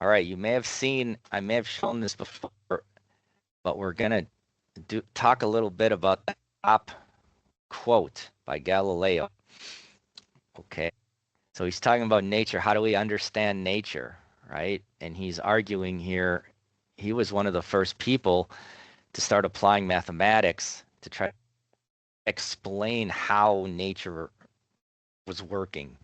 All right, you may have seen, I may have shown this before, but we're going to talk a little bit about the top quote by Galileo. Okay, so he's talking about nature. How do we understand nature, right? And he's arguing here, he was one of the first people to start applying mathematics to try to explain how nature was working.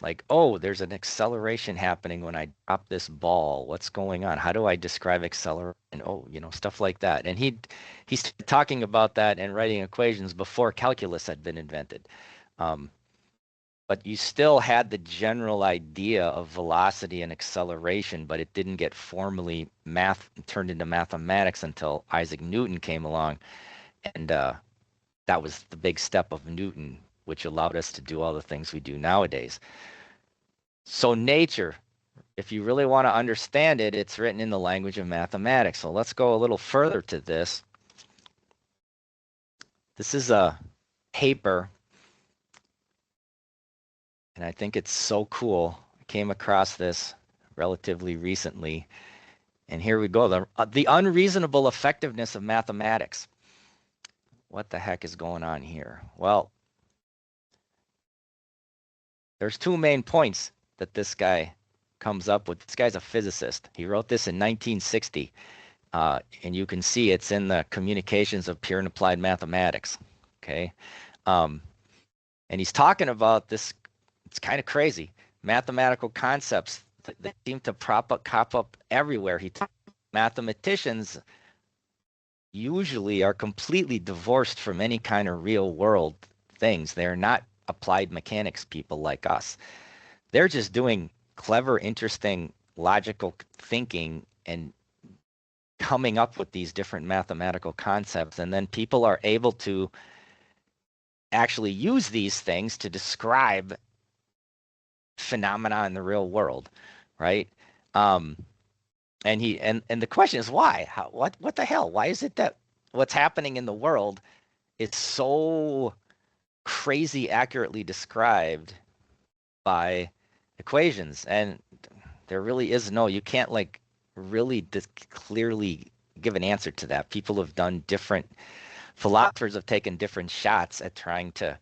Like, oh, there's an acceleration happening when I drop this ball. What's going on? How do I describe acceleration? Oh, stuff like that. And he's talking about that and writing equations before calculus had been invented. But you still had the general idea of velocity and acceleration, but it didn't get formally turned into mathematics until Isaac Newton came along. And that was the big step of Newton, which allowed us to do all the things we do nowadays. So nature, if you really want to understand it, it's written in the language of mathematics. So let's go a little further to this. This is a paper, and I think it's so cool. I came across this relatively recently. And here we go, the unreasonable effectiveness of mathematics. What the heck is going on here? Well, there's two main points that this guy comes up with. This guy's a physicist. He wrote this in 1960, and you can see it's in the Communications of Pure and Applied Mathematics. Okay, and he's talking about this. It's kind of crazy. Mathematical concepts that seem to crop up everywhere. Mathematicians usually are completely divorced from any kind of real world things. They're not applied mechanics people like us. They're just doing clever, interesting, logical thinking and coming up with these different mathematical concepts. And then people are able to actually use these things to describe phenomena in the real world, right? And the question is why? What the hell? Why is it that what's happening in the world is so crazy accurately described by equations? And there really is you can't like really clearly give an answer to that. People have done philosophers have taken different shots at trying to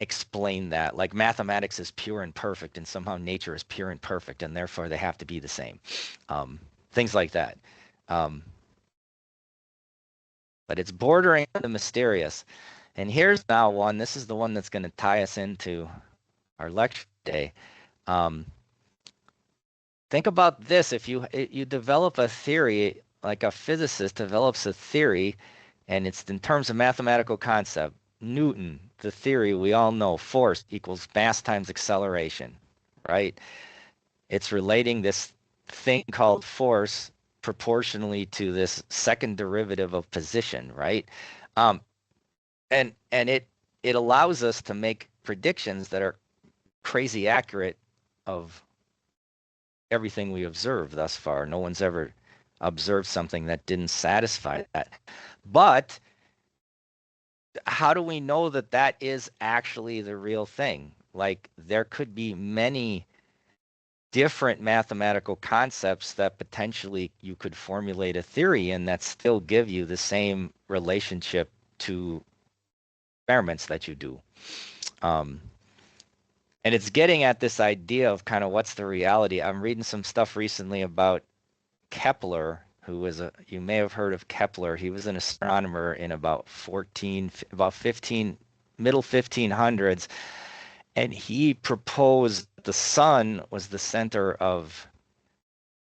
explain that. Like mathematics is pure and perfect, and somehow nature is pure and perfect, and therefore they have to be the same. Things like that. But it's bordering on the mysterious. And here's now one. This is the one that's going to tie us into our lecture today. Think about this. If you develop a theory, like a physicist develops a theory, and it's in terms of mathematical concept. Newton, the theory we all know, force equals mass times acceleration, right? It's relating this thing called force proportionally to this second derivative of position, right? And it allows us to make predictions that are crazy accurate of everything we observed thus far. No one's ever observed something that didn't satisfy that. But how do we know that that is actually the real thing? Like there could be many different mathematical concepts that potentially you could formulate a theory in that still give you the same relationship to experiments that you do. And it's getting at this idea of kind of what's the reality. I'm reading some stuff recently about Kepler, who was you may have heard of Kepler. He was an astronomer in about middle 1500s. And he proposed the sun was the center of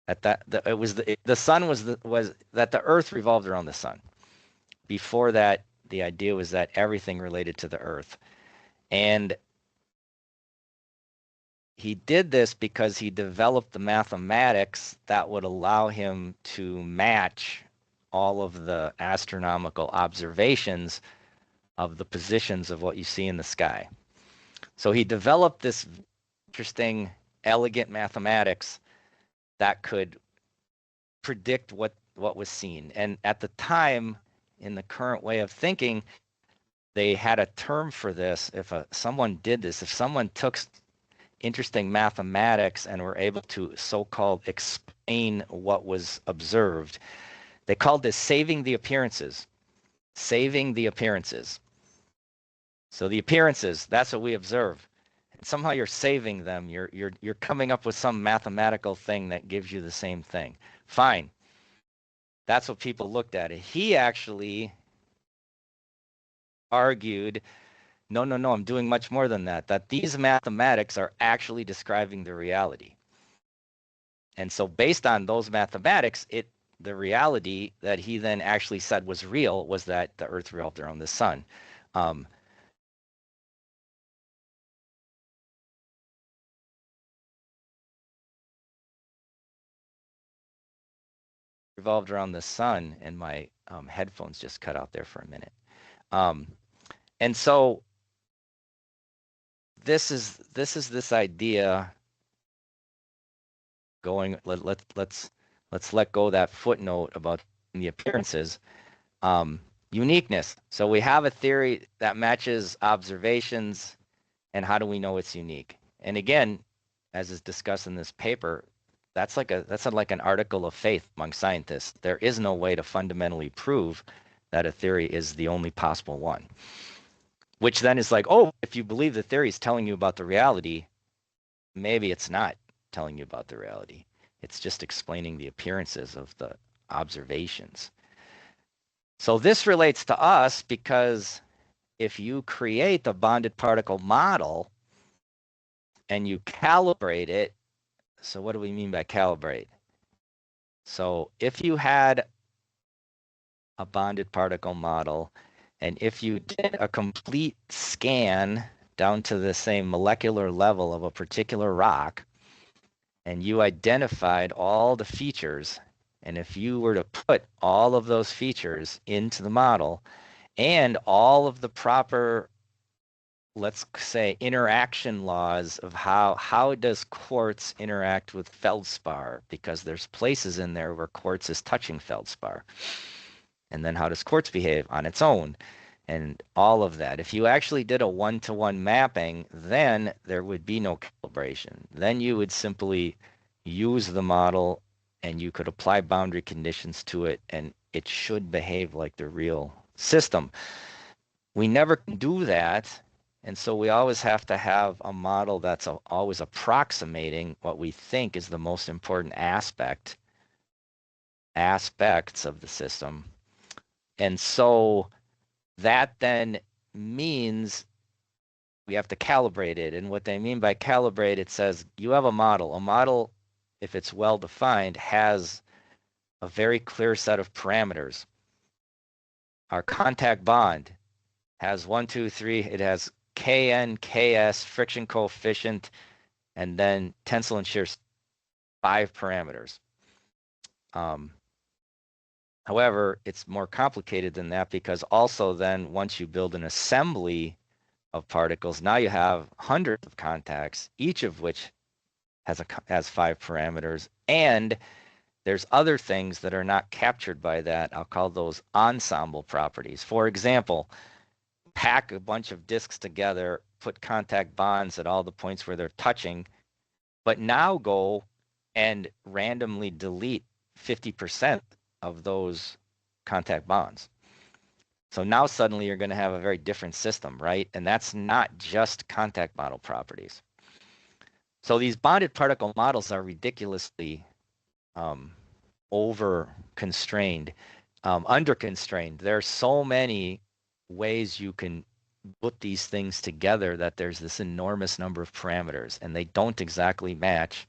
the sun was that the earth revolved around the sun. Before that, the idea was that everything related to the earth. And he did this because he developed the mathematics that would allow him to match all of the astronomical observations of the positions of what you see in the sky. So he developed this interesting, elegant mathematics that could predict what was seen. And at the time, in the current way of thinking, they had a term for this. If someone did this, if someone took interesting mathematics and were able to so-called explain what was observed. They called this saving the appearances. Saving the appearances. So the appearances, that's what we observe. And somehow you're saving them. You're coming up with some mathematical thing that gives you the same thing. Fine. That's what people looked at. He actually argued, no, I'm doing much more than that, that these mathematics are actually describing the reality. And so based on those mathematics, the reality that he then actually said was real was that the Earth revolved around the sun. Revolved around the sun, and my headphones just cut out there for a minute. And so this is this idea going. Let's let go of that footnote about the appearances. Uniqueness. So we have a theory that matches observations, and how do we know it's unique? And again, as is discussed in this paper, that's like an article of faith among scientists. There is no way to fundamentally prove that a theory is the only possible one. Which then is like, oh, if you believe the theory is telling you about the reality, maybe it's not telling you about the reality. It's just explaining the appearances of the observations. So this relates to us because if you create a bonded particle model and you calibrate it, so what do we mean by calibrate? So if you had a bonded particle model, and if you did a complete scan down to the same molecular level of a particular rock, and you identified all the features, and if you were to put all of those features into the model and all of the proper, let's say, interaction laws of how does quartz interact with feldspar, because there's places in there where quartz is touching feldspar. And then how does quartz behave on its own? And all of that. If you actually did a one-to-one mapping, then there would be no calibration. Then you would simply use the model and you could apply boundary conditions to it, and it should behave like the real system. We never can do that, and so we always have to have a model that's always approximating what we think is the most important aspects of the system. And so that then means we have to calibrate it. And what they mean by calibrate, it says you have a model. A model, if it's well defined, has a very clear set of parameters. Our contact bond has 1, 2, 3. It has Kn, Ks, friction coefficient, and then tensile and shear, 5 parameters. However, it's more complicated than that, because also then once you build an assembly of particles, now you have hundreds of contacts, each of which has 5 parameters. And there's other things that are not captured by that. I'll call those ensemble properties. For example, pack a bunch of disks together, put contact bonds at all the points where they're touching, but now go and randomly delete 50% of those contact bonds. So now suddenly you're going to have a very different system, right? And that's not just contact model properties. So these bonded particle models are ridiculously over-constrained, under-constrained. There are so many ways you can put these things together that there's this enormous number of parameters, and they don't exactly match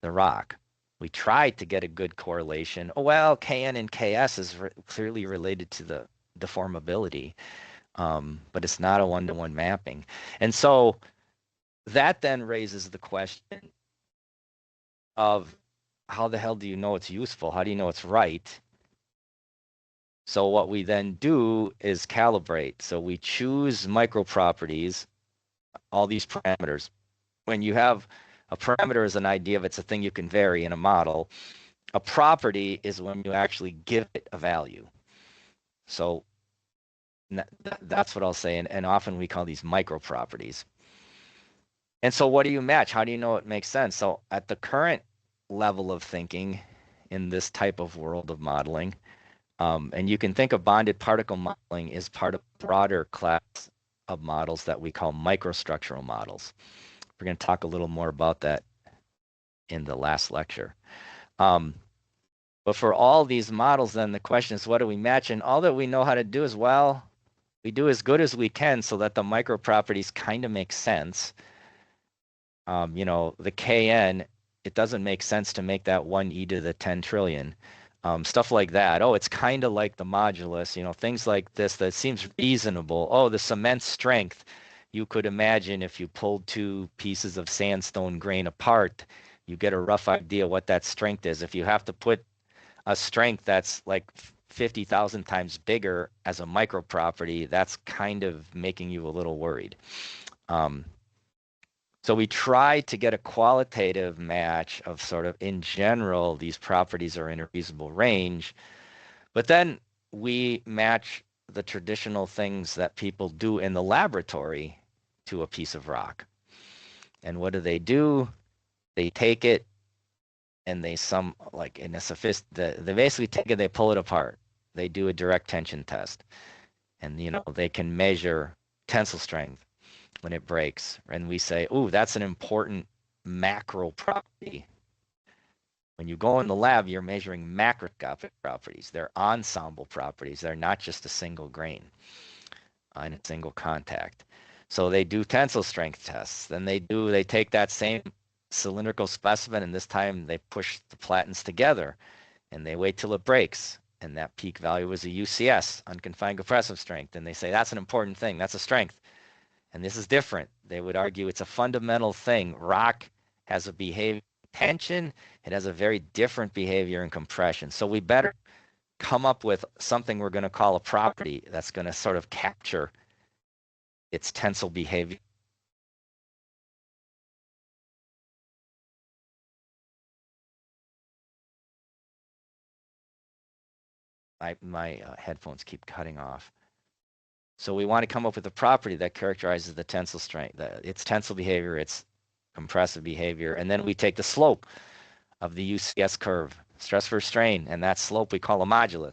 the rock. We tried to get a good correlation. Oh, well, Kn and Ks is clearly related to the deformability, but it's not a one-to-one mapping. And so that then raises the question of how the hell do you know it's useful? How do you know it's right? So what we then do is calibrate. So we choose micro properties, all these parameters. When you have a parameter is an idea of it's a thing you can vary in a model. A property is when you actually give it a value. So that's what I'll say. And often we call these micro properties. And so what do you match? How do you know it makes sense? So at the current level of thinking in this type of world of modeling. And you can think of bonded particle modeling as part of a broader class of models that we call microstructural models. We're going to talk a little more about that in the last lecture. But for all these models, then the question is, what do we match? And all that we know how to do is, well, we do as good as we can so that the micro properties kind of make sense. You know, the Kn, it doesn't make sense to make that 1e to the 10 trillion. Stuff like that. Oh, it's kind of like the modulus, you know, things like this that seems reasonable. Oh, the cement strength. You could imagine if you pulled two pieces of sandstone grain apart, you get a rough idea what that strength is. If you have to put a strength that's like 50,000 times bigger as a micro property, that's kind of making you a little worried. So we try to get a qualitative match of sort of, in general, these properties are in a reasonable range, but then we match the traditional things that people do in the laboratory to a piece of rock. And what do? They take it and they basically take it, they pull it apart. They do a direct tension test. And, you know, they can measure tensile strength when it breaks. And we say, ooh, that's an important macro property. When you go in the lab, you're measuring macroscopic properties. They're ensemble properties. They're not just a single grain in a single contact. So they do tensile strength tests. Then they take that same cylindrical specimen, and this time they push the platens together, and they wait till it breaks. And that peak value is a UCS, unconfined compressive strength. And they say, that's an important thing. That's a strength. And this is different. They would argue it's a fundamental thing. Rock has a behavior tension. It has a very different behavior in compression. So we better come up with something we're going to call a property that's going to sort of capture its tensile behavior. My headphones keep cutting off. So we want to come up with a property that characterizes the tensile strength, its tensile behavior, its compressive behavior, and then we take the slope of the UCS curve, stress versus strain, and that slope we call a modulus.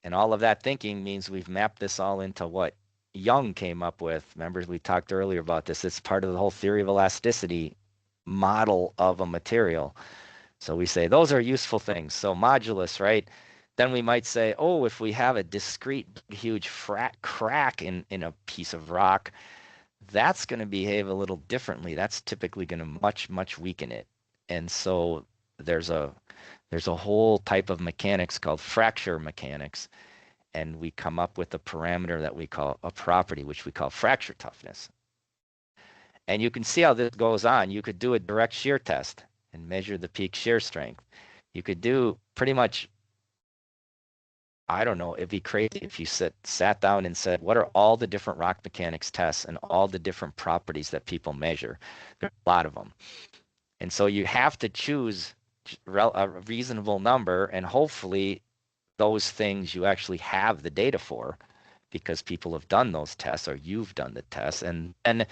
And all of that thinking means we've mapped this all into what Young came up with. Remember, we talked earlier about this. It's part of the whole theory of elasticity model of a material. So we say those are useful things. So modulus, right? Then we might say, oh, if we have a discrete, huge crack in a piece of rock, that's going to behave a little differently. That's typically going to much weaken it. And so there's a whole type of mechanics called fracture mechanics, and we come up with a parameter that we call a property, which we call fracture toughness. And you can see how this goes on. You could do a direct shear test and measure the peak shear strength. You could do pretty much, I don't know, it'd be crazy if you sat down and said, what are all the different rock mechanics tests and all the different properties that people measure? There's a lot of them. And so you have to choose a reasonable number, and hopefully those things you actually have the data for because people have done those tests or you've done the tests. And then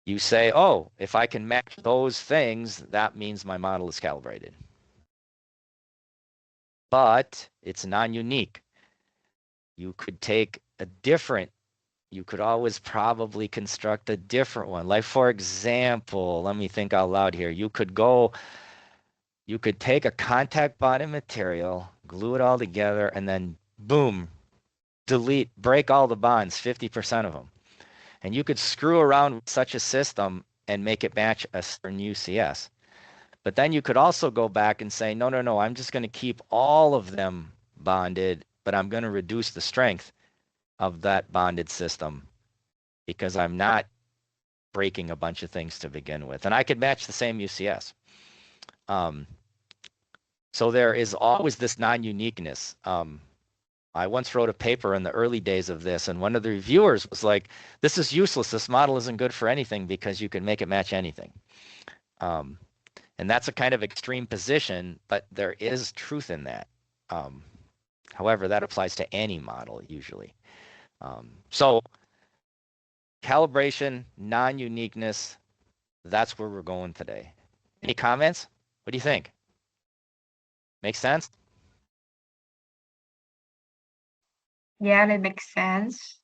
you say, oh, if I can match those things, that means my model is calibrated. But it's non-unique. You could take you could always probably construct a different one. Like, for example, let me think out loud here. You could take a contact bonded material, glue it all together, and then boom, break all the bonds, 50% of them. And you could screw around with such a system and make it match a certain UCS. But then you could also go back and say, no, I'm just going to keep all of them bonded, but I'm going to reduce the strength of that bonded system because I'm not breaking a bunch of things to begin with. And I could match the same UCS. So there is always this non-uniqueness. I once wrote a paper in the early days of this, and one of the reviewers was like, this is useless. This model isn't good for anything because you can make it match anything. And that's a kind of extreme position, but there is truth in that. However, that applies to any model usually. So calibration, non-uniqueness, that's where we're going today. Any comments? What do you think? Makes sense? Yeah, that makes sense.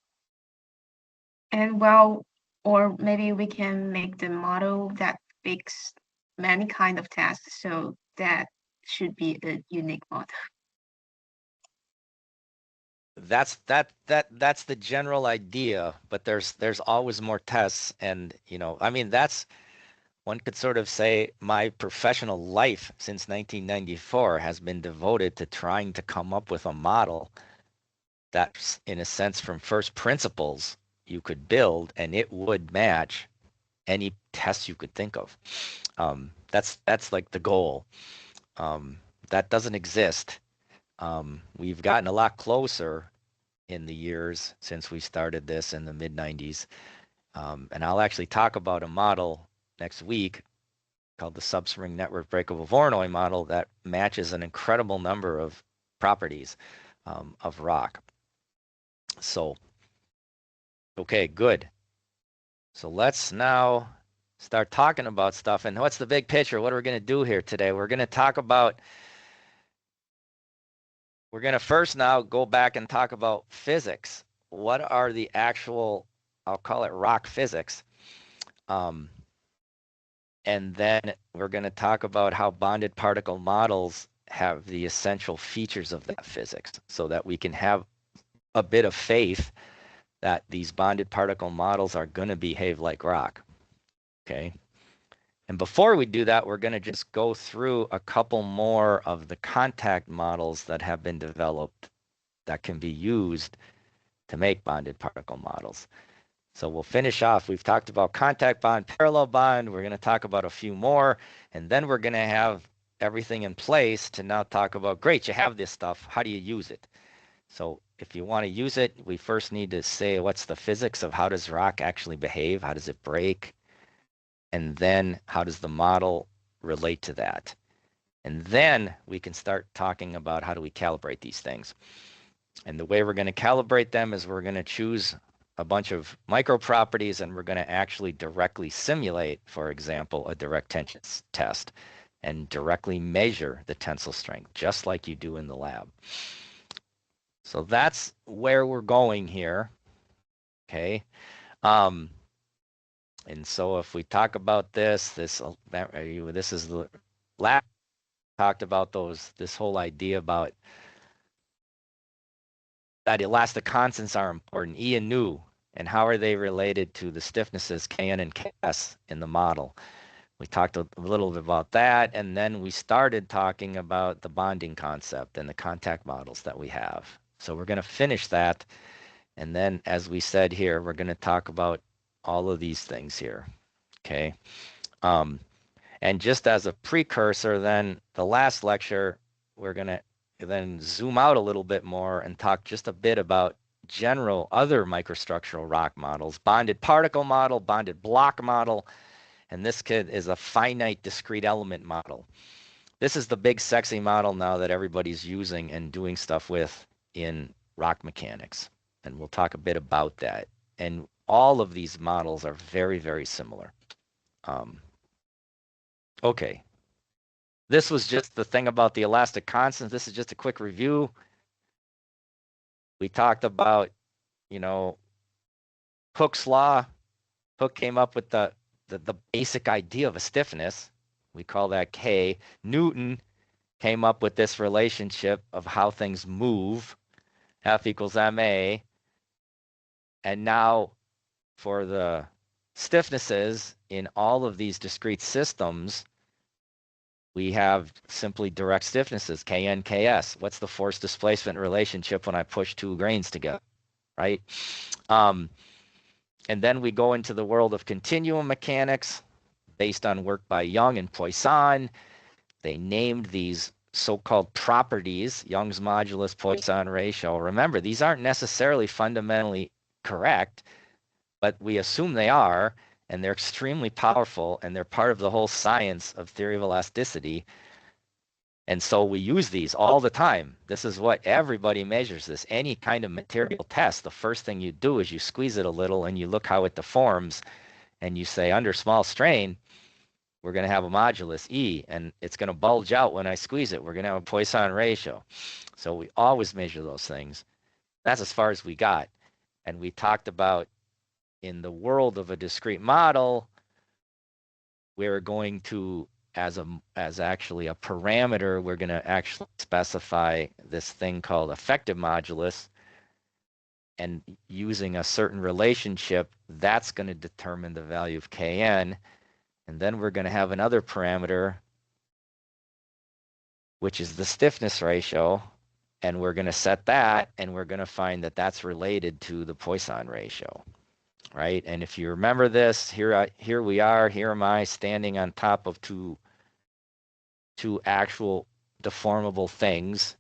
And well, or maybe we can make the model that fix many kind of tasks. So that should be a unique model. That's the general idea, but there's always more tests, and I mean, that's one could sort of say my professional life since 1994 has been devoted to trying to come up with a model that's, in a sense, from first principles you could build and it would match any test you could think of. That's like the goal. That doesn't exist. We've gotten a lot closer in the years since we started this in the mid 90s. And I'll actually talk about a model next week called the substring network breakable Voronoi model that matches an incredible number of properties of rock. So, okay, good. So let's now start talking about stuff. And what's the big picture? What are we going to do here today? We're going to first now go back and talk about physics. What are the actual, I'll call it rock physics. And then we're going to talk about how bonded particle models have the essential features of that physics so that we can have a bit of faith that these bonded particle models are going to behave like rock. Okay. And before we do that, we're going to just go through a couple more of the contact models that have been developed that can be used to make bonded particle models. So we'll finish off. We've talked about contact bond, parallel bond. We're going to talk about a few more, and then we're going to have everything in place to now talk about, great, you have this stuff. How do you use it? So if you want to use it, we first need to say what's the physics of how does rock actually behave? How does it break? And then how does the model relate to that? And then we can start talking about how do we calibrate these things. And the way we're going to calibrate them is we're going to choose a bunch of micro properties and we're going to actually directly simulate, for example, a direct tension test and directly measure the tensile strength, just like you do in the lab. So that's where we're going here. Okay. And so if we talk about this is the lab talked about this whole idea about that elastic constants are important, E and nu, and how are they related to the stiffnesses Kn and Ks in the model. We talked a little bit about that, and then we started talking about the bonding concept and the contact models that we have. So we're going to finish that, and then as we said here, we're going to talk about all of these things here. Okay. And just as a precursor, then the last lecture, we're going to then zoom out a little bit more and talk just a bit about general other microstructural rock models, bonded particle model, bonded block model, and this kid is a finite discrete element model. This is the big sexy model now that everybody's using and doing stuff with in rock mechanics. And we'll talk a bit about that. And all of these models are very, very similar. Okay. This was just the thing about the elastic constants. This is just a quick review. We talked about, Hooke's law. Hooke came up with the basic idea of a stiffness. We call that K. Newton came up with this relationship of how things move, F equals ma. And now for the stiffnesses in all of these discrete systems, we have simply direct stiffnesses, Kn, Ks. What's the force displacement relationship when I push two grains together, right? And then we go into the world of continuum mechanics based on work by Young and Poisson. They named these so-called properties, Young's modulus, Poisson ratio. Remember, these aren't necessarily fundamentally correct, but we assume they are, and they're extremely powerful, and they're part of the whole science of theory of elasticity. And so we use these all the time. This is what everybody measures this. Any kind of material test, the first thing you do is you squeeze it a little and you look how it deforms and you say under small strain, we're going to have a modulus E, and it's going to bulge out when I squeeze it. We're going to have a Poisson ratio. So we always measure those things. That's as far as we got. And we talked about in the world of a discrete model, we're going to, as actually a parameter, we're going to actually specify this thing called effective modulus. And using a certain relationship, that's going to determine the value of Kn. And then we're going to have another parameter, which is the stiffness ratio. And we're going to set that, and we're going to find that that's related to the Poisson ratio, right? And if you remember this, here we are, here am I standing on top of two actual deformable things.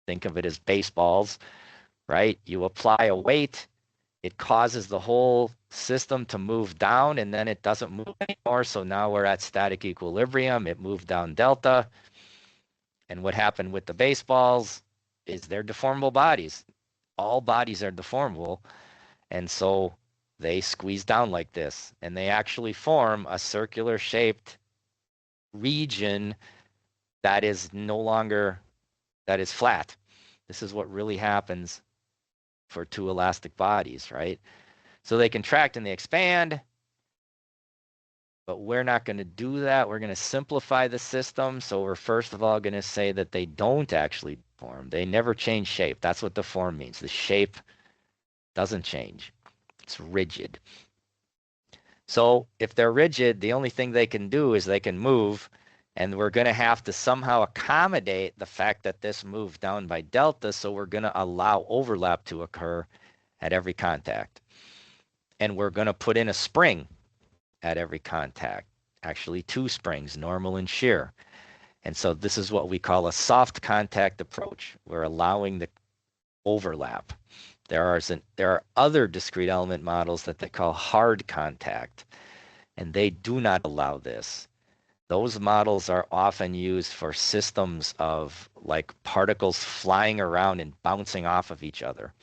Think of it as baseballs, right? You apply a weight, it causes the whole system to move down, and then it doesn't move anymore. So now we're at static equilibrium. It moved down delta. And what happened with the baseballs is they're deformable bodies. All bodies are deformable. And so they squeeze down like this, and they actually form a circular shaped region that is no longer, that is flat. This is what really happens for two elastic bodies, right? So they contract and they expand, but we're not going to do that. We're going to simplify the system. So we're first of all going to say that they don't actually deform. They never change shape. That's what deform means. The shape doesn't change. It's rigid. So if they're rigid, the only thing they can do is they can move, and we're going to have to somehow accommodate the fact that this moved down by delta, so we're going to allow overlap to occur at every contact. And we're going to put in a spring at every contact, actually two springs, normal and shear. And so this is what we call a soft contact approach. We're allowing the overlap. There are other discrete element models that they call hard contact, and they do not allow this. Those models are often used for systems of like particles flying around and bouncing off of each other.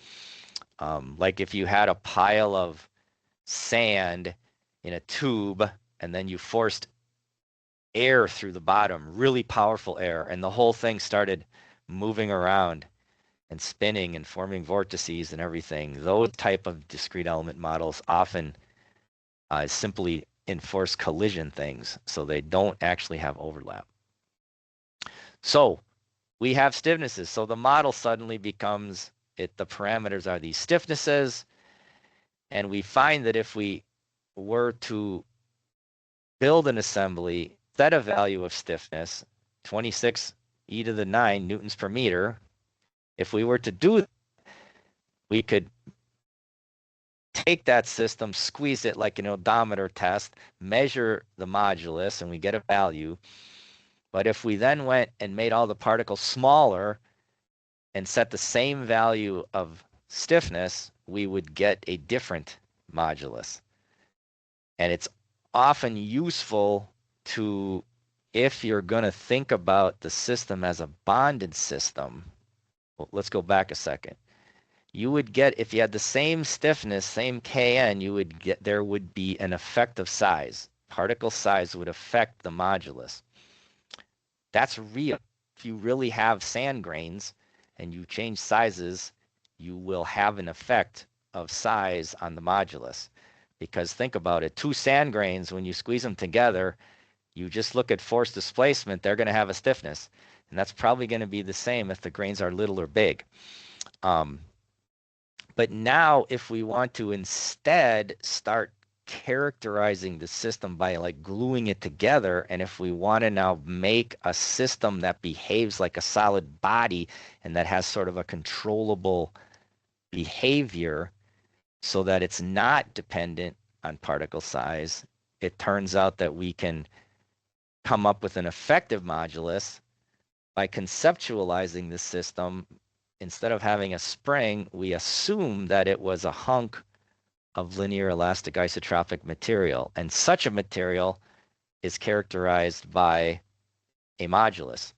Like if you had a pile of sand in a tube and then you forced air through the bottom, really powerful air, and the whole thing started moving around and spinning and forming vortices and everything. Those type of discrete element models often simply enforce collision things, so they don't actually have overlap. So we have stiffnesses. So the model suddenly becomes, the parameters are these stiffnesses, and we find that if we were to build an assembly, set a value of stiffness, 26 e to the 9 newtons per meter, if we were to do that, we could take that system, squeeze it like an odometer test, measure the modulus, and we get a value. But if we then went and made all the particles smaller and set the same value of stiffness, we would get a different modulus. And it's often useful to, if you're going to think about the system as a bonded system, well, let's go back a second. You would get, if you had the same stiffness, same Kn, you would get, there would be an effective size. Particle size would affect the modulus. That's real. If you really have sand grains and you change sizes, you will have an effect of size on the modulus. Because think about it, two sand grains, when you squeeze them together, you just look at force displacement, they're going to have a stiffness. And that's probably going to be the same if the grains are little or big. But now if we want to instead start characterizing the system by like gluing it together, and if we want to now make a system that behaves like a solid body and that has sort of a controllable behavior so that it's not dependent on particle size, it turns out that we can come up with an effective modulus by conceptualizing the system. Instead of having a spring, we assume that it was a hunk of linear elastic isotropic material. And such a material is characterized by a modulus.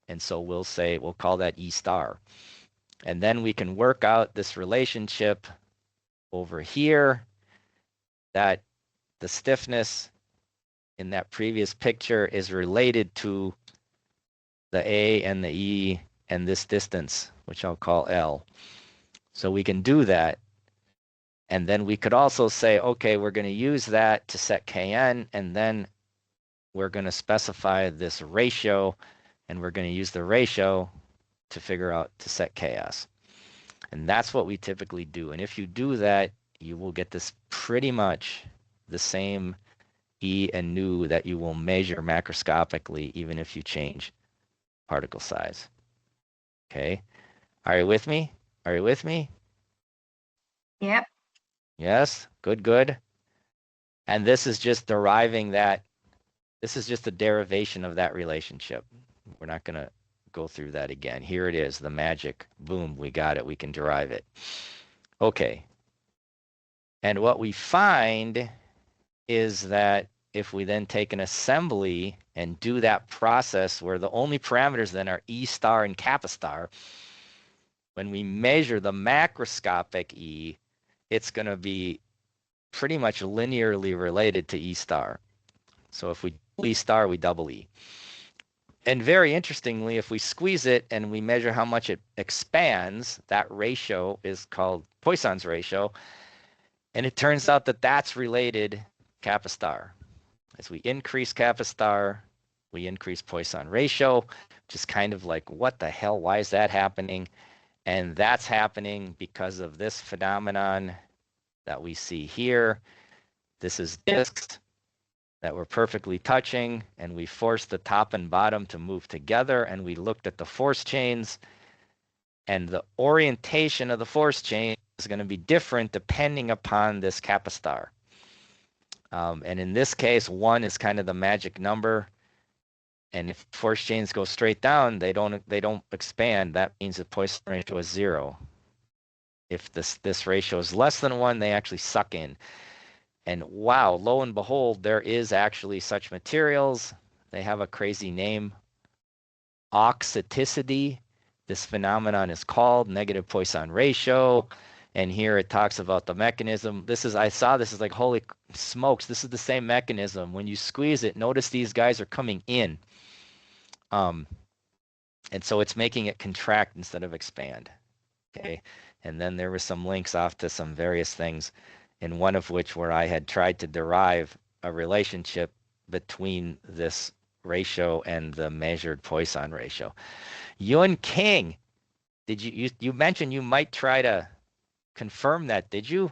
And so we'll say, we'll call that E star. And then we can work out this relationship over here that the stiffness in that previous picture is related to the A and the E and this distance, which I'll call L. So we can do that. And then we could also say, okay, we're going to use that to set Kn, and then we're going to specify this ratio, and we're going to use the ratio to figure out to set Ks. And that's what we typically do. And if you do that, you will get this pretty much the same E and nu that you will measure macroscopically, even if you change particle size. Okay. Are you with me? Are you with me? Yep. Yes. Good, good. And this is just deriving that. This is just a derivation of that relationship. We're not going to go through that again. Here it is, the magic. Boom, we got it. We can derive it. Okay. And what we find is that if we then take an assembly and do that process where the only parameters then are E star and kappa star, when we measure the macroscopic E, it's going to be pretty much linearly related to E star. So if we double E star, we double E. And very interestingly, if we squeeze it and we measure how much it expands, that ratio is called Poisson's ratio. And it turns out that that's related kappa star. As we increase kappa star, we increase Poisson ratio, which is kind of like, what the hell? Why is that happening? And that's happening because of this phenomenon that we see here. This is disks that were perfectly touching, and we forced the top and bottom to move together, and we looked at the force chains, and the orientation of the force chain is going to be different depending upon this kappa star. And in this case, 1 is kind of the magic number. And if force chains go straight down, they don't expand. That means the Poisson ratio is 0. If this ratio is less than 1, they actually suck in. And wow, lo and behold, there is actually such materials. They have a crazy name, auxeticity. This phenomenon is called negative Poisson ratio. And here it talks about the mechanism. I saw this is like, holy smokes, this is the same mechanism. When you squeeze it, notice these guys are coming in. And so it's making it contract instead of expand. Okay. And then there were some links off to some various things, in one of which where I had tried to derive a relationship between this ratio and the measured Poisson ratio. Yun King, did you mentioned you might try to confirm that, did you?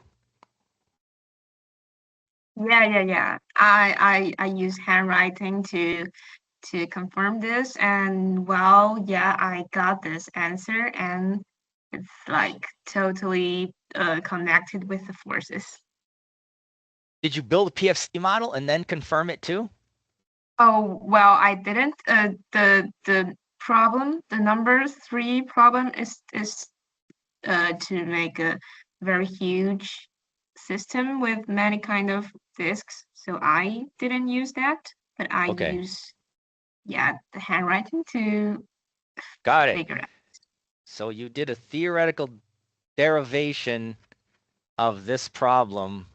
Yeah. I use handwriting to confirm this, and well, yeah, I got this answer, and it's like totally connected with the forces. Did you build a PFC model and then confirm it too? Oh, well, I didn't. The problem, the number 3 problem is to make a very huge system with many kind of disks. So I didn't use that, but I use, yeah, the handwriting to Got it. figure it out. So you did a theoretical derivation of this problem,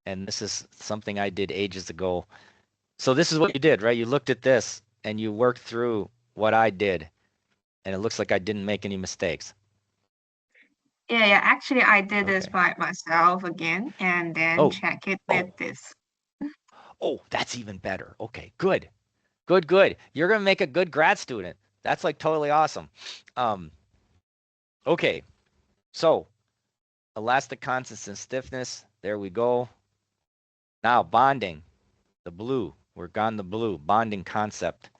and this is something I did ages ago. So this is what you did, right? You looked at this and you worked through what I did, and it looks like I didn't make any mistakes. Yeah. Actually, I did this by myself again, and then check it with this. Oh, that's even better. Okay, good. Good. You're going to make a good grad student. That's like totally awesome. Okay, so elastic constants and stiffness. There we go. Now bonding, the blue. We're gone the blue, bonding concept.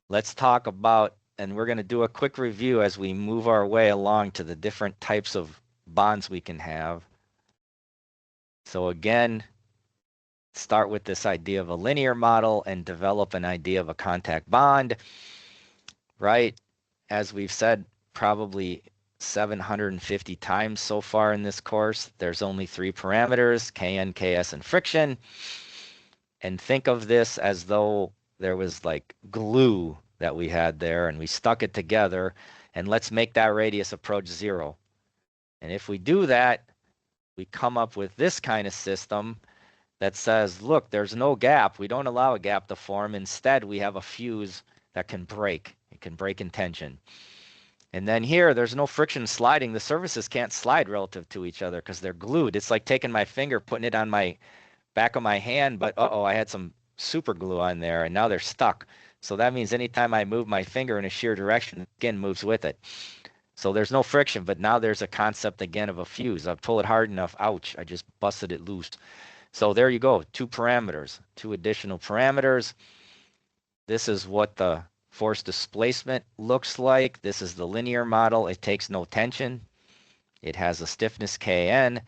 Let's talk about, and we're going to do a quick review as we move our way along to the different types of bonds we can have. So again, start with this idea of a linear model and develop an idea of a contact bond, right? As we've said, probably 750 times so far in this course, there's only 3 parameters, Kn, Ks, and friction. And think of this as though there was like glue that we had there and we stuck it together, and let's make that radius approach 0. And if we do that, we come up with this kind of system. that says, look, there's no gap. We don't allow a gap to form. Instead, we have a fuse that can break. It can break in tension. And then here, there's no friction sliding. The surfaces can't slide relative to each other because they're glued. It's like taking my finger, putting it on my back of my hand, but uh-oh, I had some super glue on there, and now they're stuck. So that means anytime I move my finger in a shear direction, the skin moves with it. So there's no friction, but now there's a concept again of a fuse. I've pulled it hard enough. Ouch, I just busted it loose. So there you go, two parameters, two additional parameters. This is what the force displacement looks like. This is the linear model. It takes no tension. It has a stiffness Kn.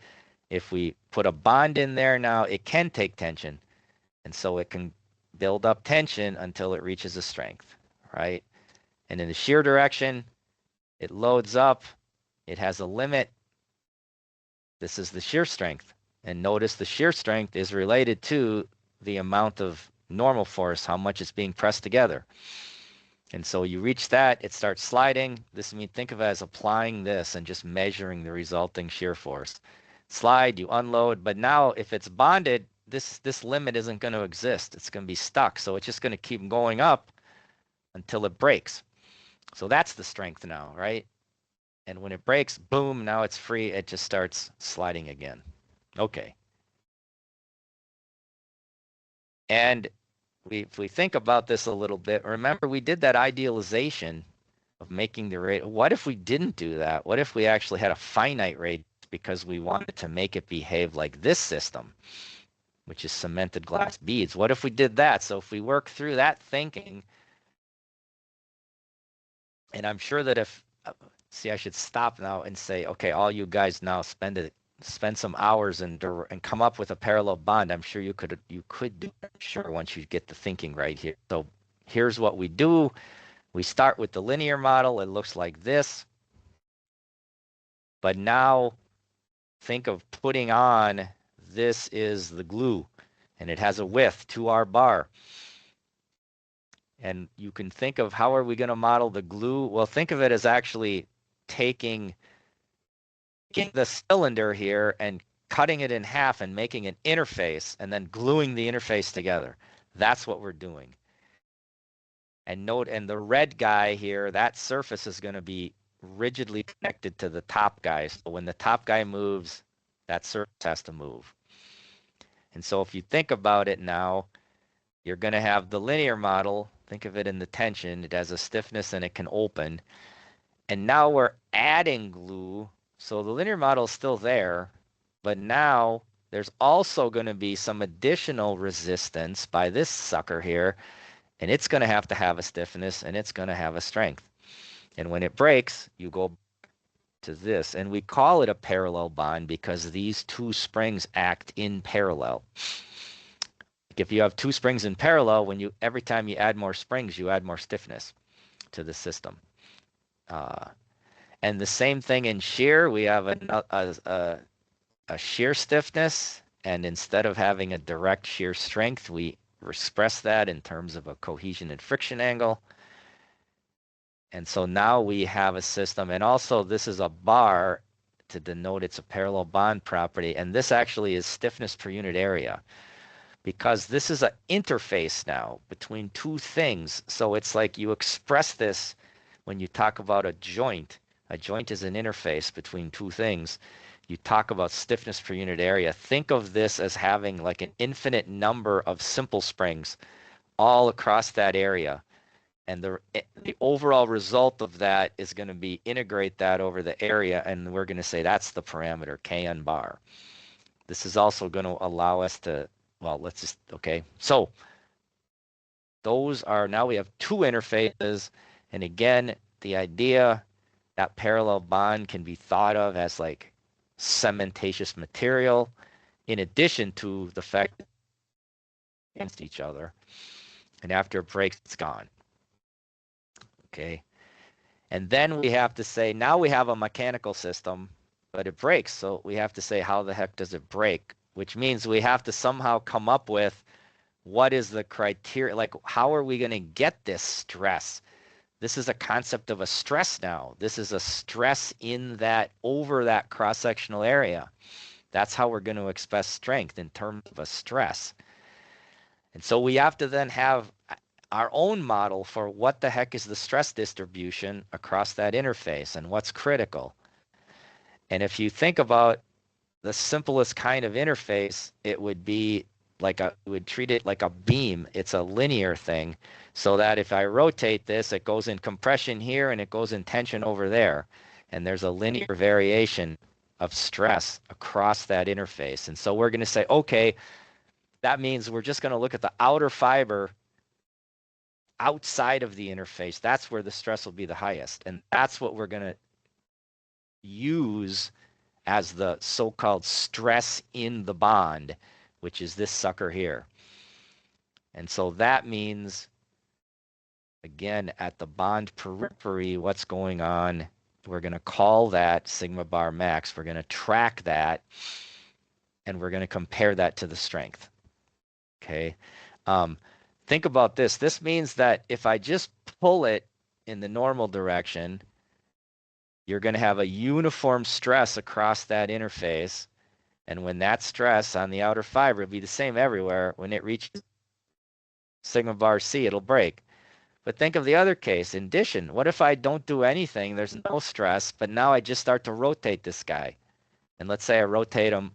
If we put a bond in there now, it can take tension. And so it can build up tension until it reaches a strength, right? And in the shear direction, it loads up. It has a limit. This is the shear strength. And notice the shear strength is related to the amount of normal force, how much it's being pressed together. And so you reach that, it starts sliding. This means think of it as applying this and just measuring the resulting shear force. Slide, you unload, but now if it's bonded, this limit isn't going to exist. It's going to be stuck. So it's just going to keep going up until it breaks. So that's the strength now, right? And when it breaks, boom, now it's free. It just starts sliding again. Okay. And if we think about this a little bit, remember we did that idealization of making the rate. What if we didn't do that? What if we actually had a finite rate because we wanted to make it behave like this system, which is cemented glass beads? What if we did that? So if we work through that thinking, and I'm sure that if, see, I should stop now and say, okay, all you guys now spend some hours and come up with a parallel bond. I'm sure you could do it, sure, once you get the thinking right here. So here's what we do. We start with the linear model. It looks like this. But now think of putting on, this is the glue, and it has a width, 2R bar. And you can think of how are we going to model the glue? Well, think of it as actually taking the cylinder here and cutting it in half and making an interface and then gluing the interface together. That's what we're doing. And note, and the red guy here, that surface is going to be rigidly connected to the top guy. So when the top guy moves, that surface has to move. And so if you think about it now, you're going to have the linear model. Think of it in the tension. It has a stiffness and it can open. And now we're adding glue. So the linear model is still there, but now there's also going to be some additional resistance by this sucker here, and it's going to have a stiffness and it's going to have a strength. And when it breaks, you go to this, and we call it a parallel bond because these two springs act in parallel. If you have two springs in parallel, every time you add more springs, you add more stiffness to the system. And the same thing in shear, we have a shear stiffness, and instead of having a direct shear strength, we express that in terms of a cohesion and friction angle. And so now we have a system, and also this is a bar to denote it's a parallel bond property, and this actually is stiffness per unit area, because this is an interface now between two things. So it's like you express this when you talk about a joint. A joint is an interface between two things. You talk about stiffness per unit area. Think of this as having like an infinite number of simple springs all across that area. And the overall result of that is going to be integrate that over the area, and we're going to say that's the parameter, Kn bar. This is also going to allow us to, well, let's just, okay. So those are, now we have two interfaces. And again, the idea that parallel bond can be thought of as like cementatious material, in addition to the fact that against each other. And after it breaks, it's gone. Okay. And then we have to say, now we have a mechanical system, but it breaks. So we have to say, how the heck does it break? Which means we have to somehow come up with what is the criteria, like how are we going to get this stress? This is a concept of a stress now. This is a stress in that, over that cross-sectional area. That's how we're going to express strength in terms of a stress. And so we have to then have our own model for what the heck is the stress distribution across that interface and what's critical. And if you think about the simplest kind of interface, it would be like we would treat it like a beam. It's a linear thing, so that if I rotate this, it goes in compression here and it goes in tension over there. And there's a linear variation of stress across that interface. And so we're going to say, okay, that means we're just going to look at the outer fiber outside of the interface. That's where the stress will be the highest. And that's what we're going to use as the so-called stress in the bond, which is this sucker here. And so that means, again, at the bond periphery, what's going on, we're going to call that sigma bar max. We're going to track that, and we're going to compare that to the strength. Okay. Think about this. This means that if I just pull it in the normal direction, you're going to have a uniform stress across that interface. And when that stress on the outer fiber will be the same everywhere, when it reaches sigma bar C, it'll break. But think of the other case, in addition. What if I don't do anything? There's no stress, but now I just start to rotate this guy. And let's say I rotate him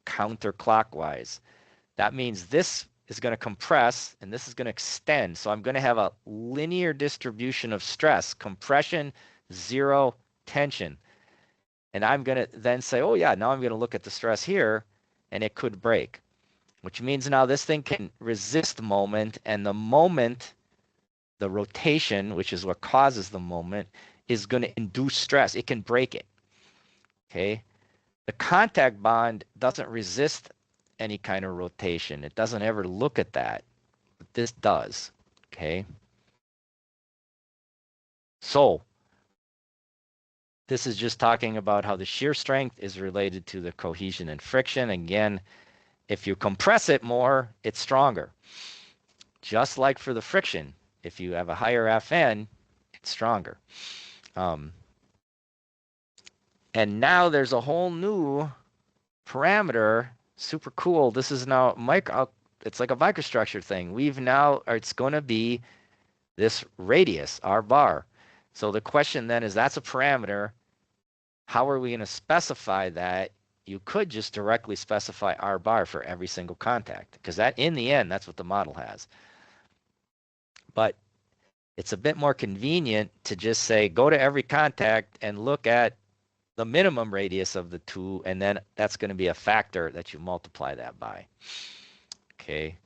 counterclockwise. That means this is going to compress and this is going to extend. So I'm going to have a linear distribution of stress, compression, zero, tension. And I'm going to then say, oh yeah, now I'm going to look at the stress here and it could break, which means now this thing can resist moment, and the moment, the rotation, which is what causes the moment, is going to induce stress. It can break it. Okay. The contact bond doesn't resist any kind of rotation. It doesn't ever look at that, but this does. Okay. So this is just talking about how the shear strength is related to the cohesion and friction. Again, if you compress it more, it's stronger. Just like for the friction, if you have a higher FN, it's stronger. And now there's a whole new parameter, super cool. This is now it's like a microstructure thing. It's going to be this radius, r bar. So the question then is, that's a parameter. How are we going to specify that? You could just directly specify r bar for every single contact, because that, in the end, that's what the model has. But it's a bit more convenient to just say, go to every contact and look at the minimum radius of the two, and then that's going to be a factor that you multiply that by. Okay.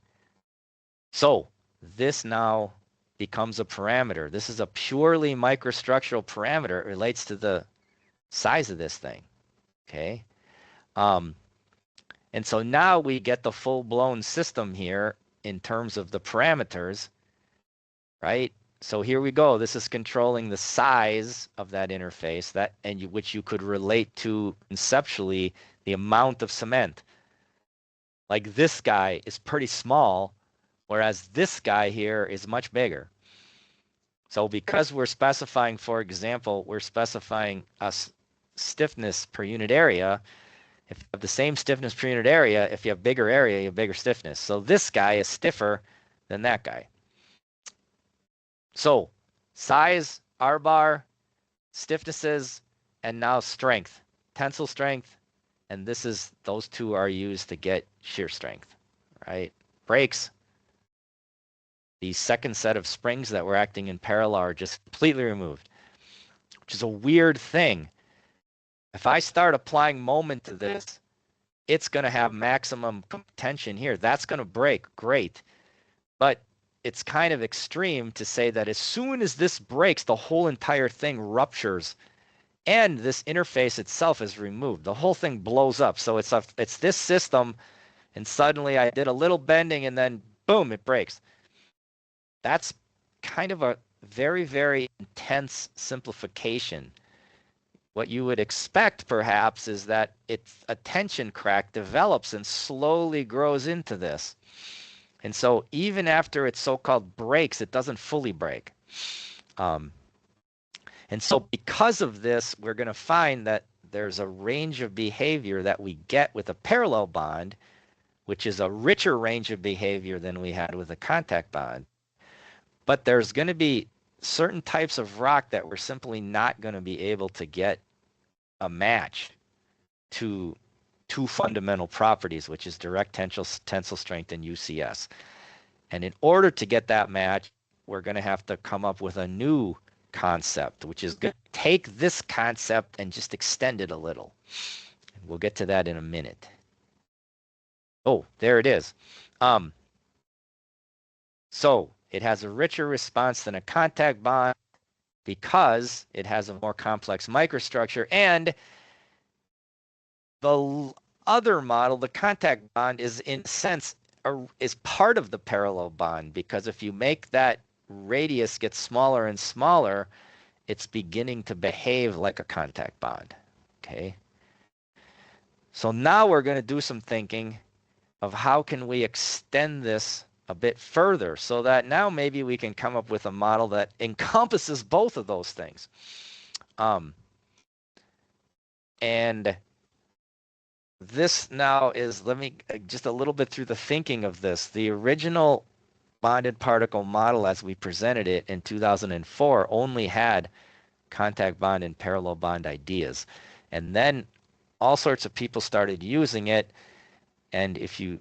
So this now becomes a parameter. This is a purely microstructural parameter. It relates to the size of this thing. Okay. And so now we get the full-blown system here in terms of the parameters, right? So here we go. This is controlling the size of that interface, which you could relate to conceptually the amount of cement. Like this guy is pretty small, whereas this guy here is much bigger. So because we're specifying, for example, we're specifying a stiffness per unit area. If you have the same stiffness per unit area, if you have bigger area, you have bigger stiffness. So this guy is stiffer than that guy. So size, R bar, stiffnesses, and now strength, tensile strength, and those two are used to get shear strength, right? Brakes, the second set of springs that were acting in parallel are just completely removed, which is a weird thing. If I start applying moment to this, it's going to have maximum tension here. That's going to break, great. But it's kind of extreme to say that as soon as this breaks, the whole entire thing ruptures and this interface itself is removed. The whole thing blows up. So it's this system, and suddenly I did a little bending and then boom, it breaks. That's kind of a very, very intense simplification. What you would expect, perhaps, is that a tension crack develops and slowly grows into this. And so even after it so-called breaks, it doesn't fully break. And so because of this, we're going to find that there's a range of behavior that we get with a parallel bond, which is a richer range of behavior than we had with a contact bond. But there's going to be certain types of rock that we're simply not going to be able to get a match to two fundamental properties, which is direct tensile strength and UCS. And in order to get that match, we're going to have to come up with a new concept, which is going to take this concept and just extend it a little. We'll get to that in a minute. Oh, there it is. So it has a richer response than a contact bond because it has a more complex microstructure, and the other model, the contact bond, is in a sense is part of the parallel bond, because if you make that radius get smaller and smaller, it's beginning to behave like a contact bond. Okay. So now we're going to do some thinking of how can we extend this a bit further so that now maybe we can come up with a model that encompasses both of those things. And this now is, let me just a little bit through the thinking of this. The original bonded particle model as we presented it in 2004 only had contact bond and parallel bond ideas. And then all sorts of people started using it. And if you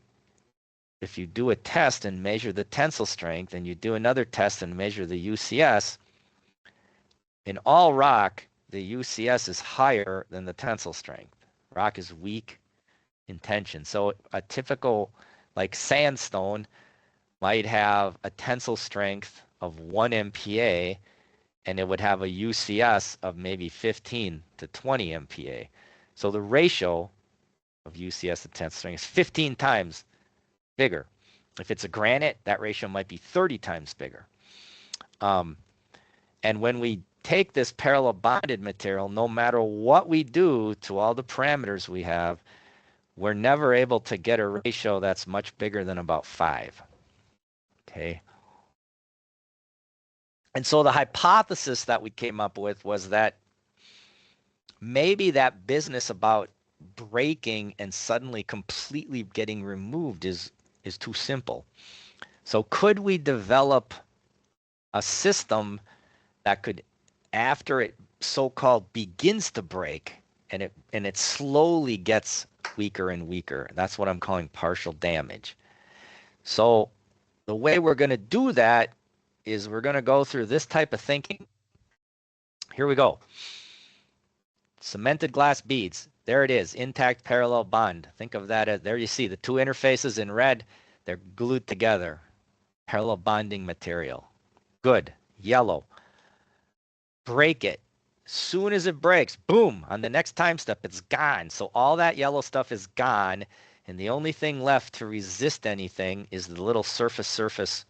do a test and measure the tensile strength, and you do another test and measure the UCS, in all rock, the UCS is higher than the tensile strength. Rock is weak in tension. So a typical, like sandstone, might have a tensile strength of 1 MPa, and it would have a UCS of maybe 15 to 20 MPa. So the ratio of UCS to tensile strength is 15 times bigger. If it's a granite, that ratio might be 30 times bigger. And when we take this parallel bonded material, no matter what we do to all the parameters we have, we're never able to get a ratio that's much bigger than about 5. Okay. And so the hypothesis that we came up with was that maybe that business about breaking and suddenly completely getting removed is too simple. So could we develop a system that could, after it so-called begins to break, and it slowly gets weaker and weaker? That's what I'm calling partial damage. So the way we're going to do that is we're going to go through this type of thinking. Here we go. Cemented glass beads. There it is, intact parallel bond. Think of that as, there you see the two interfaces in red, they're glued together. Parallel bonding material. Good. Yellow. Break it. Soon as it breaks, boom, on the next time step, it's gone. So all that yellow stuff is gone, and the only thing left to resist anything is the little surface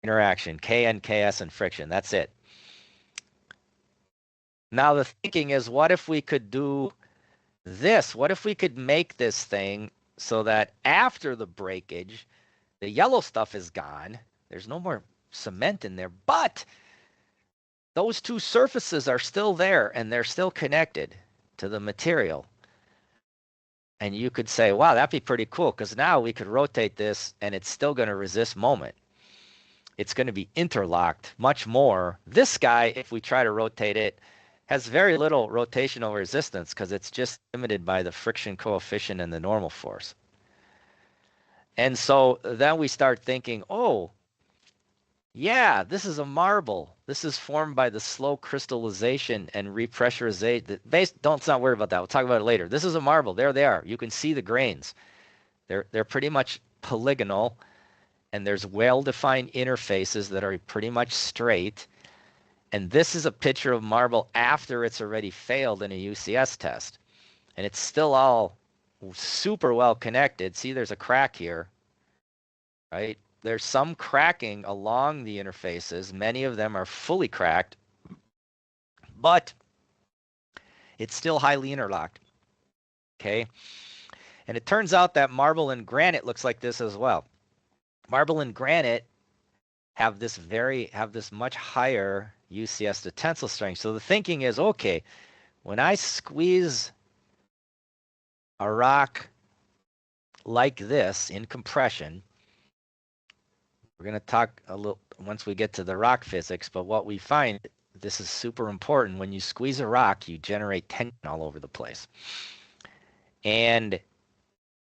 interaction, Kn, Ks, and friction. That's it. Now the thinking is, what if we could do this? What if we could make this thing so that after the breakage, the yellow stuff is gone. There's no more cement in there, but those two surfaces are still there and they're still connected to the material. And you could say, wow, that'd be pretty cool, because now we could rotate this and it's still going to resist moment. It's going to be interlocked much more. This guy, if we try to rotate it, has very little rotational resistance because it's just limited by the friction coefficient and the normal force. And so then we start thinking, oh, yeah, this is a marble. This is formed by the slow crystallization and repressurization. Don't not worry about that. We'll talk about it later. This is a marble. There they are. You can see the grains. They're pretty much polygonal, and there's well-defined interfaces that are pretty much straight. And this is a picture of marble after it's already failed in a UCS test. And it's still all super well connected. See, there's a crack here, right? There's some cracking along the interfaces. Many of them are fully cracked, but it's still highly interlocked, okay? And it turns out that marble and granite looks like this as well. Marble and granite have this much higher UCS to tensile strength. So the thinking is, okay, When I squeeze a rock like this in compression, we're going to talk a little once we get to the rock physics, but what we find, this is super important. When you squeeze a rock, you generate tension all over the place. And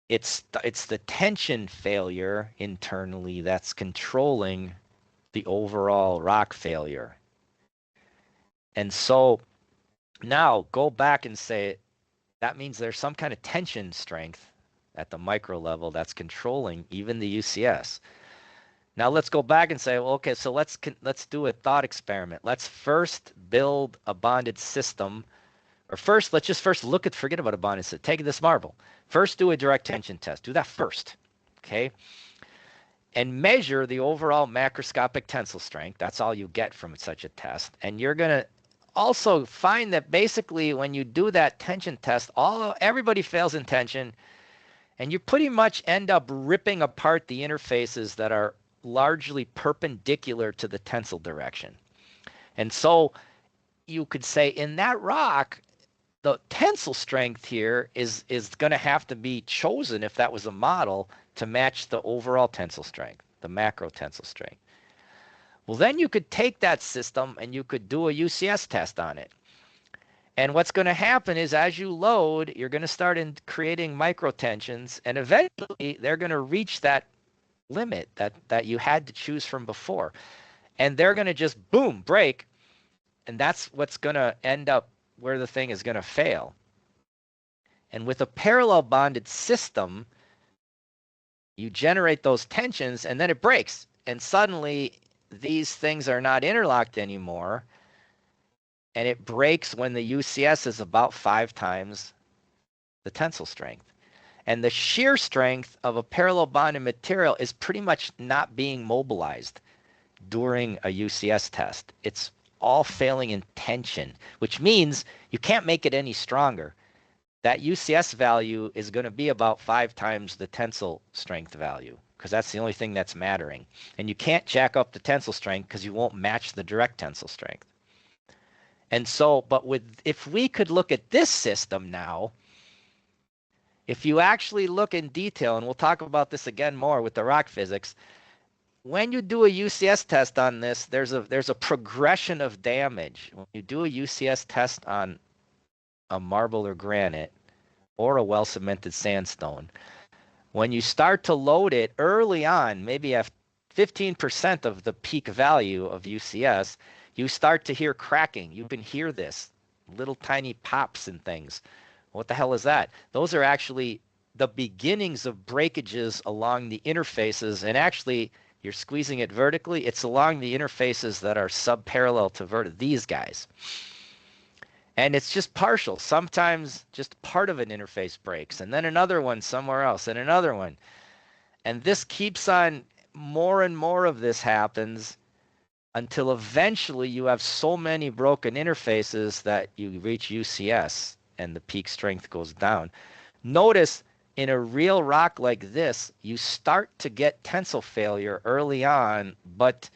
it's the tension failure internally that's controlling the overall rock failure. And so now go back and say that means there's some kind of tension strength at the micro level that's controlling even the UCS. Now let's go back and say, well, okay, so let's do a thought experiment. Let's first build a bonded system, or first, let's just forget about a bonded system. Take this marble. First, do a direct tension test. Do that first, okay? And measure the overall macroscopic tensile strength. That's all you get from such a test. And you're going to also find that basically when you do that tension test, everybody fails in tension, and you pretty much end up ripping apart the interfaces that are largely perpendicular to the tensile direction. And so you could say in that rock, the tensile strength here is going to have to be chosen, if that was a model, to match the overall tensile strength, the macro tensile strength. Well, then you could take that system and you could do a UCS test on it. And what's going to happen is as you load, you're going to start creating microtensions, and eventually they're going to reach that limit that you had to choose from before. And they're going to just, boom, break. And that's what's going to end up where the thing is going to fail. And with a parallel bonded system, you generate those tensions and then it breaks. And suddenly these things are not interlocked anymore. And it breaks when the UCS is about 5 times the tensile strength. And the shear strength of a parallel bonded material is pretty much not being mobilized during a UCS test. It's all failing in tension, which means you can't make it any stronger. That UCS value is going to be about 5 times the tensile strength value, because that's the only thing that's mattering. And you can't jack up the tensile strength because you won't match the direct tensile strength. And so, but if we could look at this system now, if you actually look in detail, and we'll talk about this again more with the rock physics, when you do a UCS test on this, there's a progression of damage. When you do a UCS test on a marble or granite or a well-cemented sandstone, when you start to load it early on, maybe at 15% of the peak value of UCS, you start to hear cracking. You can hear this, little tiny pops and things. What the hell is that? Those are actually the beginnings of breakages along the interfaces, and actually you're squeezing it vertically. It's along the interfaces that are subparallel to these guys. And it's just partial. Sometimes just part of an interface breaks, and then another one somewhere else, and another one. And this keeps on, more and more of this happens until eventually you have so many broken interfaces that you reach UCS and the peak strength goes down. Notice in a real rock like this, you start to get tensile failure early on, but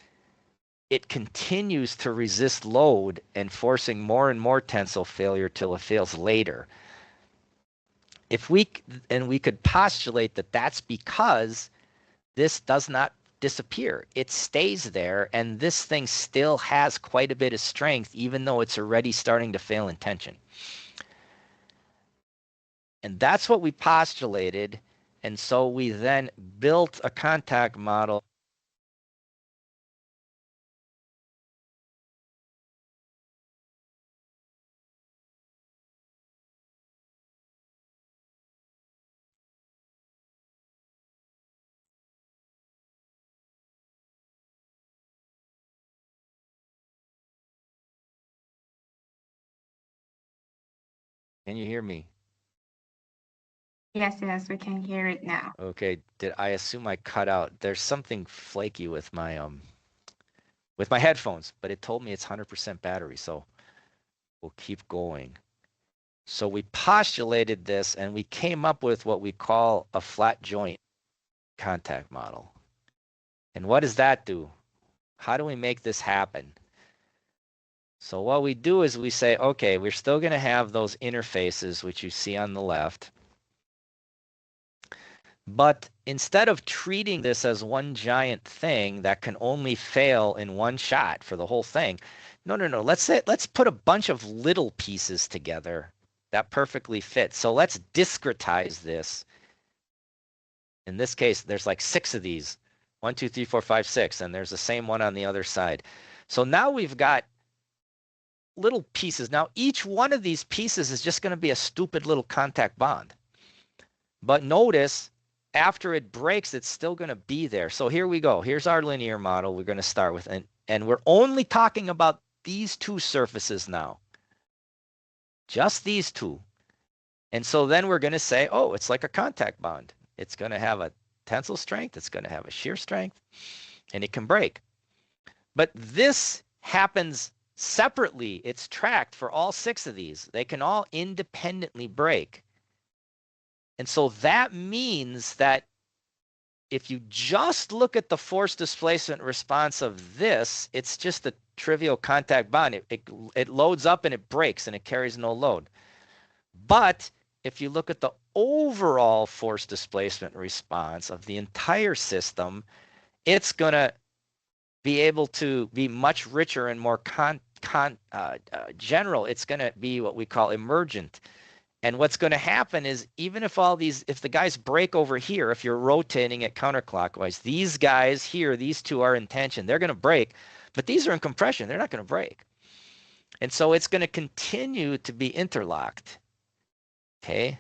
it continues to resist load and forcing more and more tensile failure till it fails later. We could postulate that that's because this does not disappear. It stays there, and this thing still has quite a bit of strength, even though it's already starting to fail in tension. And that's what we postulated. And so we then built a contact model. Can you hear me? Yes, we can hear it now. Okay, I assume I cut out? There's something flaky with my headphones, but it told me it's 100% battery, so we'll keep going. So we postulated this, and we came up with what we call a flat joint contact model. And what does that do? How do we make this happen? So what we do is we say, okay, we're still going to have those interfaces, which you see on the left. But instead of treating this as one giant thing that can only fail in one shot for the whole thing, no. Let's put a bunch of little pieces together that perfectly fit. So let's discretize this. In this case, there's like 6 of these. 1, 2, 3, 4, 5, 6, and there's the same one on the other side. So now we've got little pieces. Now each one of these pieces is just going to be a stupid little contact bond. But notice, after it breaks, it's still going to be there. So here we go. Here's our linear model we're going to start with. And we're only talking about these 2 surfaces now. Just these 2. And so then we're going to say, oh, it's like a contact bond. It's going to have a tensile strength. It's going to have a shear strength. And it can break. But this happens separately. It's tracked for all 6 of these. They can all independently break. And so that means that if you just look at the force displacement response of this, it's just a trivial contact bond. It loads up and it breaks and it carries no load. But if you look at the overall force displacement response of the entire system, it's going to be able to be much richer and more general. It's going to be what we call emergent. And what's going to happen is, even if if the guys break over here, if you're rotating it counterclockwise, these guys here, these 2 are in tension. They're going to break, but these are in compression. They're not going to break. And so it's going to continue to be interlocked. Okay.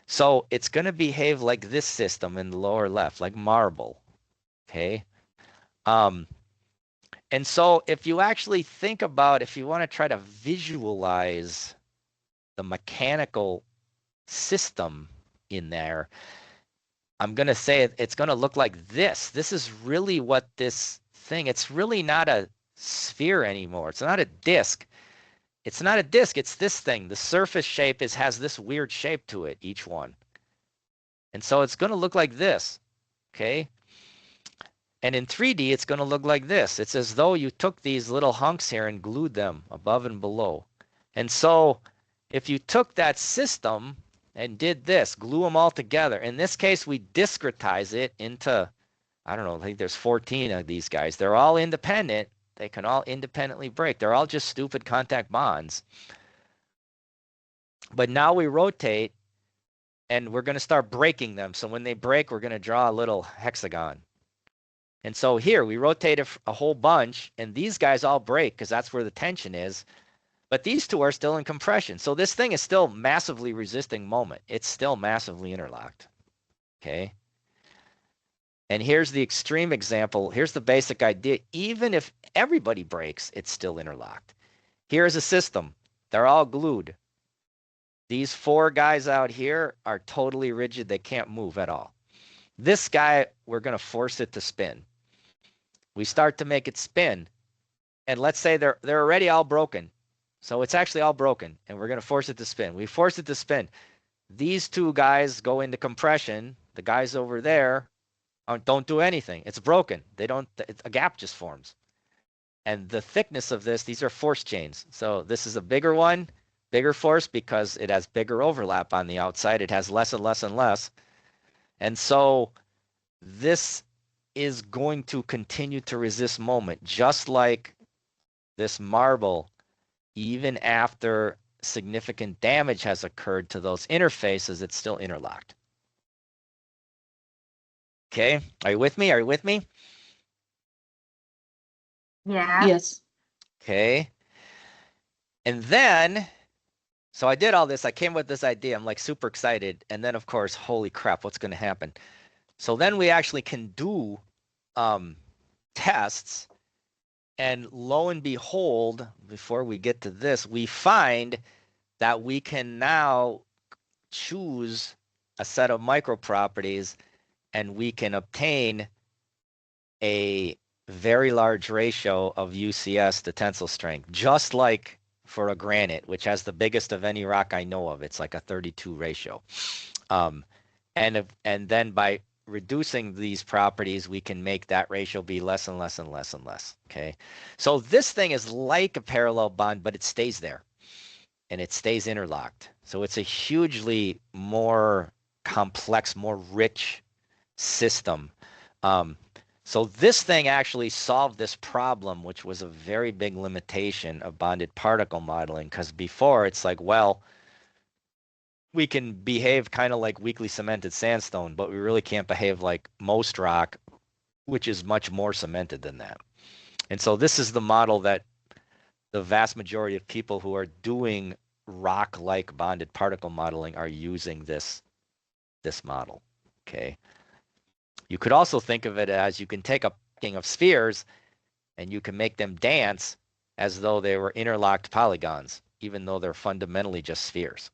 So it's going to behave like this system in the lower left, like marble. Okay. And so if you actually think about, if you want to try to visualize the mechanical system in there, I'm going to say it's going to look like this. This is really what this thing, it's really not a sphere anymore. It's not a disc. It's not a disc. It's this thing. The surface shape has this weird shape to it, each one. And so it's going to look like this. Okay. And in 3D, it's going to look like this. It's as though you took these little hunks here and glued them above and below. And so if you took that system and did this, glue them all together, in this case, we discretize it into, I don't know, I think there's 14 of these guys. They're all independent. They can all independently break. They're all just stupid contact bonds. But now we rotate and we're going to start breaking them. So when they break, we're going to draw a little hexagon. And so here we rotate a whole bunch, and these guys all break because that's where the tension is. But these 2 are still in compression. So this thing is still massively resisting moment. It's still massively interlocked. Okay. And here's the extreme example. Here's the basic idea. Even if everybody breaks, it's still interlocked. Here's a system. They're all glued. These 4 guys out here are totally rigid. They can't move at all. This guy, we're going to force it to spin. We start to make it spin. And let's say they're already all broken. So it's actually all broken, and we're going to force it to spin. We force it to spin. These 2 guys go into compression. The guys over there don't do anything. It's broken. A gap just forms. And the thickness of this, these are force chains. So this is a bigger one, bigger force because it has bigger overlap on the outside. It has less and less and less. And so this is going to continue to resist moment, just like this marble, even after significant damage has occurred to those interfaces, it's still interlocked. Okay, are you with me? Are you with me? Yeah. Yes. Okay. And then, so I did all this. I came with this idea. I'm like super excited. And then, of course, holy crap, what's going to happen? So then we actually can do tests. And lo and behold, before we get to this, we find that we can now choose a set of micro properties, and we can obtain a very large ratio of UCS to tensile strength, just like for a granite, which has the biggest of any rock I know of. It's like a 32 ratio. And then by reducing these properties, we can make that ratio be less and less and less and less, okay? So this thing is like a parallel bond, but it stays there, and it stays interlocked. So it's a hugely more complex, more rich system. So this thing actually solved this problem, which was a very big limitation of bonded particle modeling, because before it's like, well, we can behave kind of like weakly cemented sandstone, but we really can't behave like most rock, which is much more cemented than that. And so this is the model that the vast majority of people who are doing rock-like bonded particle modeling are using this model, okay? You could also think of it as you can take a king of spheres and you can make them dance as though they were interlocked polygons, even though they're fundamentally just spheres.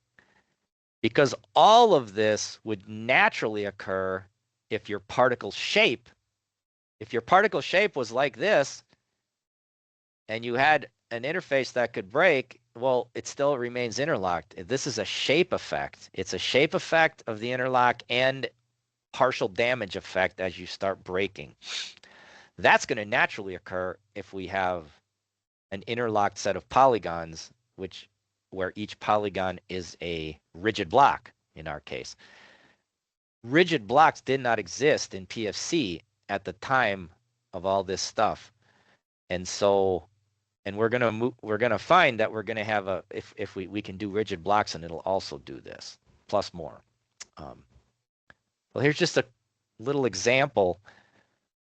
Because all of this would naturally occur if your particle shape was like this, and you had an interface that could break, well, it still remains interlocked. This is a shape effect. It's a shape effect of the interlock and partial damage effect as you start breaking. That's going to naturally occur if we have an interlocked set of polygons, where each polygon is a rigid block in our case. Rigid blocks did not exist in PFC at the time of all this stuff. And so, and we're gonna find that we're gonna have if we can do rigid blocks, and it'll also do this, plus more. Well, here's just a little example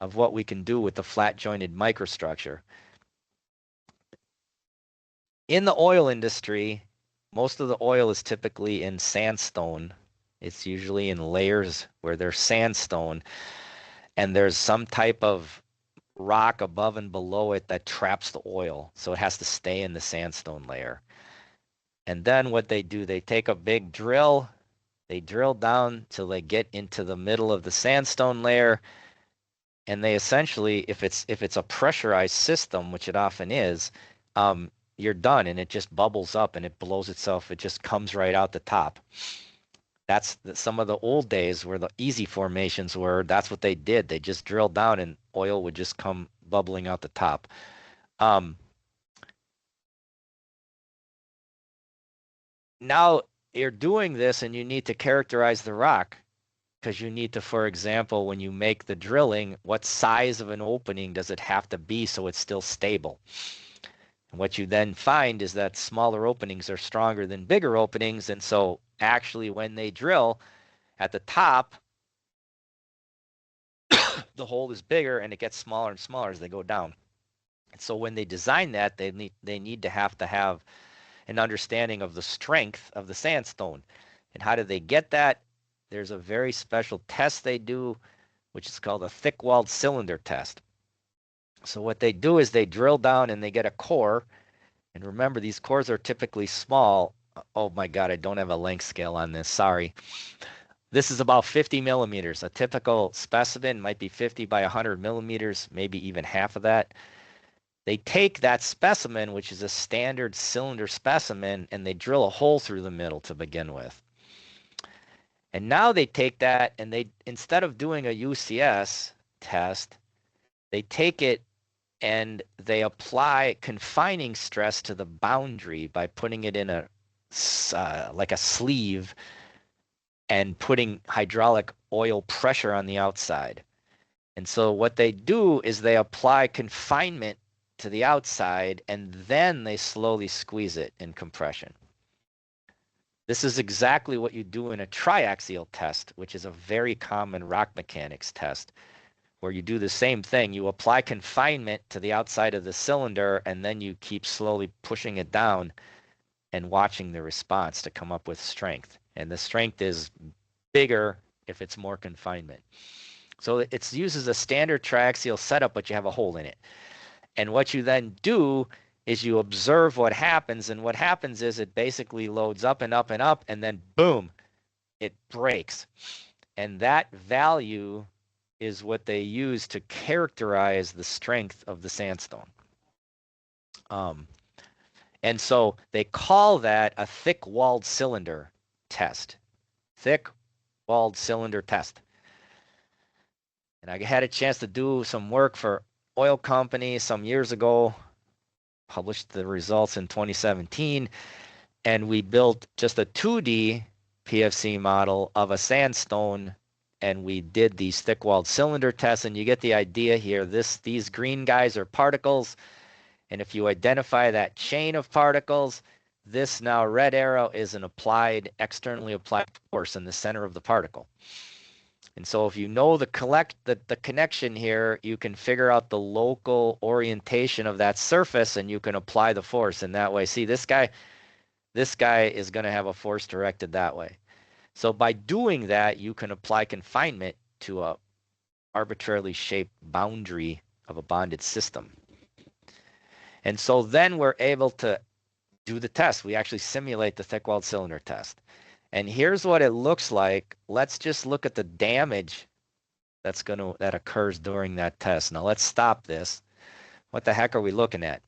of what we can do with the flat jointed microstructure. In the oil industry, most of the oil is typically in sandstone. It's usually in layers where there's sandstone, and there's some type of rock above and below it that traps the oil, so it has to stay in the sandstone layer. And then what they do, they take a big drill, they drill down till they get into the middle of the sandstone layer, and they essentially, if it's a pressurized system, which it often is, you're done, and it just bubbles up and it blows itself. It just comes right out the top. That's some of the old days where the easy formations were. That's what they did. They just drilled down and oil would just come bubbling out the top. Now you're doing this and you need to characterize the rock, because you need to, for example, when you make the drilling, what size of an opening does it have to be so it's still stable? And what you then find is that smaller openings are stronger than bigger openings. And so actually when they drill at the top, the hole is bigger and it gets smaller and smaller as they go down. And so when they design that, they need to have an understanding of the strength of the sandstone. And how do they get that? There's a very special test they do, which is called a thick-walled cylinder test. So what they do is they drill down and they get a core. And remember, these cores are typically small. Oh my God, I don't have a length scale on this. Sorry. This is about 50 millimeters. A typical specimen might be 50 by 100 millimeters, maybe even half of that. They take that specimen, which is a standard cylinder specimen, and they drill a hole through the middle to begin with. And now they take that and they, instead of doing a UCS test, they take it and they apply confining stress to the boundary by putting it in like a sleeve and putting hydraulic oil pressure on the outside. And so what they do is they apply confinement to the outside and then they slowly squeeze it in compression. This is exactly what you do in a triaxial test, which is a very common rock mechanics test, where you do the same thing. You apply confinement to the outside of the cylinder, and then you keep slowly pushing it down and watching the response to come up with strength. And the strength is bigger if it's more confinement. So it uses a standard triaxial setup, but you have a hole in it. And what you then do is you observe what happens, and what happens is it basically loads up and up and up, and then boom, it breaks. And that value is what they use to characterize the strength of the sandstone. And so they call that a thick-walled cylinder test. Thick-walled cylinder test. And I had a chance to do some work for oil companies some years ago, published the results in 2017, and we built just a 2D PFC model of a sandstone, and we did these thick-walled cylinder tests, and you get the idea here. These green guys are particles, and if you identify that chain of particles, this now red arrow is an externally applied force in the center of the particle. And so if you know the connection here, you can figure out the local orientation of that surface and you can apply the force in that way. See, this guy is going to have a force directed that way. So by doing that, you can apply confinement to a arbitrarily shaped boundary of a bonded system. And so then we're able to do the test. We actually simulate the thick-walled cylinder test. And here's what it looks like. Let's just look at the damage that occurs during that test. Now let's stop this. What the heck are we looking at?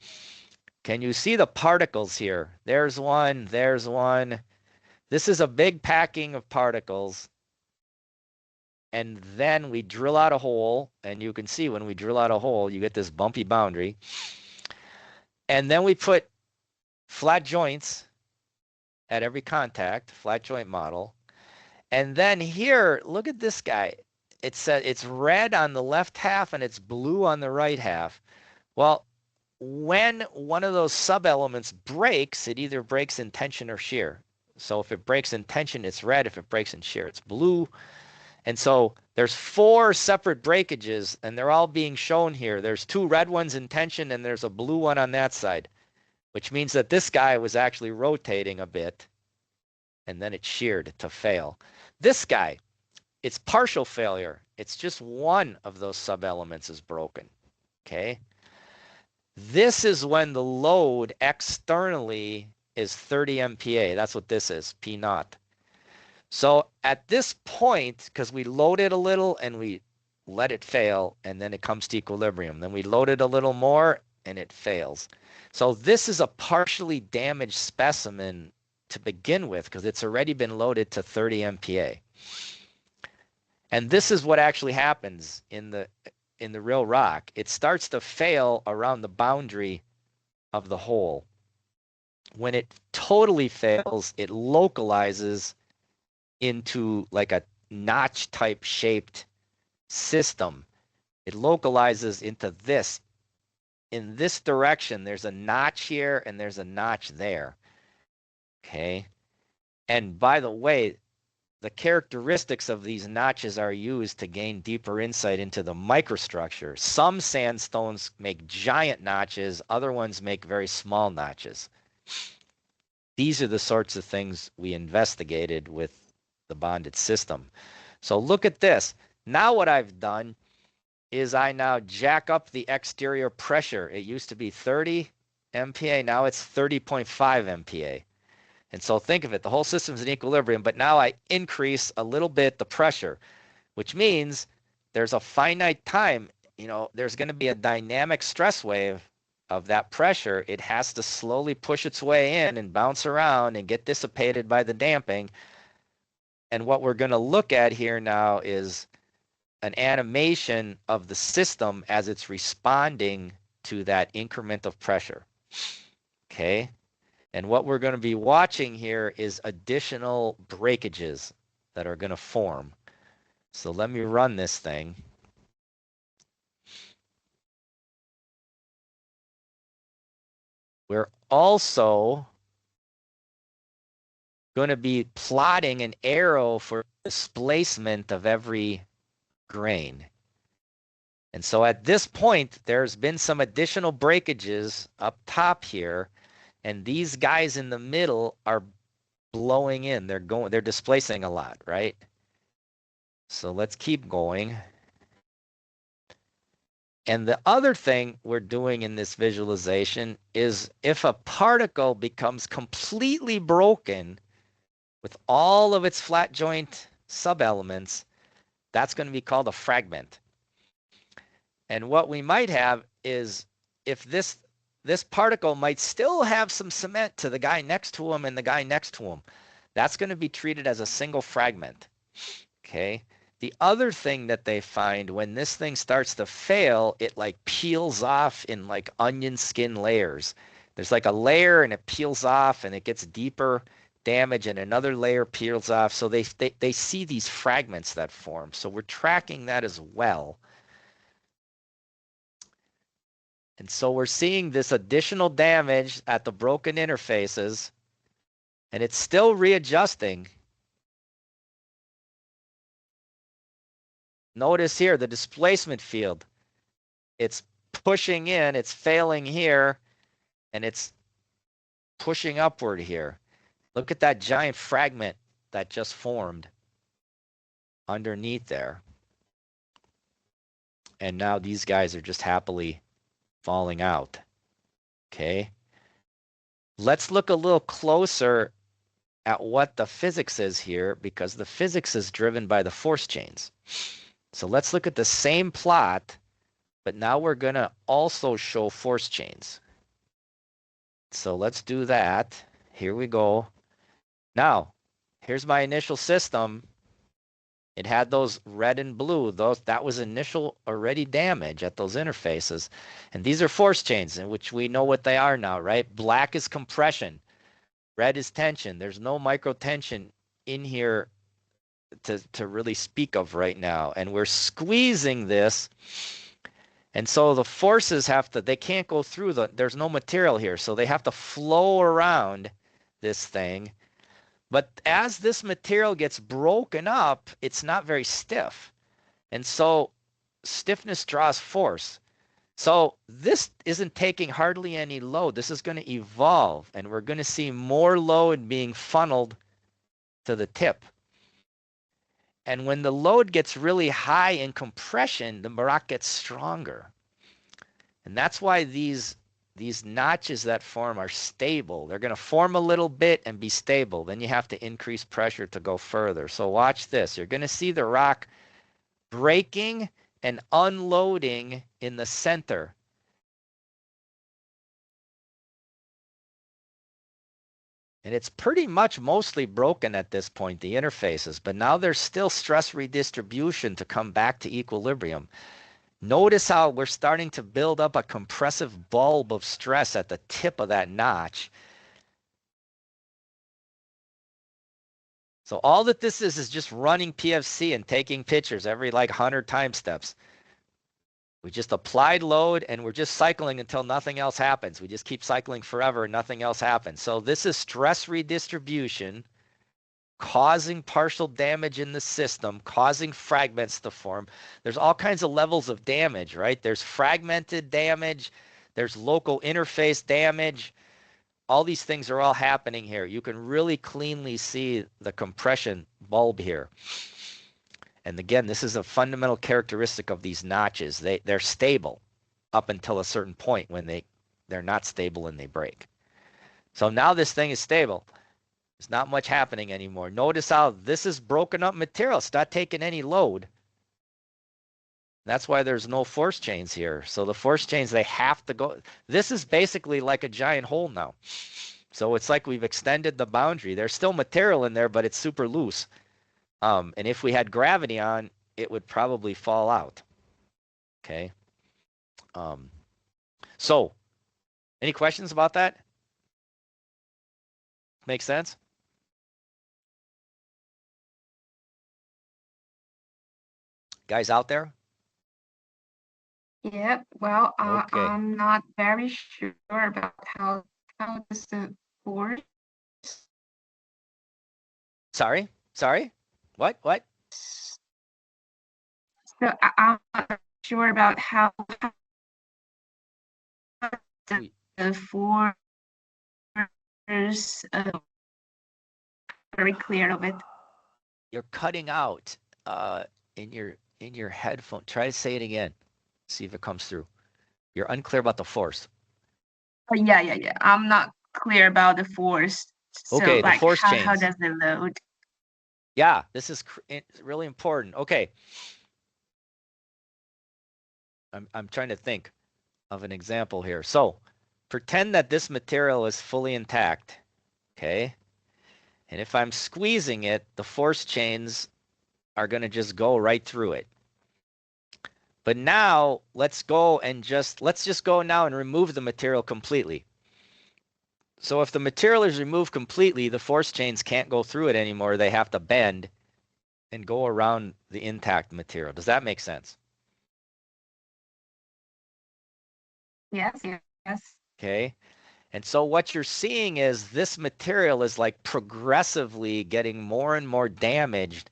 Can you see the particles here? There's one, there's one. This is a big packing of particles. And then we drill out a hole, and you can see when we drill out a hole, you get this bumpy boundary. And then we put flat joints at every contact, flat joint model. And then here, look at this guy. It's red on the left half and it's blue on the right half. Well, when one of those sub-elements breaks, it either breaks in tension or shear. So if it breaks in tension, it's red. If it breaks in shear, it's blue. And so there's 4 separate breakages, and they're all being shown here. There's 2 red ones in tension, and there's a blue one on that side, which means that this guy was actually rotating a bit, and then it sheared to fail. This guy, it's partial failure. It's just one of those sub-elements is broken, okay? This is when the load externally is 30 MPa. That's what this is, P naught. So at this point, because we load it a little and we let it fail, and then it comes to equilibrium. Then we load it a little more, and it fails. So this is a partially damaged specimen to begin with, because it's already been loaded to 30 MPa. And this is what actually happens in the real rock. It starts to fail around the boundary of the hole. When it totally fails, it localizes into like a notch type shaped system. It localizes into this. In this direction, there's a notch here and there's a notch there. Okay. And by the way, the characteristics of these notches are used to gain deeper insight into the microstructure. Some sandstones make giant notches, other ones make very small notches. These are the sorts of things we investigated with the bonded system. So look at this. Now what I've done is I now jack up the exterior pressure. It used to be 30 MPa, now it's 30.5 MPa. And so think of it, the whole system's in equilibrium, but now I increase a little bit the pressure, which means there's a finite time, there's going to be a dynamic stress wave of that pressure. It has to slowly push its way in and bounce around and get dissipated by the damping. And what we're going to look at here now is an animation of the system as it's responding to that increment of pressure. Okay. And what we're going to be watching here is additional breakages that are going to form. So let me run this thing. We're also going to be plotting an arrow for displacement of every grain. And so at this point, there's been some additional breakages up top here. And these guys in the middle are blowing in. They're displacing a lot, right? So let's keep going. And the other thing we're doing in this visualization is if a particle becomes completely broken with all of its flat joint sub-elements, that's going to be called a fragment. And what we might have is if this particle might still have some cement to the guy next to him and the guy next to him, that's going to be treated as a single fragment. Okay. The other thing that they find when this thing starts to fail, it like peels off in like onion skin layers. There's like a layer and it peels off and it gets deeper damage and another layer peels off. So they see these fragments that form. So we're tracking that as well. And so we're seeing this additional damage at the broken interfaces, and it's still readjusting. Notice here the displacement field. It's pushing in, it's failing here, and it's pushing upward here. Look at that giant fragment that just formed underneath there. And now these guys are just happily falling out. Okay. Let's look a little closer at what the physics is here, because the physics is driven by the force chains. So let's look at the same plot, but now we're going to also show force chains. So let's do that. Here we go. Now, here's my initial system. It had those red and blue. That was initial already damage at those interfaces. And these are force chains, in which we know what they are now, right? Black is compression. Red is tension. There's no micro tension in here to really speak of right now. And we're squeezing this. And so the forces they can't go through there's no material here. So they have to flow around this thing. But as this material gets broken up, it's not very stiff. And so stiffness draws force. So this isn't taking hardly any load. This is going to evolve, and we're going to see more load being funneled to the tip. And when the load gets really high in compression, the rock gets stronger. And that's why these notches that form are stable. They're going to form a little bit and be stable. Then you have to increase pressure to go further. So watch this. You're going to see the rock breaking and unloading in the center. And it's pretty much mostly broken at this point, the interfaces, but now there's still stress redistribution to come back to equilibrium. Notice how we're starting to build up a compressive bulb of stress at the tip of that notch. So all that this is just running PFC and taking pictures every like 100 time steps. We just applied load and we're just cycling until nothing else happens. We just keep cycling forever and nothing else happens. So this is stress redistribution causing partial damage in the system, causing fragments to form. There's all kinds of levels of damage, right? There's fragmented damage. There's local interface damage. All these things are all happening here. You can really cleanly see the compression bulb here. And again, this is a fundamental characteristic of these notches. They're stable up until a certain point when they're not stable and they break. So now this thing is stable. There's not much happening anymore. Notice how this is broken up material. It's not taking any load. That's why there's no force chains here. So the force chains, they have to go. This is basically like a giant hole now. So it's like we've extended the boundary. There's still material in there, but it's super loose. And if we had gravity on, it would probably fall out. Okay. So any questions about that? Make sense? Guys out there? Yeah, well, Okay. I'm not very sure about how does the force. Sorry? What? So I'm not sure about how the force very clear of it. You're cutting out in your headphone. Try to say it again. See if it comes through. You're unclear about the force. Yeah. I'm not clear about the force. So Okay, like the force chains. How does it load? Yeah, this is really important. Okay. I'm trying to think of an example here. So pretend that this material is fully intact. Okay. And if I'm squeezing it, the force chains are going to just go right through it. But now let's go and let's just go now and remove the material completely. So if the material is removed completely, the force chains can't go through it anymore. They have to bend and go around the intact material. Does that make sense? Yes, yes. Okay. And so what you're seeing is this material is like progressively getting more and more damaged,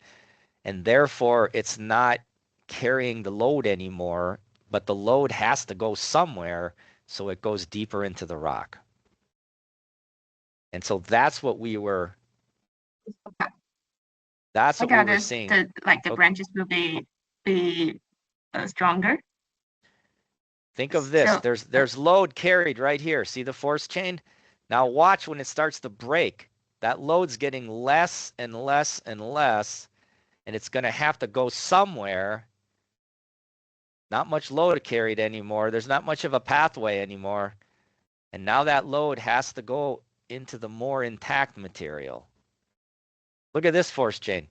and therefore it's not carrying the load anymore, but the load has to go somewhere, so it goes deeper into the rock. And so that's what we were seeing. The branches will be stronger. Think of this. So, there's load carried right here. See the force chain? Now watch when it starts to break. That load's getting less and less and less, and it's going to have to go somewhere. Not much load carried anymore. There's not much of a pathway anymore. And now that load has to go into the more intact material. Look at this force chain.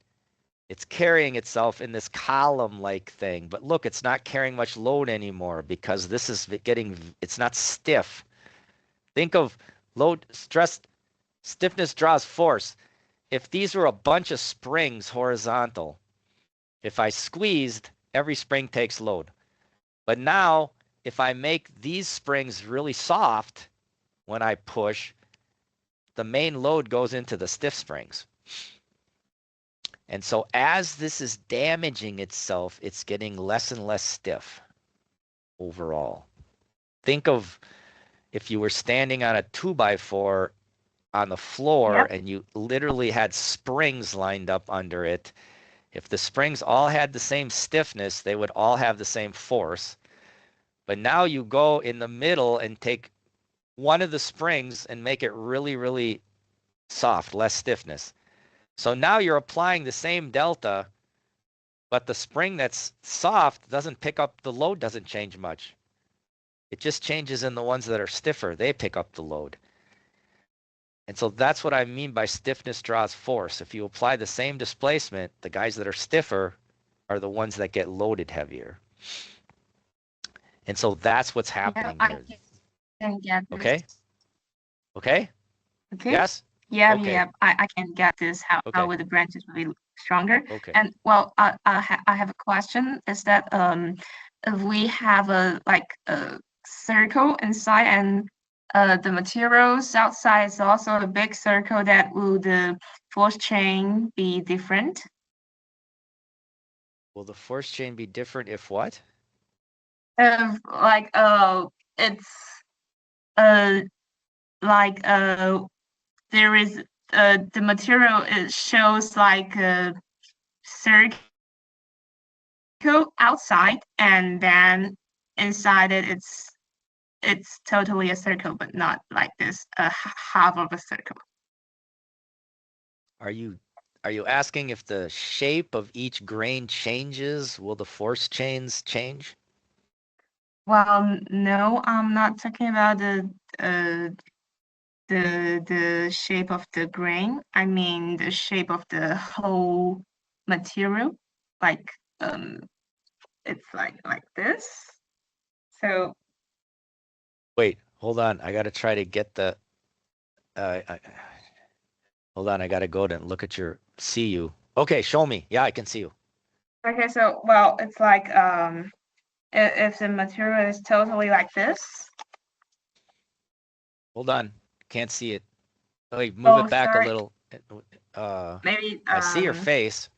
It's carrying itself in this column-like thing. But look, it's not carrying much load anymore because this is it's not stiff. Think of load, stress, stiffness draws force. If these were a bunch of springs horizontal, if I squeezed, every spring takes load. But now, if I make these springs really soft when I push, the main load goes into the stiff springs. And so as this is damaging itself, it's getting less and less stiff overall. Think of if you were standing on a 2x4 on the floor, yep, and you literally had springs lined up under it. If the springs all had the same stiffness, they would all have the same force. But now you go in the middle and take one of the springs and make it really, really soft, less stiffness. So now you're applying the same delta, but the spring that's soft doesn't pick up, the load doesn't change much. It just changes in the ones that are stiffer. They pick up the load. And so that's what I mean by stiffness draws force. If you apply the same displacement, the guys that are stiffer are the ones that get loaded heavier. And so that's what's happening here. Okay? Okay? Okay. Yes? Yeah, okay. Yeah, I can get this, how the branches will be stronger. Okay. And well, I have a question, is that if we have a circle inside and the materials outside is also a big circle, that will the force chain be different? Will the force chain be different if what? It's there is the material, it shows like a circle outside, and then inside it's totally a circle, but not like this half of a circle. Are you asking if the shape of each grain changes? Will the force chains change? Well, no, I'm not talking about the shape of the grain. I mean the shape of the whole material. Like it's like this. So wait, hold on. I gotta try to get the hold on, I gotta go to look at your see you. Okay, show me. Yeah, I can see you. Okay, so well, it's like if the material is totally like this. Hold on, can't see it. Wait, move it back a little. Maybe I see your face.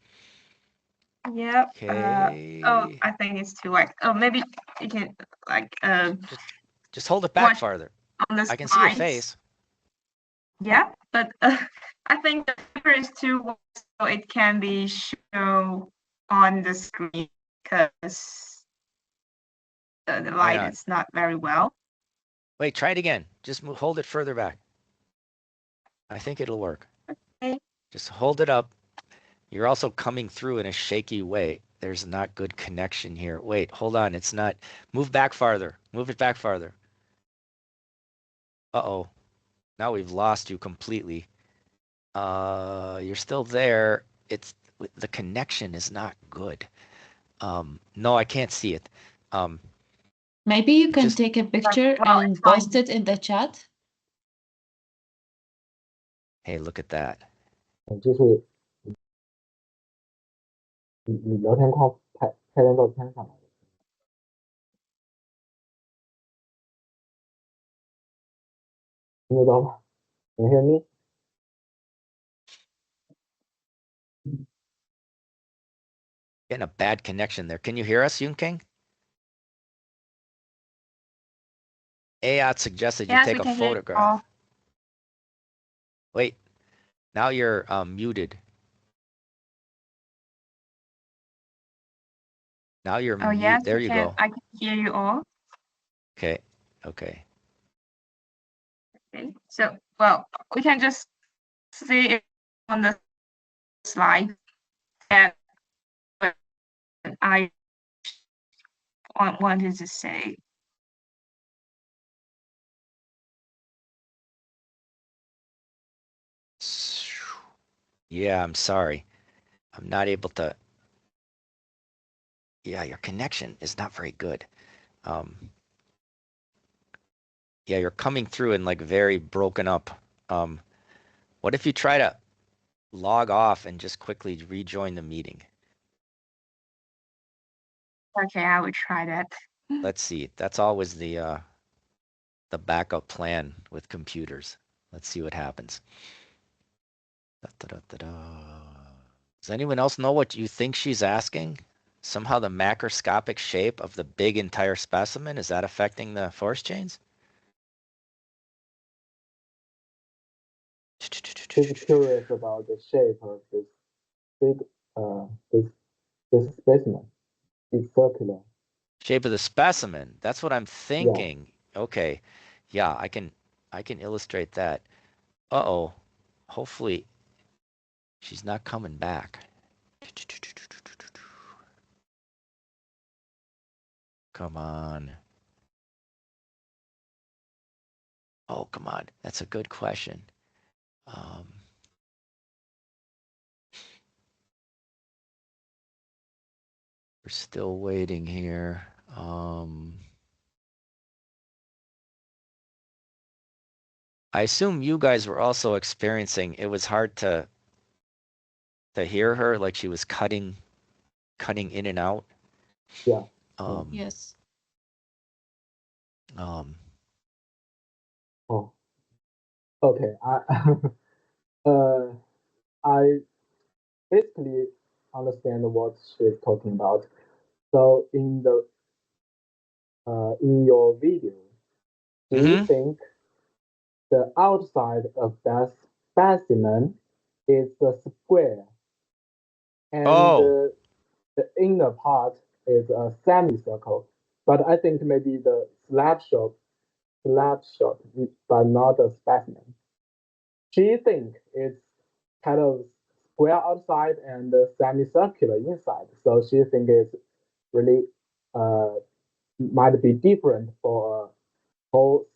Yep. Okay. I think it's too like. Oh, maybe you can like just hold it back farther. I can see your face. Yeah, but I think the paper is too wide, so it can be shown on the screen because the light is not very well. Wait, try it again. Just hold it further back. I think it'll work. Okay. Just hold it up. You're also coming through in a shaky way. There's not good connection here. Wait, hold on. It's not. Move back farther. Move it back farther. Uh-oh. Now we've lost you completely. You're still there. the connection is not good. No, I can't see it. Maybe you can just take a picture Well, and it's fine. post it in the chat. hey, look at that. 就是你聊天框拍张照片上来的，听得到吗？Can you hear me? Getting a bad connection there. Can you hear us, Yun King? Ayat suggested you Yes, take we a can hear you photograph. all. Wait, now you're muted. Now you're Oh, mute. yes, There we you can. go. I can hear you all. Okay. Okay. Okay. So, well, we can just see it on the slide. And what I wanted to say. Yeah, I'm sorry. I'm not able to. Yeah, your connection is not very good. Yeah, you're coming through and like very broken up. What if you try to log off and just quickly rejoin the meeting? Okay, I will try that. Let's see. That's always the backup plan with computers. Let's see what happens. Does anyone else know what you think she's asking? Somehow the macroscopic shape of the big entire specimen, is that affecting the force chains? Just curious about the shape of this big this specimen. It's circular. Shape of the specimen. That's what I'm thinking. Yeah. Okay. Yeah, I can illustrate that. Uh-oh. Hopefully she's not coming back. Come on. Oh, come on. That's a good question. We're still waiting here. I assume you guys were also experiencing, it was hard to hear her, like she was cutting in and out. Yeah. Yes. Oh. Okay. I basically understand what she's talking about. So in your video, do you think the outside of that specimen is a square, and the inner part is a semicircle? But I think maybe the slap shot, but not a specimen. She think it's kind of square outside and semicircular inside. So she think it's really might be different for a whole.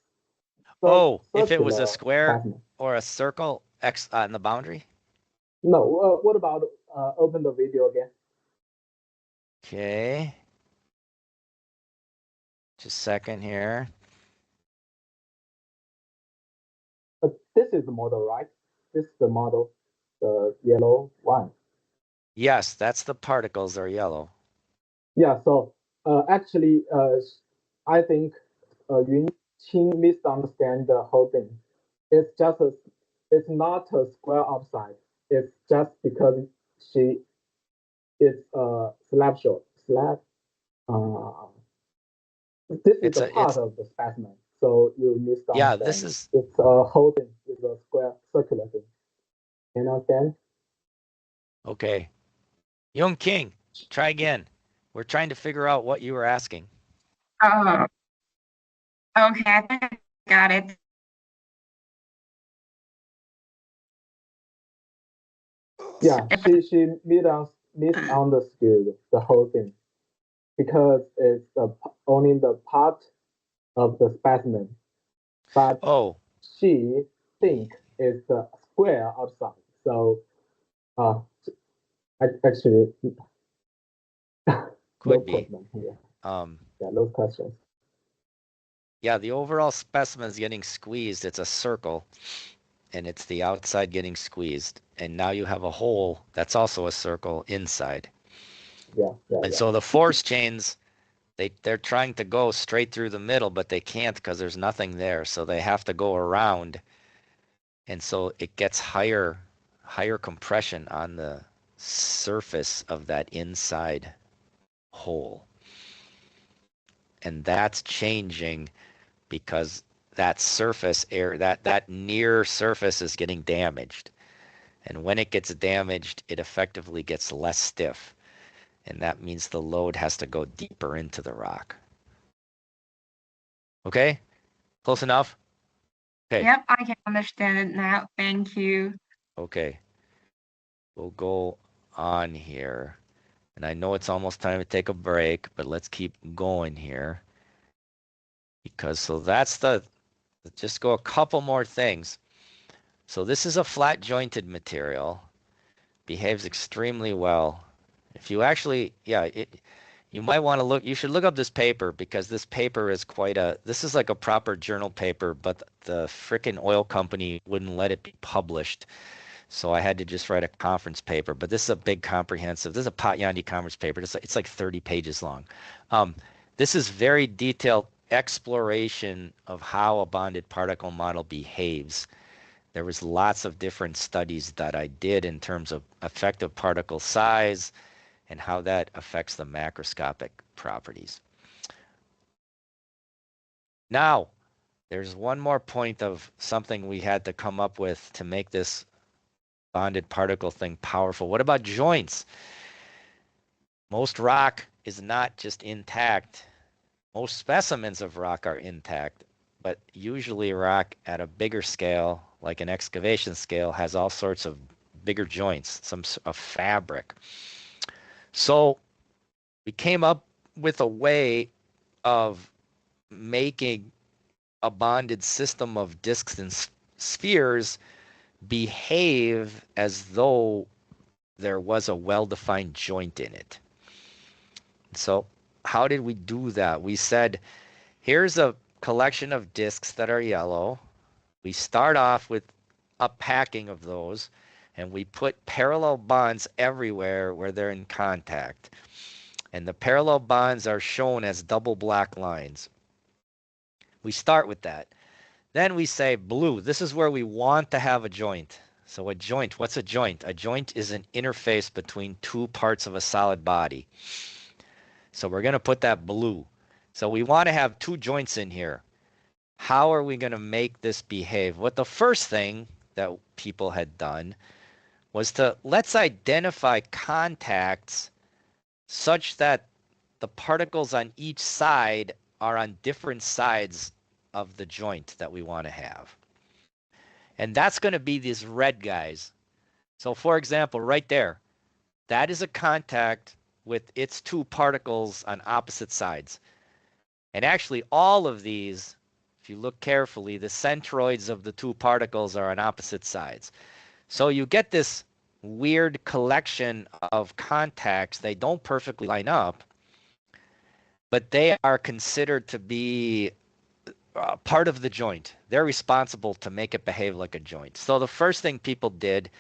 If it was a square specimen. or a circle X on the boundary? No, what about open the video again? Okay. Just a second here. This is the model, right? This is the model, the yellow one. Yes, that's the particles are yellow. Yeah, so actually, I think Yun Qing misunderstand the whole thing. It's not a square outside. It's just because it's a slab shot. This is a part of the specimen. So you misunderstand. Yeah, this is. It's a whole thing. It's a square, circular thing. You understand? Okay. Young King, try again. We're trying to figure out what you were asking. Oh, okay, I think I got it. Yeah, she misunderstood the whole thing because it's only the part of the specimen, but she think it's a square outside. So, Actually, Could no be. problem here. Yeah, no questions. Yeah, the overall specimen is getting squeezed. It's a circle, and it's the outside getting squeezed. And now you have a hole that's also a circle inside. Yeah. And so the force chains, they're trying to go straight through the middle, but they can't because there's nothing there. So they have to go around. And so it gets higher compression on the surface of that inside hole. And that's changing because that surface area, that near surface is getting damaged. And when it gets damaged, it effectively gets less stiff. And that means the load has to go deeper into the rock. Okay? Close enough? Okay. Yep, I can understand it now. Thank you. Okay. We'll go on here. And I know it's almost time to take a break, but let's keep going here. Because so that's just go a couple more things. So this is a flat jointed material. Behaves extremely well. If you actually, you might want to look, you should look up this paper because this paper is this is like a proper journal paper, but the frickin' oil company wouldn't let it be published. So I had to just write a conference paper, but this is a big comprehensive, this is a Potyondy conference paper. It's like 30 pages long. This is very detailed exploration of how a bonded particle model behaves. There was lots of different studies that I did in terms of effective particle size and how that affects the macroscopic properties. Now, there's one more point of something we had to come up with to make this bonded particle thing powerful. What about joints? Most rock is not just intact. Most specimens of rock are intact, but usually rock at a bigger scale, like an excavation scale, has all sorts of bigger joints, some of fabric. So we came up with a way of making a bonded system of disks and spheres behave as though there was a well-defined joint in it. So how did we do that? We said, here's a collection of disks that are yellow. We start off with a packing of those, and we put parallel bonds everywhere where they're in contact. And the parallel bonds are shown as double black lines. We start with that. Then we say blue. This is where we want to have a joint. So a joint, what's a joint? A joint is an interface between two parts of a solid body. So we're going to put that blue. So we want to have two joints in here. How are we going to make this behave? What the first thing that people had done was let's identify contacts such that the particles on each side are on different sides of the joint that we want to have. And that's going to be these red guys. So for example, right there, that is a contact with its two particles on opposite sides. And actually all of these, if you look carefully, the centroids of the two particles are on opposite sides. So you get this weird collection of contacts. They don't perfectly line up, but they are considered to be part of the joint. They're responsible to make it behave like a joint. So the first thing people did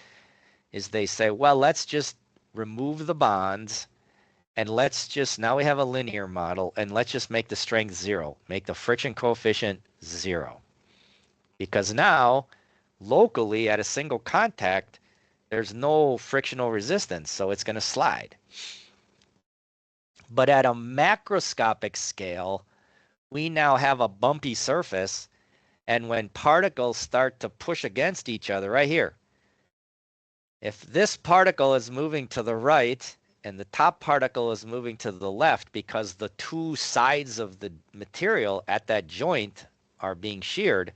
is they say, well, let's just remove the bonds and now we have a linear model, and let's just make the strength 0, make the friction coefficient 0. Because now, locally at a single contact, there's no frictional resistance, so it's going to slide. But at a macroscopic scale, we now have a bumpy surface, and when particles start to push against each other, right here, if this particle is moving to the right and the top particle is moving to the left because the two sides of the material at that joint are being sheared,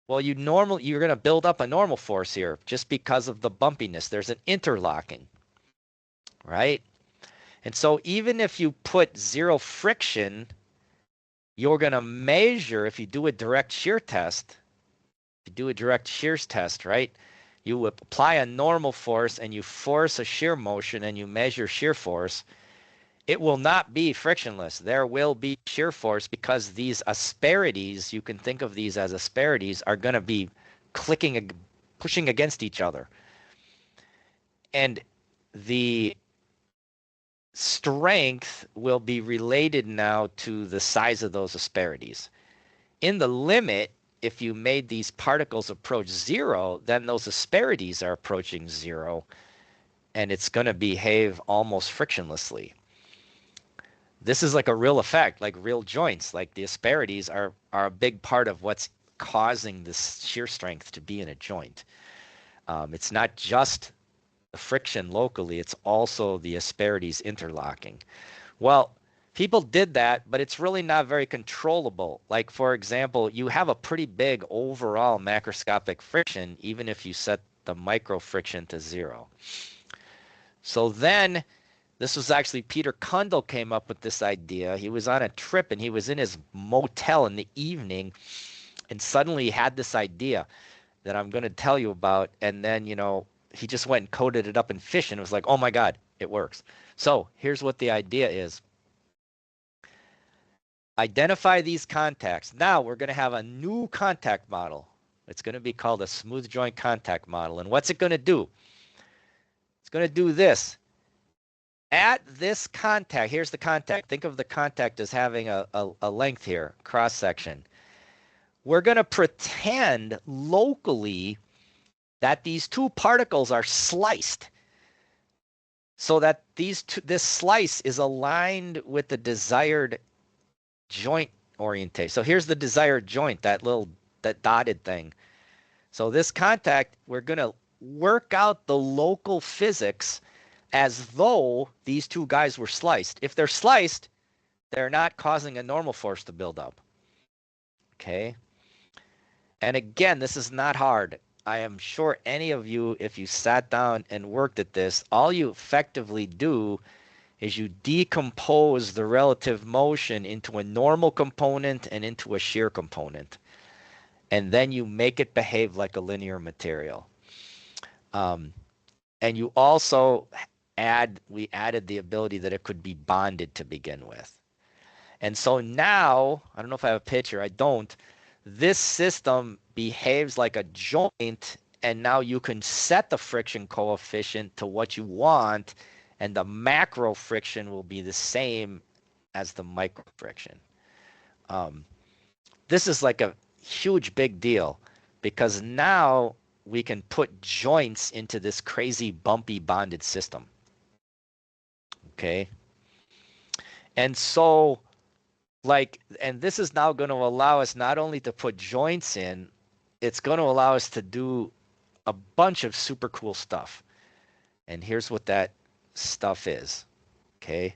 well, you're going to build up a normal force here just because of the bumpiness. There's an interlocking, right? And so even if you put 0 friction, you're going to measure, if you do a direct shear test, right? you apply a normal force and you force a shear motion and you measure shear force, it will not be frictionless. There will be shear force because these asperities, you can think of these as asperities, are going to be pushing against each other. And the strength will be related now to the size of those asperities. In the limit, if you made these particles approach zero, then those asperities are approaching zero, and it's going to behave almost frictionlessly. This is like a real effect, like real joints, like the asperities are a big part of what's causing this shear strength to be in a joint. It's not just the friction locally, it's also the asperities interlocking. Well, people did that, but it's really not very controllable. Like, for example, you have a pretty big overall macroscopic friction, even if you set the micro friction to zero. So then, this was actually Peter Kundal came up with this idea. He was on a trip and he was in his motel in the evening, and suddenly he had this idea that I'm going to tell you about. And then, he just went and coded it up in fission. It was like, oh my God, it works. So here's what the idea is. Identify these contacts. Now we're going to have a new contact model. It's going to be called a smooth joint contact model. And what's it going to do? It's going to do this. At this contact, here's the contact. Think of the contact as having a length here, cross section. We're going to pretend locally that these two particles are sliced so that this slice is aligned with the desired joint orientation. So here's the desired joint, that dotted thing. So this contact, we're going to work out the local physics as though these two guys were sliced. If they're sliced, they're not causing a normal force to build up. Okay? And again, this is not hard. I am sure any of you, if you sat down and worked at this, all you effectively do is you decompose the relative motion into a normal component and into a shear component. And then you make it behave like a linear material. And you also we added the ability that it could be bonded to begin with. And so now, I don't know if I have a picture, I don't. This system behaves like a joint, and now you can set the friction coefficient to what you want, and the macro friction will be the same as the micro friction. This is like a huge big deal because now we can put joints into this crazy bumpy bonded system. Okay. And so and this is now going to allow us not only to put joints in, it's going to allow us to do a bunch of super cool stuff. And here's what that stuff is. Okay.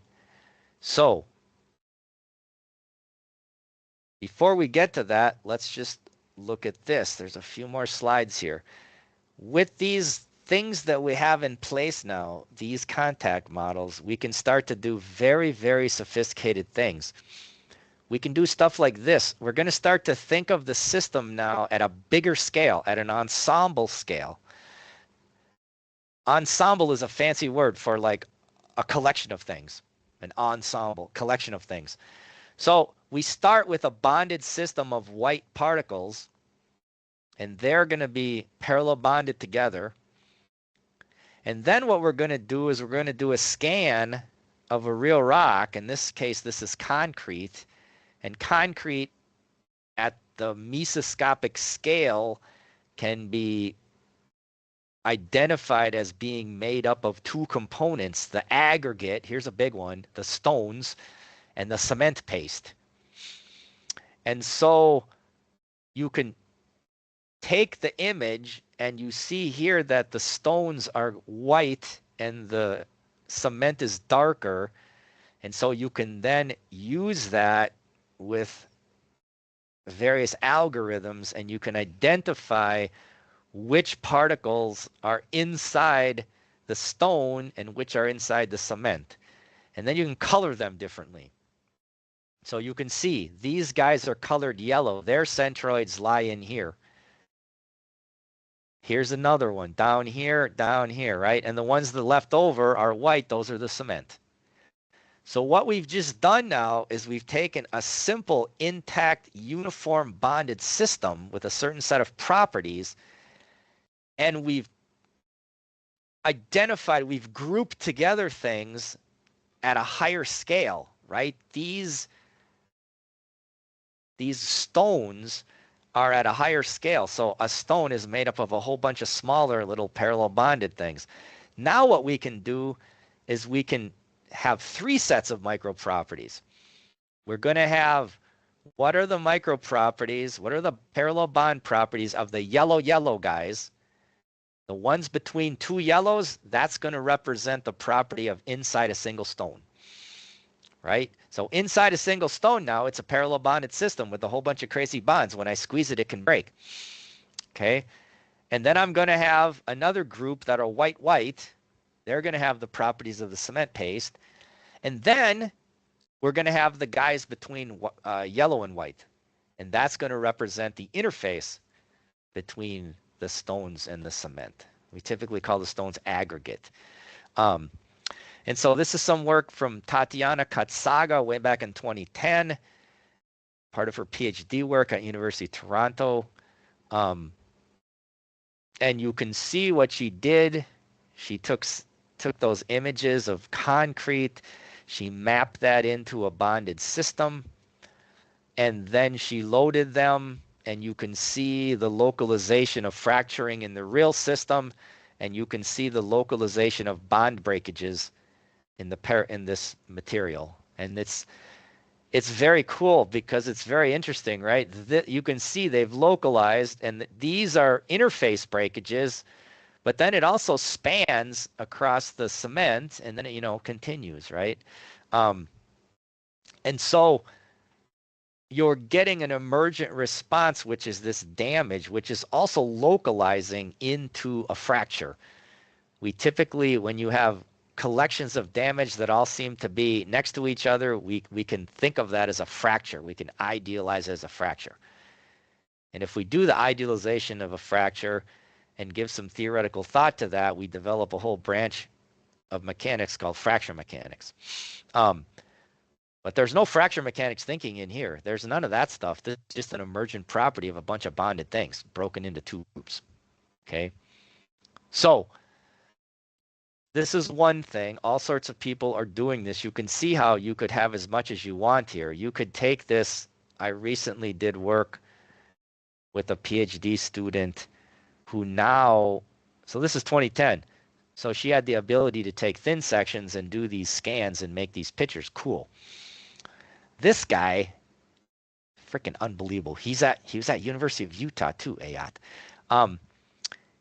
So before we get to that, let's just look at this. There's a few more slides here. With these things that we have in place now, these contact models, we can start to do very, very sophisticated things. We can do stuff like this. We're going to start to think of the system now at a bigger scale, at an ensemble scale. Ensemble is a fancy word for like a collection of things, an ensemble, collection of things. So we start with a bonded system of white particles, and they're going to be parallel bonded together. And then what we're going to do is we're going to do a scan of a real rock. In this case, this is concrete. And concrete at the mesoscopic scale can be identified as being made up of two components, the aggregate, here's a big one, the stones, and the cement paste. And so you can take the image and you see here that the stones are white and the cement is darker. And so you can then use that with various algorithms, and you can identify which particles are inside the stone and which are inside the cement. And then you can color them differently. So you can see these guys are colored yellow. Their centroids lie in here. Here's another one down here, right? And the ones that left over are white. Those are the cement. So what we've just done now is we've taken a simple, intact, uniform bonded system with a certain set of properties, and we've identified, we've grouped together things at a higher scale, right? These stones are at a higher scale. So a stone is made up of a whole bunch of smaller little parallel bonded things. Now what we can do is we can have 3 sets of micro properties. We're going to have, what are the micro properties? What are the parallel bond properties of the yellow guys? The ones between 2 yellows, that's going to represent the property of inside a single stone, right? So inside a single stone now, it's a parallel bonded system with a whole bunch of crazy bonds. When I squeeze it, it can break, okay? And then I'm going to have another group that are white. They're going to have the properties of the cement paste. And then we're going to have the guys between yellow and white. And that's going to represent the interface between the stones and the cement. We typically call the stones aggregate. And so this is some work from Tatiana Katsaga way back in 2010, part of her PhD work at University of Toronto. And you can see what she did. She took those images of concrete, she mapped that into a bonded system, and then she loaded them, and you can see the localization of fracturing in the real system, and you can see the localization of bond breakages in this material. And it's very cool because it's very interesting, right? You can see they've localized, and these are interface breakages, but then it also spans across the cement, and then it, continues, right? And so you're getting an emergent response, which is this damage, which is also localizing into a fracture. We typically, when you have collections of damage that all seem to be next to each other, we can think of that as a fracture. We can idealize it as a fracture. And if we do the idealization of a fracture and give some theoretical thought to that, we develop a whole branch of mechanics called fracture mechanics. But there's no fracture mechanics thinking in here. There's none of that stuff. This is just an emergent property of a bunch of bonded things broken into 2 groups. Okay. So this is one thing. All sorts of people are doing this. You can see how you could have as much as you want here. You could take this. I recently did work with a PhD student who now, so this is 2010. So she had the ability to take thin sections and do these scans and make these pictures. Cool. This guy, freaking unbelievable. He was at University of Utah too, Ayat.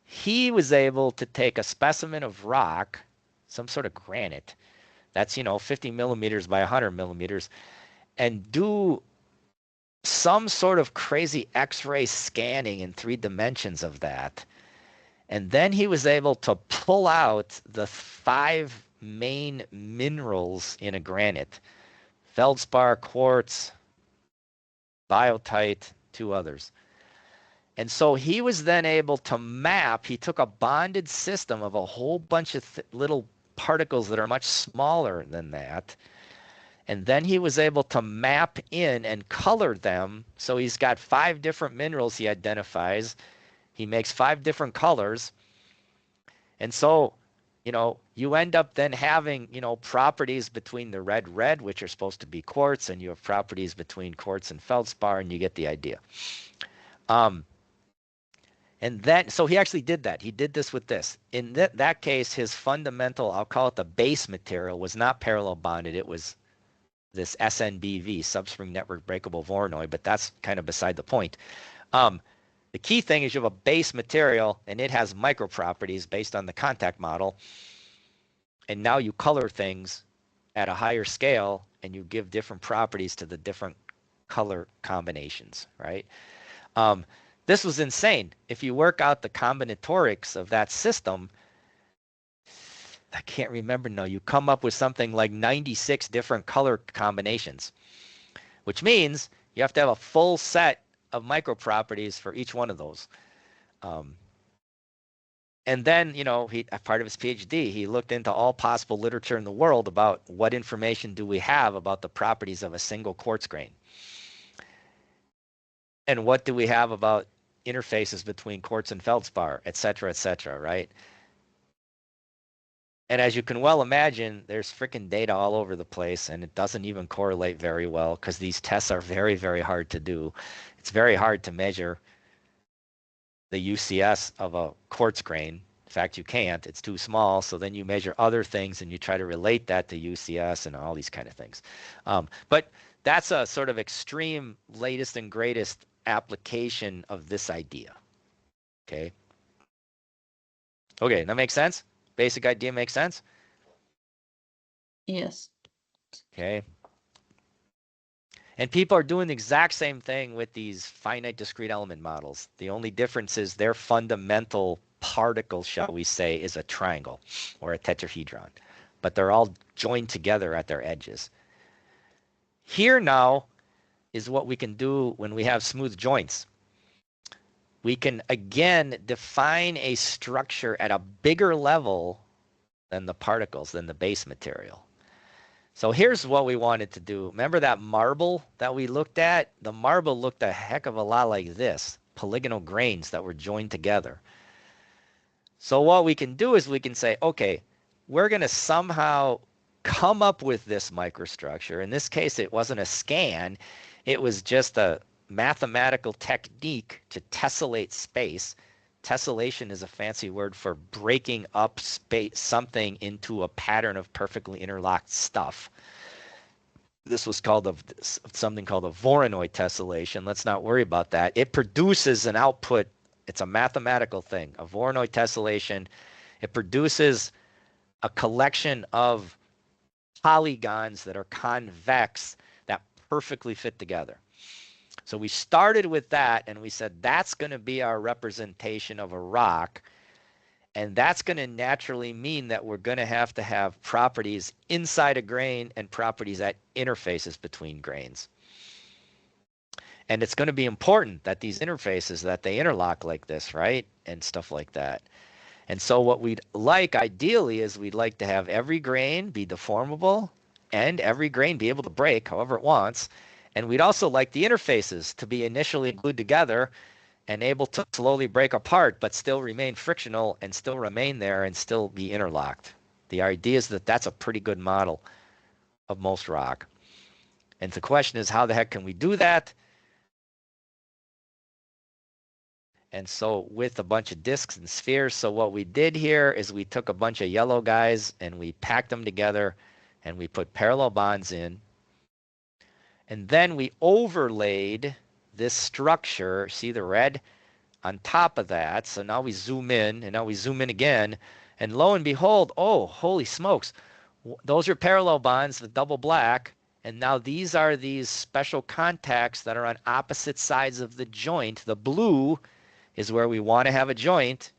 He was able to take a specimen of rock, some sort of granite, that's 50 millimeters by 100 millimeters, and do some sort of crazy X-ray scanning in 3 dimensions of that. And then he was able to pull out the 5 main minerals in a granite: feldspar, quartz, biotite, 2 others. And so he was then able to map, he took a bonded system of a whole bunch of little particles that are much smaller than that. And then he was able to map in and color them. So he's got 5 different minerals he identifies. He makes 5 different colors. And so, you end up then having, properties between the red, which are supposed to be quartz, and you have properties between quartz and feldspar, and you get the idea. And then, so he actually did that. He did this with this. In that case, his fundamental, I'll call it the base material, was not parallel bonded. It was this SNBV, subspring network breakable Voronoi, but that's kind of beside the point. The key thing is you have a base material, and it has micro properties based on the contact model. And now you color things at a higher scale, and you give different properties to the different color combinations, right? This was insane. If you work out the combinatorics of that system, I can't remember now, you come up with something like 96 different color combinations, which means you have to have a full set of micro properties for each one of those. And then, you know, part of his PhD, he looked into all possible literature in the world about what information do we have about the properties of a single quartz grain. And what do we have about interfaces between quartz and feldspar, et cetera, right? And as you can well imagine, there's freaking data all over the place, and it doesn't even correlate very well because these tests are very, very hard to do. It's very hard to measure the UCS of a quartz grain. In fact, you can't. It's too small. So then you measure other things and you try to relate that to UCS and all these kind of things. But that's a sort of extreme latest and greatest application of this idea. Okay. Okay, that makes sense? Basic idea makes sense? Yes. Okay. And people are doing the exact same thing with these finite discrete element models. The only difference is their fundamental particle, shall we say, is a triangle or a tetrahedron. But they're all joined together at their edges. Here now is what we can do when we have smooth joints. We can again define a structure at a bigger level than the particles, than the base material. So here's what we wanted to do. Remember that marble that we looked at? The marble looked a heck of a lot like this, polygonal grains that were joined together. So what we can do is we can say, okay, we're going to somehow come up with this microstructure. In this case, it wasn't a scan. It was just a mathematical technique to tessellate space. Tessellation is a fancy word for breaking up space, something into a pattern of perfectly interlocked stuff. This was called something called a Voronoi tessellation. Let's not worry about that. It produces an output. It's a mathematical thing. A Voronoi tessellation. It produces a collection of polygons that are convex that perfectly fit together. So we started with that and we said that's going to be our representation of a rock, and that's going to naturally mean that we're going to have properties inside a grain and properties at interfaces between grains. And it's going to be important that these interfaces, that they interlock like this, right? And stuff like that. And so what we'd like ideally is we'd like to have every grain be deformable and every grain be able to break however it wants. And we'd also like the interfaces to be initially glued together and able to slowly break apart, but still remain frictional and still remain there and still be interlocked. The idea is that that's a pretty good model of most rock. And the question is, how the heck can we do that? And so with a bunch of disks and spheres, so what we did here is we took a bunch of yellow guys and we packed them together and we put parallel bonds in. And then we overlaid this structure, see the red, on top of that. So now we zoom in, and now we zoom in again. And lo and behold, oh, holy smokes. Those are parallel bonds, the double black. And now these are these special contacts that are on opposite sides of the joint. The blue is where we want to have a joint.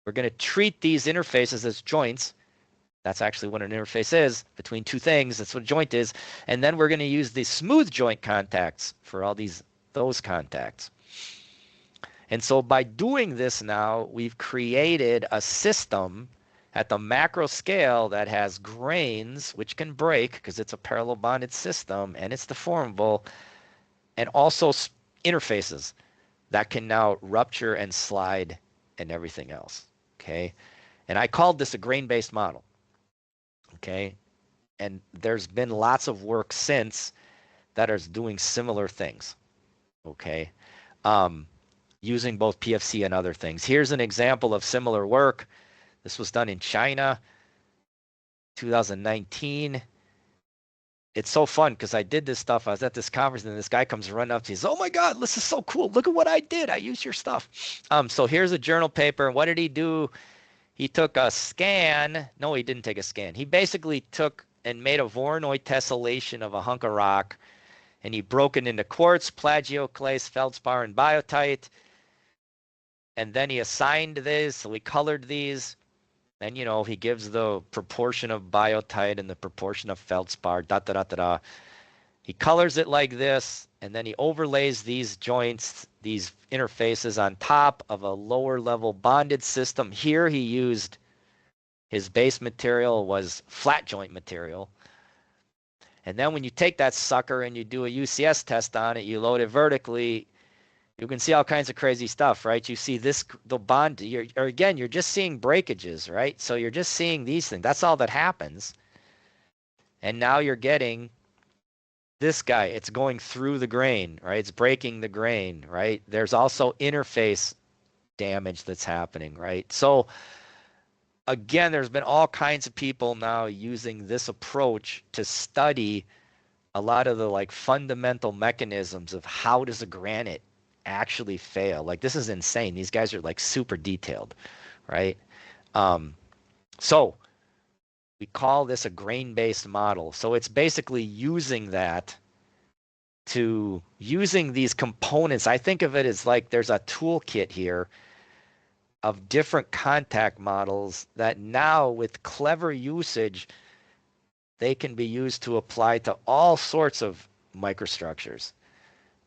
We're going to treat these interfaces as joints. That's actually what an interface is between two things. That's what a joint is. And then we're going to use these smooth joint contacts for all those contacts. And so by doing this now, we've created a system at the macro scale that has grains, which can break because it's a parallel bonded system and it's deformable, and also interfaces that can now rupture and slide and everything else. Okay. And I called this a grain-based model. Okay, and there's been lots of work since that is doing similar things. Okay, using both PFC and other things. Here's an example of similar work. This was done in China, 2019. It's so fun because I did this stuff. I was at this conference and this guy comes running up to me. He says, "Oh my God, this is so cool. Look at what I did. I used your stuff." So here's a journal paper. What did he do? He took a scan. No, he didn't take a scan. He basically took and made a Voronoi tessellation of a hunk of rock, and he broke it into quartz, plagioclase, feldspar, and biotite. And then he assigned this, so he colored these. And, you know, he gives the proportion of biotite and the proportion of feldspar, He colors it like this, and then he overlays these joints, these interfaces on top of a lower level bonded system. Here he used his base material was flat joint material. And then when you take that sucker and you do a UCS test on it, you load it vertically, you can see all kinds of crazy stuff, right? You see this, the bond, again, you're just seeing breakages, right? So you're just seeing these things. That's all that happens. And now you're getting this guy. It's going through the grain, right? It's breaking the grain, right? There's also interface damage that's happening, right? So again, there's been all kinds of people now using this approach to study a lot of the like fundamental mechanisms of how does a granite actually fail. Like this is insane. These guys are like super detailed, right? So we call this a grain-based model. So it's basically using that to using these components. I think of it as like there's a toolkit here of different contact models that now with clever usage, they can be used to apply to all sorts of microstructures.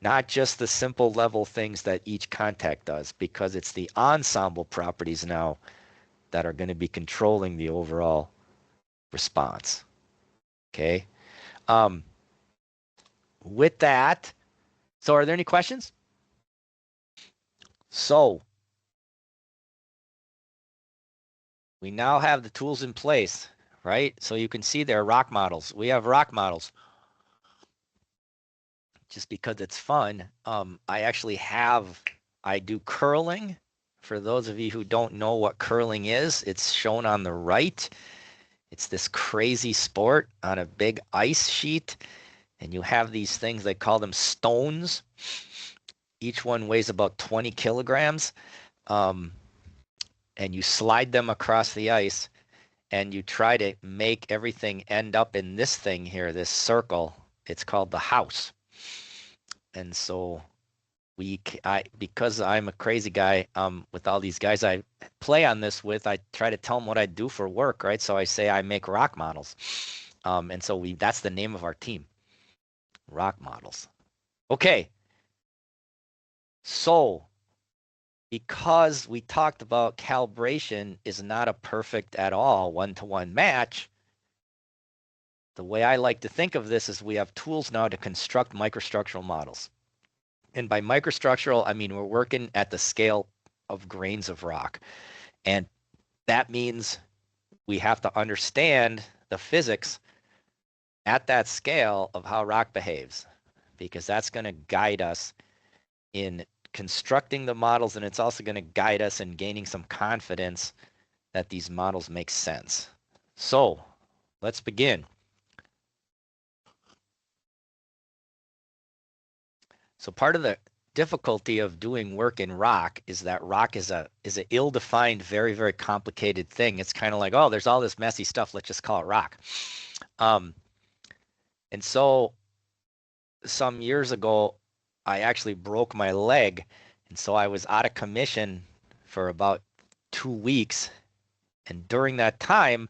Not just the simple level things that each contact does, because it's the ensemble properties now that are going to be controlling the overall response. Okay. With that, so are there any questions? So we now have the tools in place, right? So you can see there are rock models. We have rock models. Just because it's fun, I do curling. For those of you who don't know what curling is, it's shown on the right. It's this crazy sport on a big ice sheet, and you have these things, they call them stones. Each one weighs about 20 kilograms, and you slide them across the ice, and you try to make everything end up in this thing here, this circle. It's called the house. And so because I'm a crazy guy, with all these guys I play on this with, I try to tell them what I do for work, right? So I say I make rock models. And so that's the name of our team, rock models. Okay. So because we talked about calibration is not a perfect at all one-to-one match, the way I like to think of this is we have tools now to construct microstructural models. And by microstructural, I mean we're working at the scale of grains of rock. And that means we have to understand the physics at that scale of how rock behaves, because that's going to guide us in constructing the models, and it's also going to guide us in gaining some confidence that these models make sense. So let's begin. So part of the difficulty of doing work in rock is that rock is an ill-defined, very, very complicated thing. It's kind of like, oh, there's all this messy stuff, let's just call it rock. And so some years ago, I actually broke my leg, and so I was out of commission for about 2 weeks. And during that time,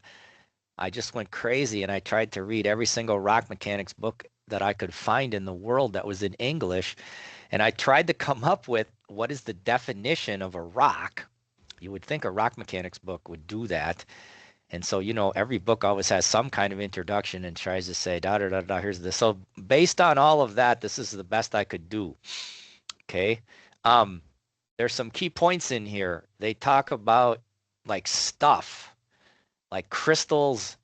I just went crazy, and I tried to read every single rock mechanics book that I could find in the world that was in English. And I tried to come up with what is the definition of a rock. You would think a rock mechanics book would do that. And so, you know, every book always has some kind of introduction and tries to say, da, da, da, da, here's this. So based on all of that, this is the best I could do. Okay. There's some key points in here. They talk about like stuff, like crystals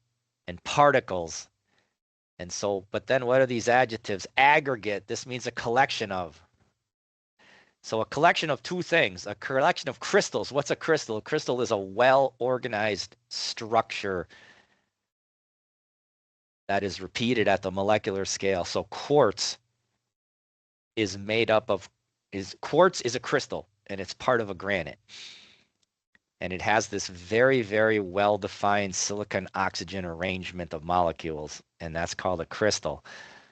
and particles. And so, but then what are these adjectives? Aggregate, this means a collection of. So a collection of two things, a collection of crystals. What's a crystal? A crystal is a well-organized structure that is repeated at the molecular scale. So quartz is made up of, quartz is a crystal, and it's part of a granite. And it has this very, very well-defined silicon-oxygen arrangement of molecules, and that's called a crystal.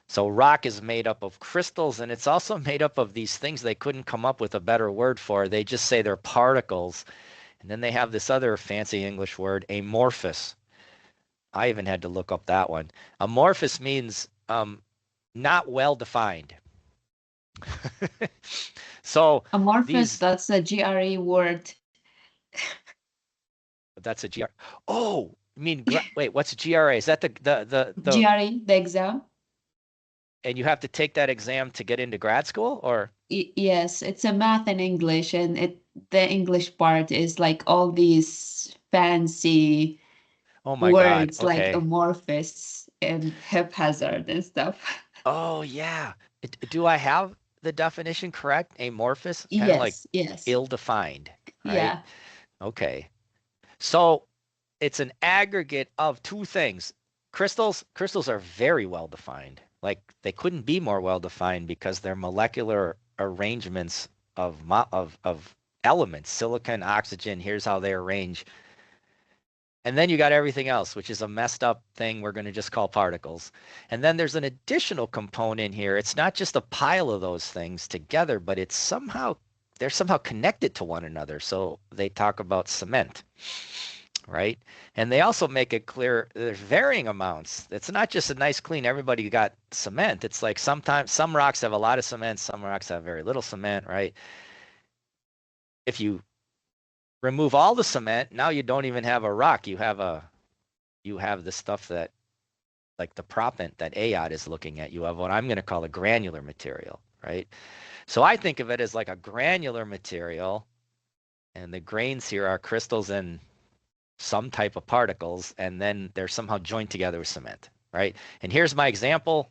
So rock is made up of crystals, and it's also made up of these things they couldn't come up with a better word for. They just say they're particles. And then they have this other fancy English word, amorphous. I even had to look up that one. Amorphous means not well-defined. So amorphous, that's a GRE word. That's a GR. Oh, I mean, wait, what's a GRA? Is that the GRE, the exam? And you have to take that exam to get into grad school, or? Yes, it's a math and English, and the English part is like all these fancy Oh my God. words like Okay. amorphous and haphazard and stuff. Oh yeah. Do I have the definition correct? Amorphous, kind of like Yes. ill-defined, right? Yeah. Okay. So it's an aggregate of two things. Crystals are very well defined. Like they couldn't be more well defined because they're molecular arrangements of elements, silicon, oxygen. Here's how they arrange. And then you got everything else, which is a messed up thing we're going to just call particles. And then there's an additional component here. It's not just a pile of those things together, but they're somehow connected to one another. So they talk about cement, right? And they also make it clear there's varying amounts. It's not just a nice clean, everybody got cement. It's like sometimes some rocks have a lot of cement, some rocks have very little cement, right? If you remove all the cement, now you don't even have a rock. You have the stuff that, like the propant that Ayod is looking at. You have what I'm going to call a granular material, right? So I think of it as like a granular material, and the grains here are crystals and some type of particles, and then they're somehow joined together with cement, right? And here's my example.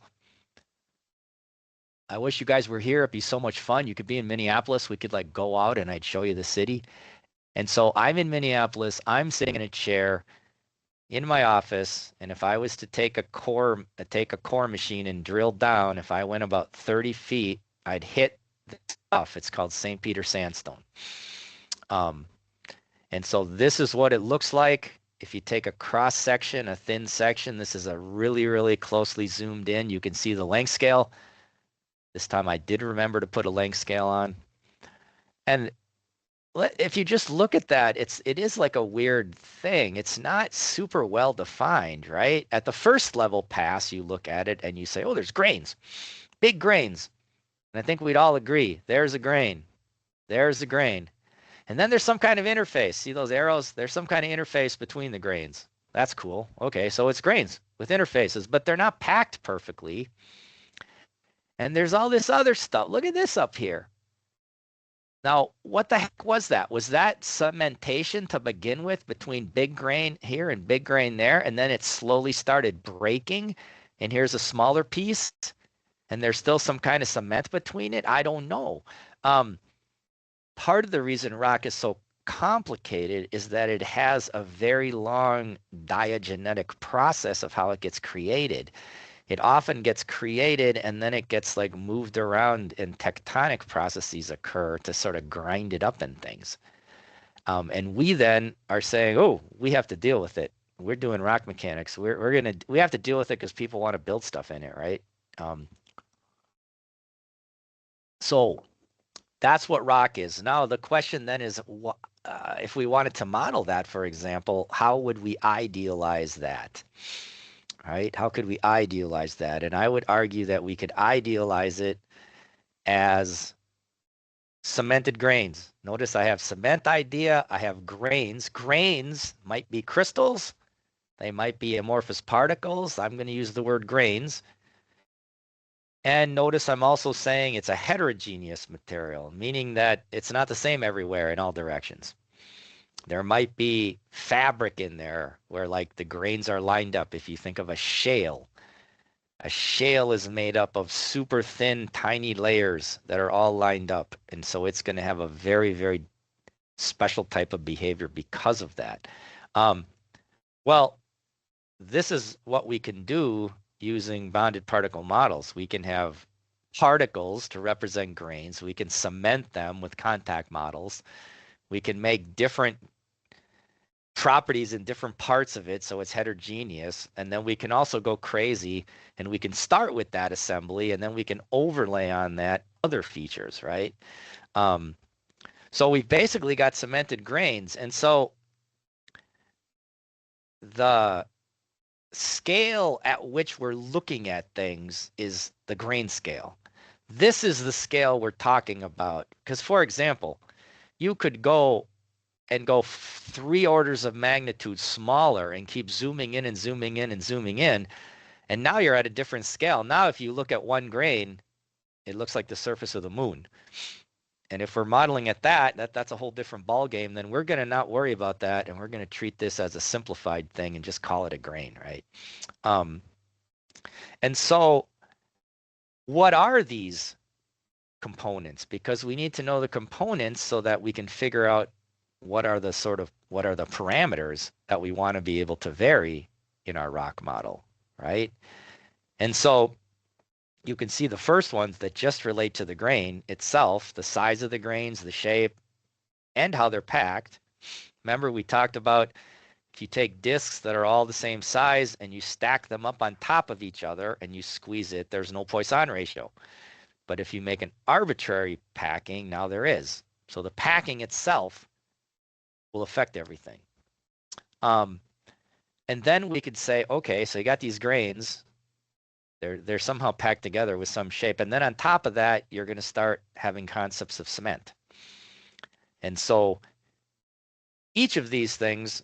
I wish you guys were here. It'd be so much fun. You could be in Minneapolis. We could like go out and I'd show you the city. And so I'm in Minneapolis. I'm sitting in a chair in my office, and if I was to take a core machine and drill down, if I went about 30 feet, I'd hit this stuff. It's called St. Peter sandstone. And so this is what it looks like. If you take a cross section, a thin section, this is a really, really closely zoomed in. You can see the length scale. This time I did remember to put a length scale on. And if you just look at that, it is like a weird thing. It's not super well defined, right? At the first level pass, you look at it and you say, oh, there's grains, big grains. And I think we'd all agree, there's a grain, there's a grain. And then there's some kind of interface. See those arrows? There's some kind of interface between the grains. That's cool. Okay, so it's grains with interfaces, but they're not packed perfectly. And there's all this other stuff. Look at this up here. Now, what the heck was that? Was that cementation to begin with between big grain here and big grain there? And then it slowly started breaking, and here's a smaller piece, and there's still some kind of cement between it? I don't know. Part of the reason rock is so complicated is that it has a very long diagenetic process of how it gets created. It often gets created and then it gets like moved around, and tectonic processes occur to sort of grind it up in things. And we then are saying, oh, we have to deal with it. We're doing rock mechanics. We have to deal with it because people want to build stuff in it, right? So that's what rock is. Now the question then is, if we wanted to model that, for example, how would we idealize that? Right? How could we idealize that? And I would argue that we could idealize it as cemented grains. Notice I have cement idea, I have grains. Grains might be crystals, they might be amorphous particles. I'm going to use the word grains. And notice I'm also saying it's a heterogeneous material, meaning that it's not the same everywhere in all directions. There might be fabric in there where like the grains are lined up. If you think of a shale is made up of super thin, tiny layers that are all lined up. And so it's going to have a very, very special type of behavior because of that. Well, this is what we can do using bounded particle models. We can have particles to represent grains. We can cement them with contact models. We can make different properties in different parts of it so it's heterogeneous, and then we can also go crazy and we can start with that assembly and then we can overlay on that other features, right? So we've basically got cemented grains, and so the scale at which we're looking at things is the grain scale. This is the scale we're talking about. Because, for example, you could go 3 orders of magnitude smaller and keep zooming in and zooming in and zooming in. And now you're at a different scale. Now, if you look at one grain, it looks like the surface of the moon. And if we're modeling at that's a whole different ball game. Then we're going to not worry about that, and we're going to treat this as a simplified thing and just call it a grain, right? And so what are these components? Because we need to know the components so that we can figure out what are the parameters that we want to be able to vary in our rock model, right? And so you can see the first ones that just relate to the grain itself, the size of the grains, the shape, and how they're packed. Remember, we talked about if you take discs that are all the same size and you stack them up on top of each other and you squeeze it, there's no Poisson ratio. But if you make an arbitrary packing, now there is. So the packing itself will affect everything. And then we could say, okay, so you got these grains. They're somehow packed together with some shape. And then on top of that, you're going to start having concepts of cement. And so each of these things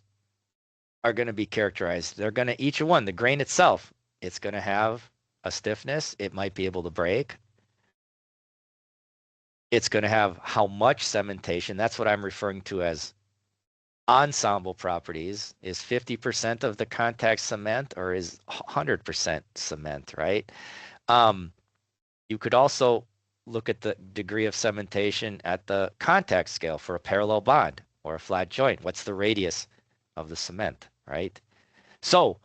are going to be characterized. They're going to, each one, the grain itself, it's going to have a stiffness. It might be able to break. It's going to have how much cementation. That's what I'm referring to as ensemble properties. Is 50% of the contact cement or is 100% cement, right? You could also look at the degree of cementation at the contact scale for a parallel bond or a flat joint. What's the radius of the cement, right? So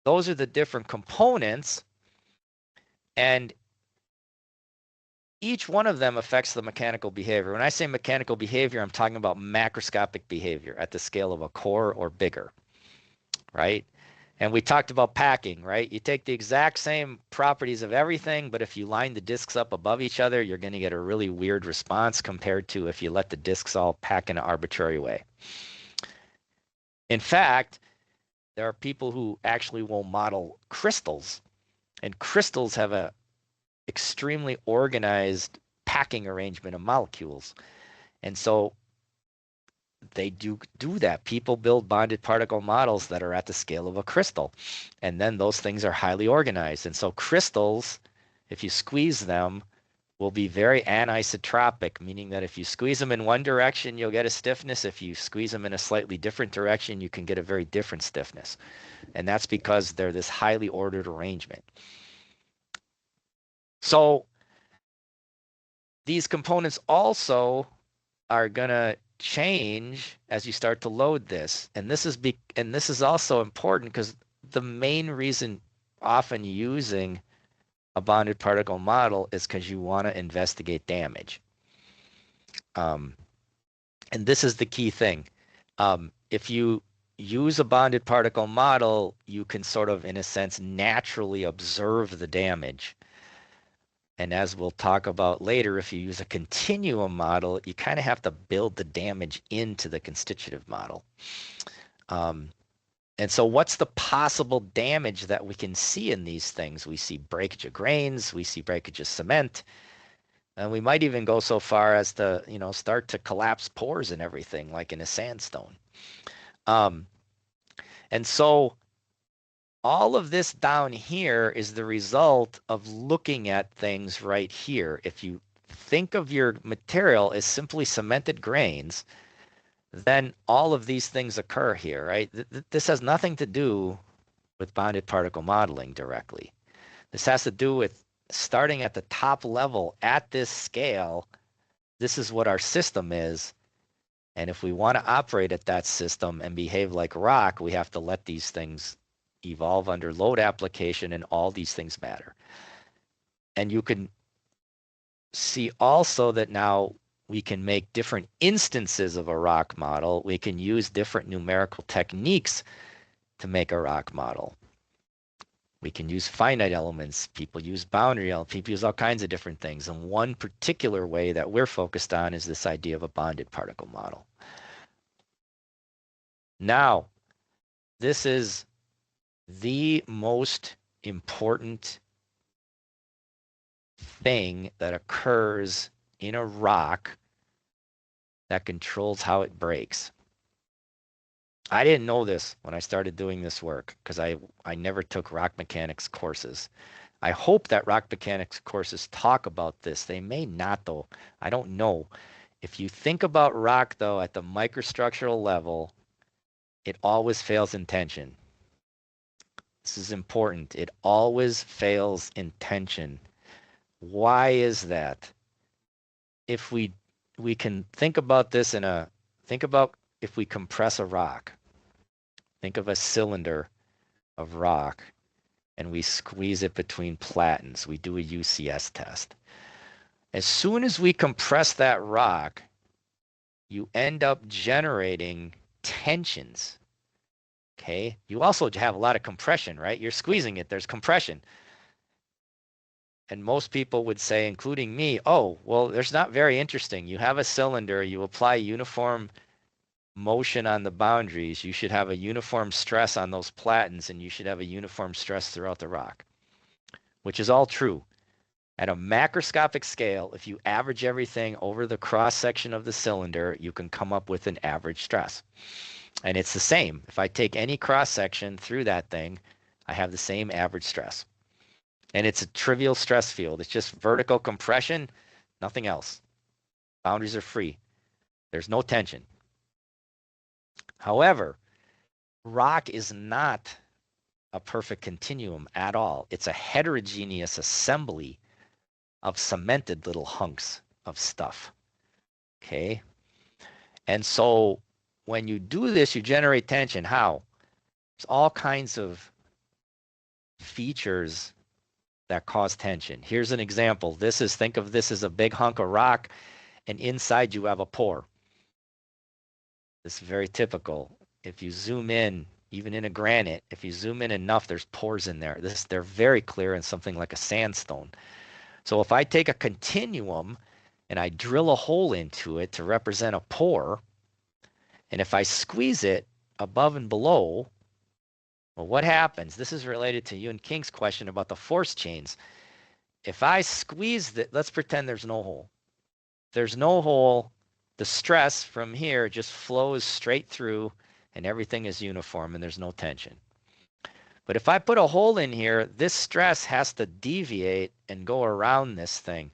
those are the different components, and each one of them affects the mechanical behavior. When I say mechanical behavior, I'm talking about macroscopic behavior at the scale of a core or bigger, right? And we talked about packing, right? You take the exact same properties of everything, but if you line the discs up above each other, you're going to get a really weird response compared to if you let the discs all pack in an arbitrary way. In fact, there are people who actually will model crystals, and crystals have a extremely organized packing arrangement of molecules. And so they do that. People build bonded particle models that are at the scale of a crystal. And then those things are highly organized. And so crystals, if you squeeze them, will be very anisotropic, meaning that if you squeeze them in one direction, you'll get a stiffness. If you squeeze them in a slightly different direction, you can get a very different stiffness. And that's because they're this highly ordered arrangement. So these components also are going to change as you start to load this. And this is also important because the main reason often using a bonded particle model is because you want to investigate damage. And this is the key thing. If you use a bonded particle model, you can sort of, in a sense, naturally observe the damage. And as we'll talk about later, if you use a continuum model, you kind of have to build the damage into the constitutive model. And so what's the possible damage that we can see in these things? We see breakage of grains, we see breakage of cement, and we might even go so far as to, start to collapse pores and everything, like in a sandstone. And so all of this down here is the result of looking at things right here. If you think of your material as simply cemented grains, then all of these things occur here, right? This has nothing to do with bonded particle modeling directly. This has to do with starting at the top level at this scale. This is what our system is. And if we want to operate at that system and behave like rock, we have to let these things evolve under load application, and all these things matter. And you can see also that now we can make different instances of a rock model. We can use different numerical techniques to make a rock model. We can use finite elements. People use boundary elements. People use all kinds of different things. And one particular way that we're focused on is this idea of a bonded particle model. Now, this is the most important thing that occurs in a rock that controls how it breaks. I didn't know this when I started doing this work because I never took rock mechanics courses. I hope that rock mechanics courses talk about this. They may not, though. I don't know. If you think about rock, though, at the microstructural level, it always fails in tension. This is important. It always fails in tension. Why is that? If we can think about this think about if we compress a rock. Think of a cylinder of rock and we squeeze it between platens. We do a UCS test. As soon as we compress that rock, you end up generating tensions. Okay? You also have a lot of compression, right? You're squeezing it, there's compression. And most people would say, including me, oh, well, there's not very interesting. You have a cylinder, you apply uniform motion on the boundaries, you should have a uniform stress on those platens, and you should have a uniform stress throughout the rock, which is all true. At a macroscopic scale, if you average everything over the cross section of the cylinder, you can come up with an average stress. And it's the same. If I take any cross section through that thing, I have the same average stress. And it's a trivial stress field. It's just vertical compression, nothing else. Boundaries are free. There's no tension. However, rock is not a perfect continuum at all. It's a heterogeneous assembly of cemented little hunks of stuff. Okay? And so when you do this, you generate tension. How? There's all kinds of features that cause tension. Here's an example. Think of this as a big hunk of rock, and inside you have a pore. This is very typical. If you zoom in, even in a granite, if you zoom in enough, there's pores in there. They're very clear in something like a sandstone. So if I take a continuum and I drill a hole into it to represent a pore, and if I squeeze it above and below, well, what happens? This is related to Yun King's question about the force chains. If I squeeze it, let's pretend there's no hole. If there's no hole, the stress from here just flows straight through and everything is uniform and there's no tension. But if I put a hole in here, this stress has to deviate and go around this thing.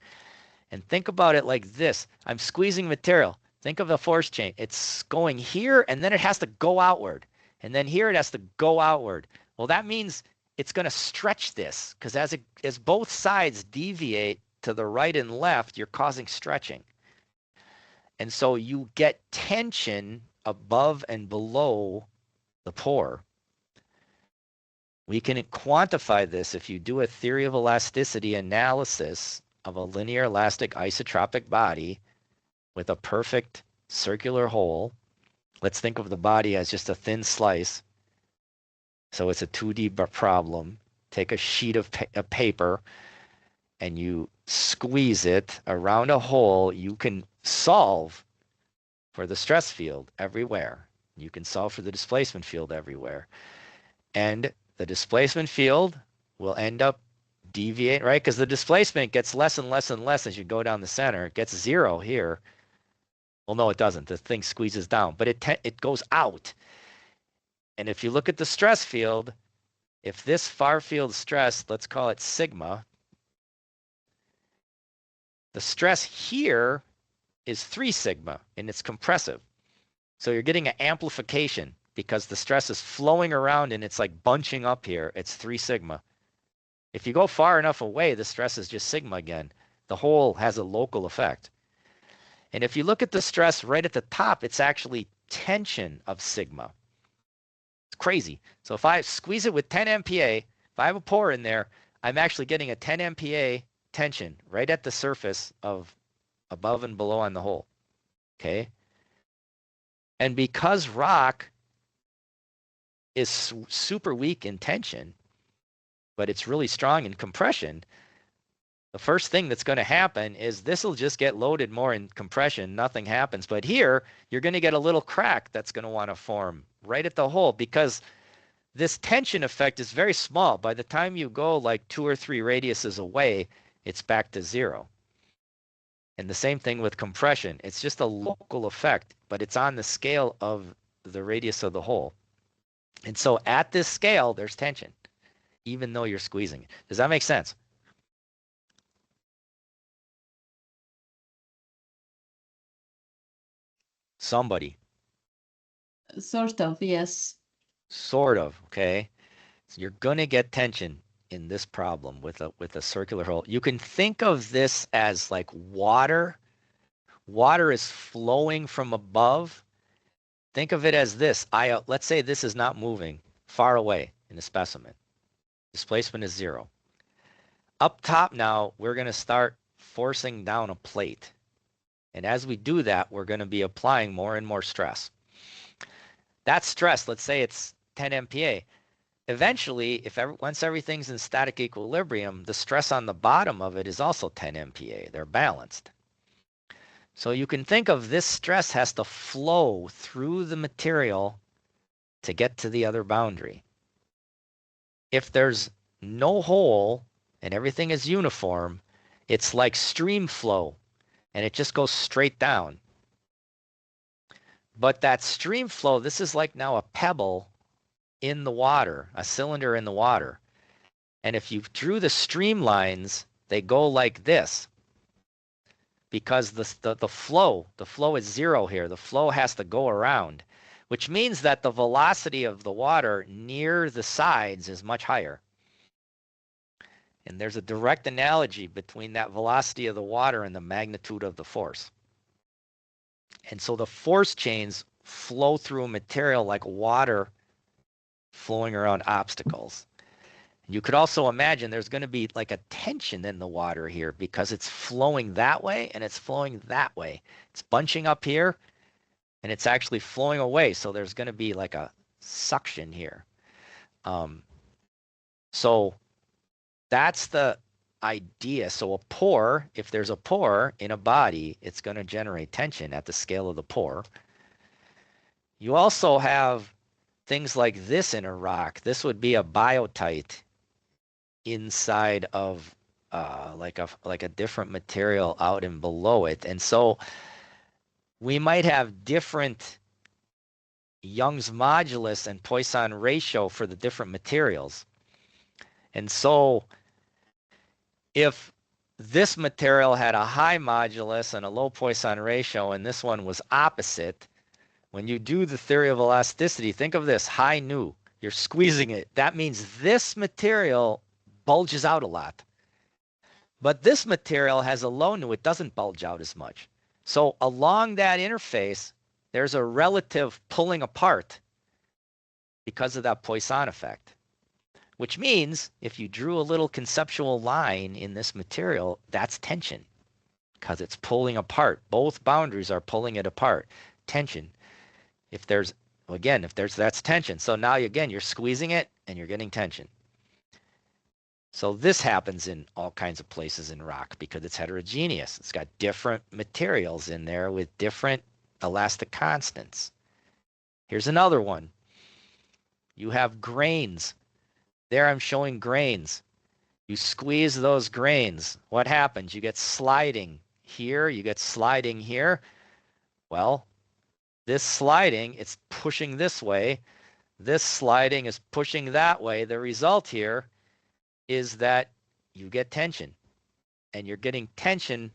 And think about it like this. I'm squeezing material. Think of a force chain. It's going here and then it has to go outward. And then here it has to go outward. Well, that means it's going to stretch this because as both sides deviate to the right and left, you're causing stretching. And so you get tension above and below the pore. We can quantify this if you do a theory of elasticity analysis of a linear elastic isotropic body with a perfect circular hole. Let's think of the body as just a thin slice. So it's a 2D problem. Take a sheet of paper and you squeeze it around a hole. You can solve for the stress field everywhere. You can solve for the displacement field everywhere. And the displacement field will end up deviate, right? Because the displacement gets less and less and less as you go down the center. It gets zero here. Well, no, it doesn't. The thing squeezes down, but it goes out. And if you look at the stress field, if this far field stress, let's call it sigma, the stress here is 3 sigma, and it's compressive. So you're getting an amplification because the stress is flowing around and it's like bunching up here. It's 3 sigma. If you go far enough away, the stress is just sigma again. The whole has a local effect. And if you look at the stress right at the top, it's actually tension of sigma. It's crazy. So if I squeeze it with 10 MPa, if I have a pore in there, I'm actually getting a 10 MPa tension right at the surface of above and below on the hole. Okay? And because rock is super weak in tension, but it's really strong in compression, the first thing that's going to happen is this will just get loaded more in compression. Nothing happens. But here, you're going to get a little crack that's going to want to form right at the hole because this tension effect is very small. By the time you go like 2 or 3 radiuses away, it's back to 0. And the same thing with compression. It's just a local effect, but it's on the scale of the radius of the hole. And so at this scale, there's tension, even though you're squeezing it. Does that make sense? Somebody. Sort of, yes. Sort of, okay? So you're going to get tension in this problem with a circular hole. You can think of this as like water. Water is flowing from above. Think of it as this. Let's say this is not moving far away in the specimen. Displacement is 0. Up top now, we're going to start forcing down a plate. And as we do that, we're going to be applying more and more stress. That stress, let's say it's 10 MPa. Eventually, once everything's in static equilibrium, the stress on the bottom of it is also 10 MPa. They're balanced. So you can think of this stress has to flow through the material to get to the other boundary. If there's no hole and everything is uniform, it's like stream flow, and it just goes straight down. But that stream flow, this is like now a pebble in the water, a cylinder in the water. And if you drew the streamlines, they go like this. Because the flow is 0 here. The flow has to go around, which means that the velocity of the water near the sides is much higher. And there's a direct analogy between that velocity of the water and the magnitude of the force. And so the force chains flow through a material like water flowing around obstacles. You could also imagine there's going to be like a tension in the water here because it's flowing that way and it's flowing that way. It's bunching up here and it's actually flowing away. So there's going to be like a suction here. So that's the idea. So a pore, if there's a pore in a body, it's going to generate tension at the scale of the pore. You also have things like this in a rock. This would be a biotite inside of like a different material out and below it. And so we might have different Young's modulus and Poisson ratio for the different materials. And so if this material had a high modulus and a low Poisson ratio, and this one was opposite, when you do the theory of elasticity, think of this, high nu, you're squeezing it. That means this material bulges out a lot. But this material has a low nu, it doesn't bulge out as much. So along that interface, there's a relative pulling apart because of that Poisson effect. Which means if you drew a little conceptual line in this material, that's tension because it's pulling apart. Both boundaries are pulling it apart. Tension. That's tension. So now again, you're squeezing it and you're getting tension. So this happens in all kinds of places in rock because it's heterogeneous. It's got different materials in there with different elastic constants. Here's another one. You have grains. There I'm showing grains. You squeeze those grains. What happens? You get sliding here. You get sliding here. Well, this sliding, it's pushing this way. This sliding is pushing that way. The result here is that you get tension. And you're getting tension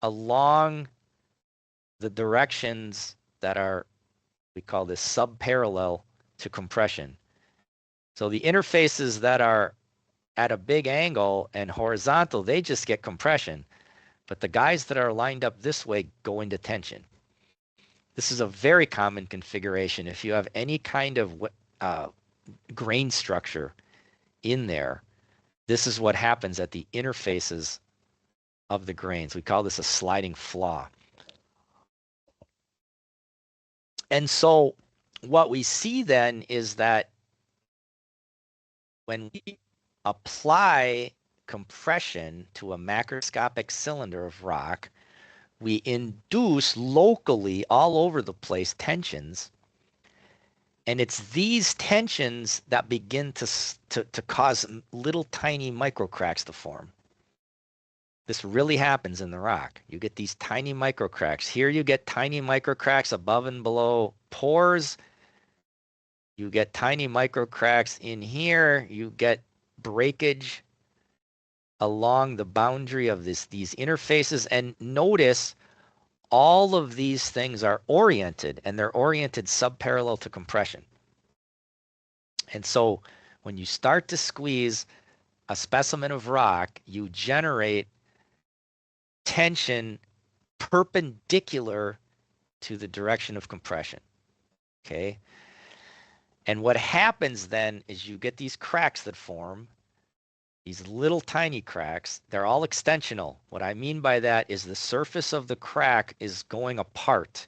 along the directions that are, we call this subparallel to compression. So the interfaces that are at a big angle and horizontal, they just get compression. But the guys that are lined up this way go into tension. This is a very common configuration. If you have any kind of grain structure in there, this is what happens at the interfaces of the grains. We call this a sliding flaw. And so what we see then is that when we apply compression to a macroscopic cylinder of rock, we induce locally all over the place tensions. And it's these tensions that begin to cause little tiny microcracks to form. This really happens in the rock. You get these tiny micro cracks. Here you get tiny micro cracks above and below pores. You get tiny micro cracks in here. You get breakage along the boundary of these interfaces. And notice all of these things are oriented, and they're oriented subparallel to compression. And so when you start to squeeze a specimen of rock, you generate tension perpendicular to the direction of compression. Okay. And what happens then is you get these cracks that form, these little tiny cracks. They're all extensional. What I mean by that is the surface of the crack is going apart.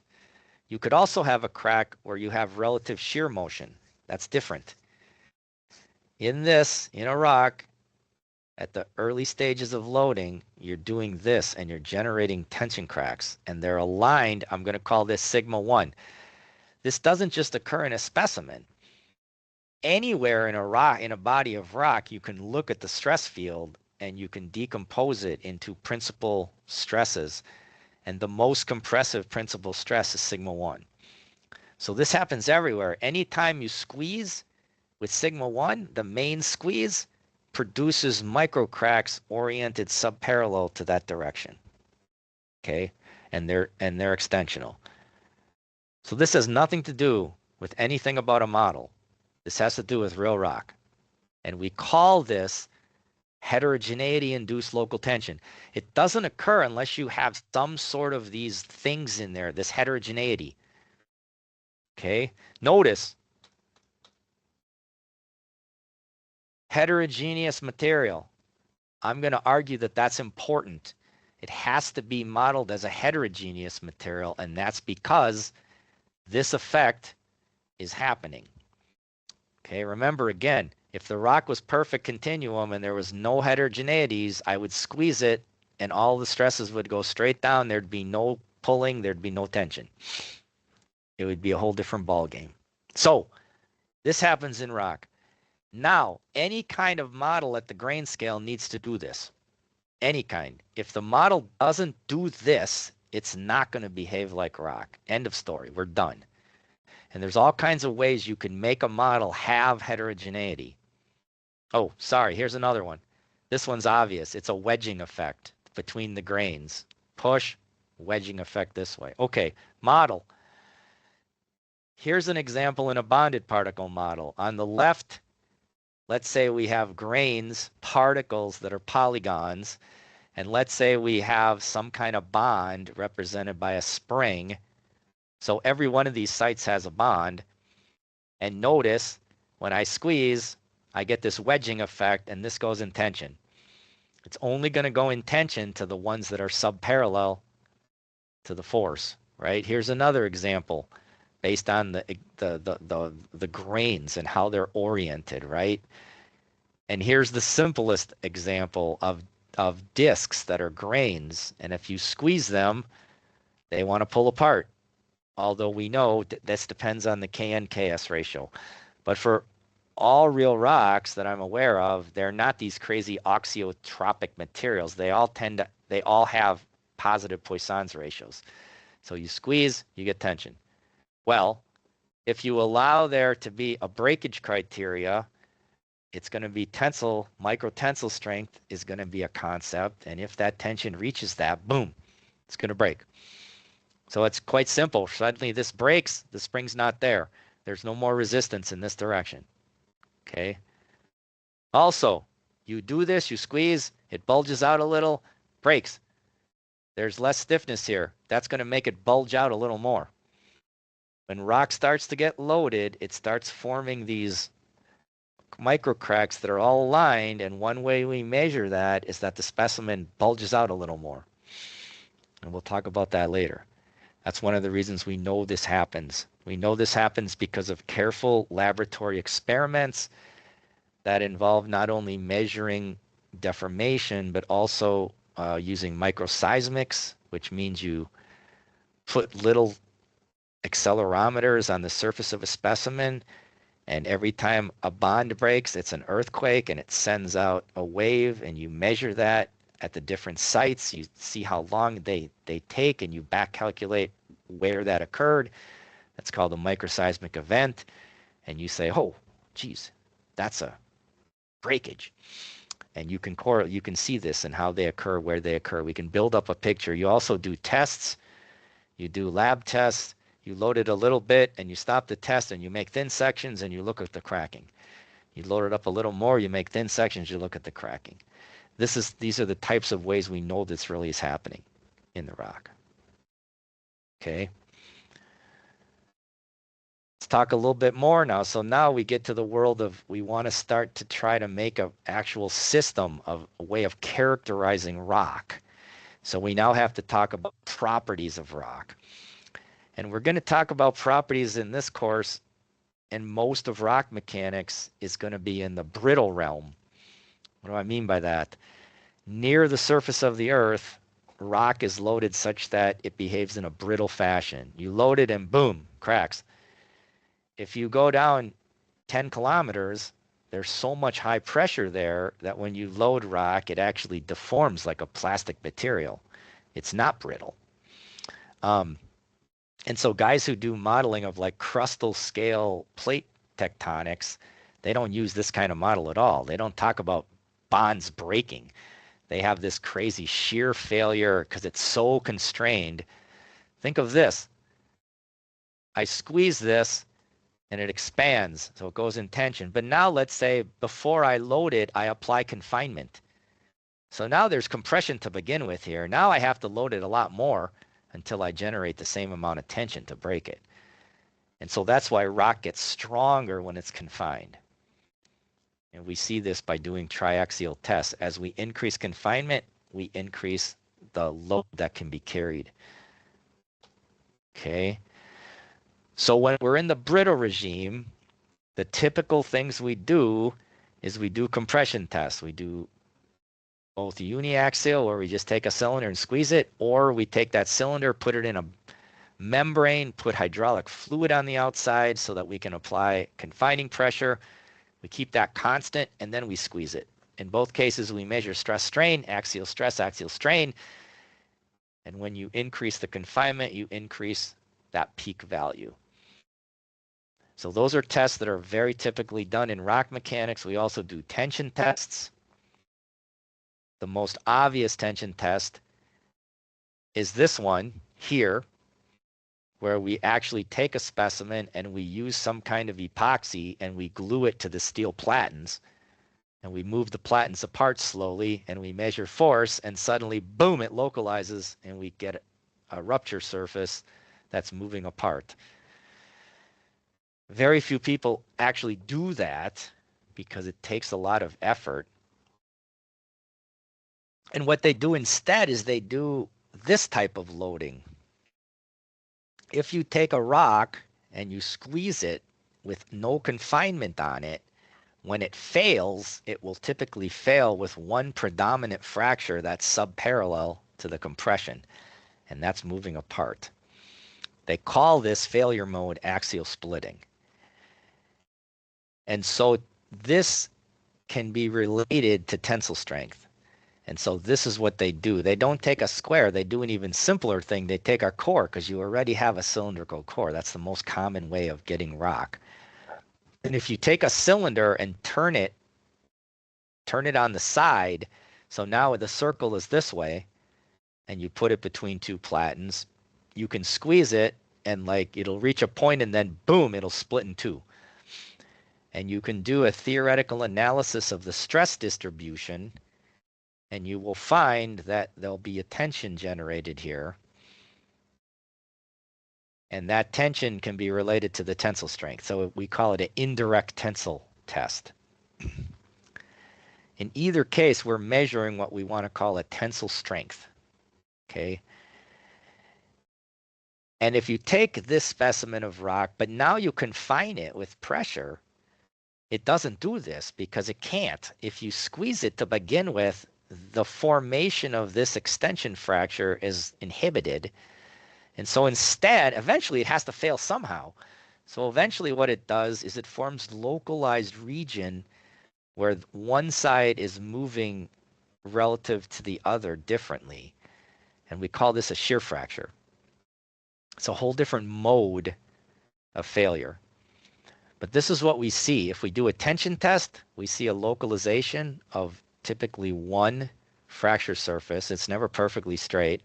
You could also have a crack where you have relative shear motion. That's different. In a rock, at the early stages of loading, you're doing this and you're generating tension cracks, and they're aligned. I'm going to call this sigma 1. This doesn't just occur in a specimen. Anywhere in a body of rock, you can look at the stress field and you can decompose it into principal stresses. And the most compressive principal stress is sigma 1. So this happens everywhere. Anytime you squeeze with sigma 1, the main squeeze produces micro cracks oriented subparallel to that direction. Okay? And they're extensional. So this has nothing to do with anything about a model. This has to do with real rock. And we call this heterogeneity-induced local tension. It doesn't occur unless you have some sort of these things in there, this heterogeneity. Okay? Notice, heterogeneous material. I'm going to argue that that's important. It has to be modeled as a heterogeneous material, and that's because this effect is happening. Okay, remember again, if the rock was perfect continuum and there was no heterogeneities, I would squeeze it and all the stresses would go straight down. There'd be no pulling, there'd be no tension. It would be a whole different ball game. So this happens in rock. Now, any kind of model at the grain scale needs to do this. Any kind. If the model doesn't do this, it's not going to behave like rock. End of story. We're done. And there's all kinds of ways you can make a model have heterogeneity. Oh, sorry, here's another one. This one's obvious. It's a wedging effect between the grains. Push, wedging effect this way. Okay, model. Here's an example in a bonded particle model. On the left, let's say we have grains, particles that are polygons, and let's say we have some kind of bond represented by a spring. So every one of these sites has a bond. And notice when I squeeze, I get this wedging effect, and this goes in tension. It's only going to go in tension to the ones that are subparallel to the force, right? Here's another example based on the grains and how they're oriented, right? And here's the simplest example of discs that are grains. And if you squeeze them, they want to pull apart. Although we know this depends on the Kn-Ks ratio. But for all real rocks that I'm aware of, they're not these crazy oxiotropic materials. They all have positive Poisson's ratios. So you squeeze, you get tension. Well, if you allow there to be a breakage criteria, it's going to be tensile, microtensile strength is going to be a concept. And if that tension reaches that, boom, it's going to break. So it's quite simple. Suddenly this breaks, the spring's not there. There's no more resistance in this direction. Okay. Also, you do this, you squeeze, it bulges out a little, breaks. There's less stiffness here. That's going to make it bulge out a little more. When rock starts to get loaded, it starts forming these micro cracks that are all aligned, and one way we measure that is that the specimen bulges out a little more. And we'll talk about that later. That's one of the reasons we know this happens. We know this happens because of careful laboratory experiments that involve not only measuring deformation, but also using microseismics, which means you put little accelerometers on the surface of a specimen, and every time a bond breaks, it's an earthquake, and it sends out a wave, and you measure that at the different sites. You see how long they take, and you back calculate where that occurred. That's called a microseismic event. And you say, oh, geez, that's a breakage. And you can see this and how they occur, where they occur. We can build up a picture. You also do tests. You do lab tests. You load it a little bit, and you stop the test, and you make thin sections, and you look at the cracking. You load it up a little more, you make thin sections, you look at the cracking. These are the types of ways we know this really is happening in the rock. Okay. Let's talk a little bit more now. So now we get to the world of, we want to start to try to make an actual system of a way of characterizing rock. So we now have to talk about properties of rock. And we're going to talk about properties in this course, and most of rock mechanics is going to be in the brittle realm. What do I mean by that? Near the surface of the earth, rock is loaded such that it behaves in a brittle fashion. You load it and boom, cracks. If you go down 10 kilometers, there's so much high pressure there that when you load rock, it actually deforms like a plastic material. It's not brittle. And so guys who do modeling of like crustal scale plate tectonics, they don't use this kind of model at all. They don't talk about bonds breaking. They have this crazy shear failure because it's so constrained. Think of this. I squeeze this and it expands, so it goes in tension. But now let's say before I load it, I apply confinement. So now there's compression to begin with here. Now I have to load it a lot more until I generate the same amount of tension to break it. And so that's why rock gets stronger when it's confined. And we see this by doing triaxial tests. As we increase confinement, we increase the load that can be carried. Okay. So when we're in the brittle regime, the typical things we do is we do compression tests. We do both uniaxial, where we just take a cylinder and squeeze it, or we take that cylinder, put it in a membrane, put hydraulic fluid on the outside so that we can apply confining pressure. We keep that constant, and then we squeeze it. In both cases, we measure stress strain, axial stress, axial strain. And when you increase the confinement, you increase that peak value. So those are tests that are very typically done in rock mechanics. We also do tension tests. The most obvious tension test is this one here, where we actually take a specimen and we use some kind of epoxy and we glue it to the steel platens, and we move the platens apart slowly and we measure force, and suddenly, boom, it localizes and we get a rupture surface that's moving apart. Very few people actually do that because it takes a lot of effort. And what they do instead is they do this type of loading. If you take a rock and you squeeze it with no confinement on it, when it fails, it will typically fail with one predominant fracture that's subparallel to the compression, and that's moving apart. They call this failure mode axial splitting. And so this can be related to tensile strength. And so this is what they do. They don't take a square. They do an even simpler thing. They take a core, because you already have a cylindrical core. That's the most common way of getting rock. And if you take a cylinder and turn it on the side, so now the circle is this way, and you put it between two platens, you can squeeze it, and like it'll reach a point, and then boom, it'll split in two. And you can do a theoretical analysis of the stress distribution, and you will find that there'll be a tension generated here. And that tension can be related to the tensile strength. So we call it an indirect tensile test. In either case, we're measuring what we want to call a tensile strength. Okay. And if you take this specimen of rock, but now you confine it with pressure, it doesn't do this because it can't. If you squeeze it to begin with, the formation of this extension fracture is inhibited. And so instead, eventually it has to fail somehow. So eventually what it does is it forms localized region where one side is moving relative to the other differently. And we call this a shear fracture. It's a whole different mode of failure. But this is what we see. If we do a tension test, we see a localization of typically one fracture surface. It's never perfectly straight.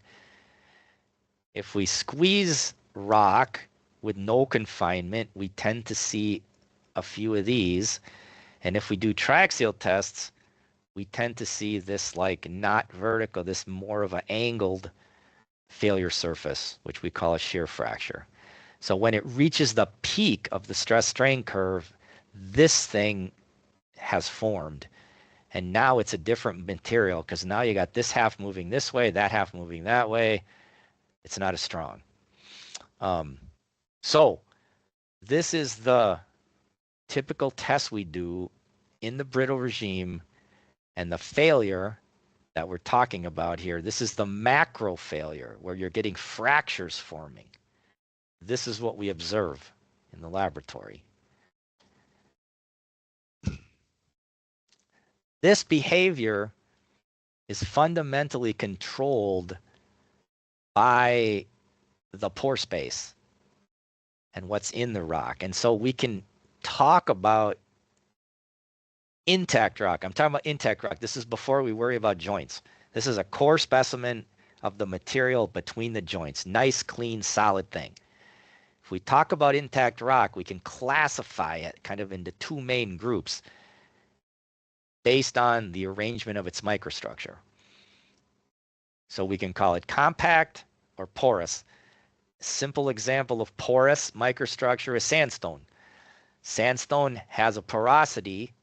If we squeeze rock with no confinement, we tend to see a few of these. And if we do triaxial tests, we tend to see this like not vertical, this more of an angled failure surface, which we call a shear fracture. So when it reaches the peak of the stress strain curve, this thing has formed. And now it's a different material because now you got this half moving this way, that half moving that way. It's not as strong. So this is the typical test we do in the brittle regime, and the failure that we're talking about here, this is the macro failure where you're getting fractures forming. This is what we observe in the laboratory. This behavior is fundamentally controlled by the pore space and what's in the rock. And so we can talk about intact rock. I'm talking about intact rock. This is before we worry about joints. This is a core specimen of the material between the joints. Nice, clean, solid thing. If we talk about intact rock, we can classify it kind of into two main groups based on the arrangement of its microstructure. So we can call it compact or porous. Simple example of porous microstructure is sandstone. Sandstone has a porosity,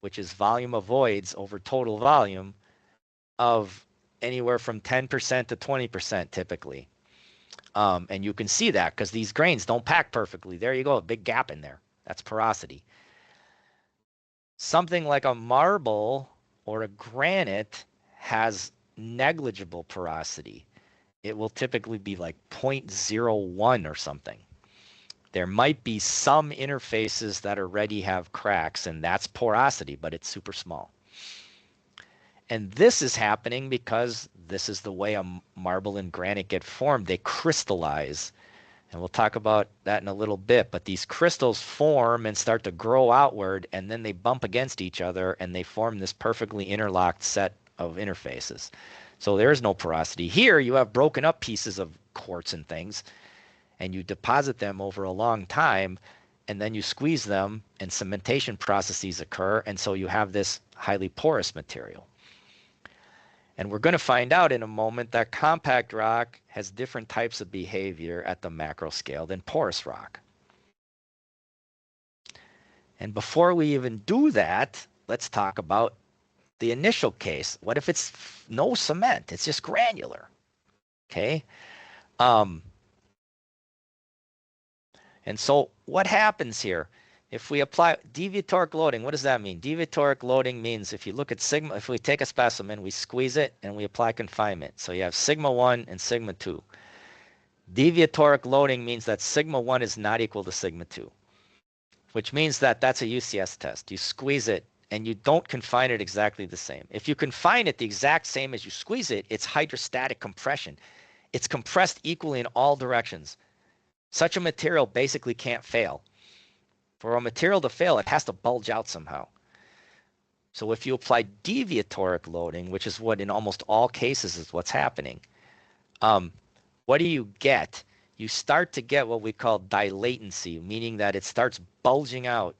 which is volume of voids over total volume, of anywhere from 10% to 20% typically. And you can see that because these grains don't pack perfectly. There you go, a big gap in there. That's porosity. Something like a marble or a granite has negligible porosity. It will typically be like 0.01 or something. There might be some interfaces that already have cracks, and that's porosity, but it's super small. And this is happening because this is the way a marble and granite get formed. They crystallize. And we'll talk about that in a little bit. But these crystals form and start to grow outward, and then they bump against each other, and they form this perfectly interlocked set of interfaces. So there's no porosity. Here you have broken up pieces of quartz and things, and you deposit them over a long time, and then you squeeze them, and cementation processes occur, and so you have this highly porous material. And we're going to find out in a moment that compact rock has different types of behavior at the macro scale than porous rock. And before we even do that, let's talk about the initial case. What if it's no cement? It's just granular. Okay. And so what happens here? If we apply deviatoric loading, what does that mean? Deviatoric loading means if you look at sigma, if we take a specimen, we squeeze it and we apply confinement. So you have sigma 1 and sigma 2. Deviatoric loading means that sigma 1 is not equal to sigma 2, which means that that's a UCS test. You squeeze it and you don't confine it exactly the same. If you confine it the exact same as you squeeze it, it's hydrostatic compression. It's compressed equally in all directions. Such a material basically can't fail. For a material to fail, it has to bulge out somehow. So if you apply deviatoric loading, which is what in almost all cases is what's happening, what do you get? You start to get what we call dilatancy, meaning that it starts bulging out,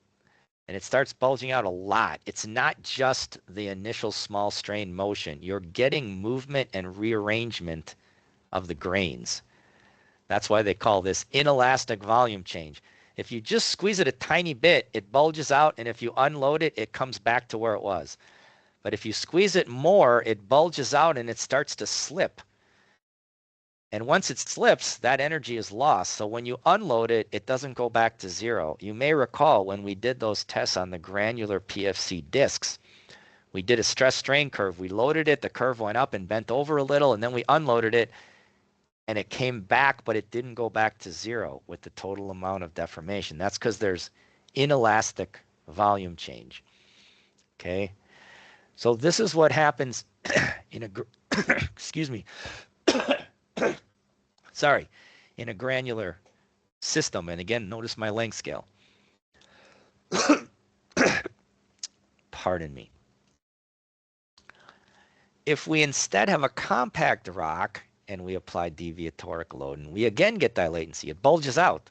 and it starts bulging out a lot. It's not just the initial small strain motion. You're getting movement and rearrangement of the grains. That's why they call this inelastic volume change. If you just squeeze it a tiny bit, it bulges out, and if you unload it, it comes back to where it was. But if you squeeze it more, it bulges out and it starts to slip. And once it slips, that energy is lost. So when you unload it, it doesn't go back to zero. You may recall when we did those tests on the granular PFC discs, we did a stress strain curve. We loaded it, the curve went up and bent over a little, and then we unloaded it, and it came back, but it didn't go back to zero with the total amount of deformation. That's because there's inelastic volume change. Okay. So this is what happens in a, excuse me, sorry, in a granular system. And again, notice my length scale. Pardon me. If we instead have a compact rock and we apply deviatoric load, and we again get dilatancy, it bulges out.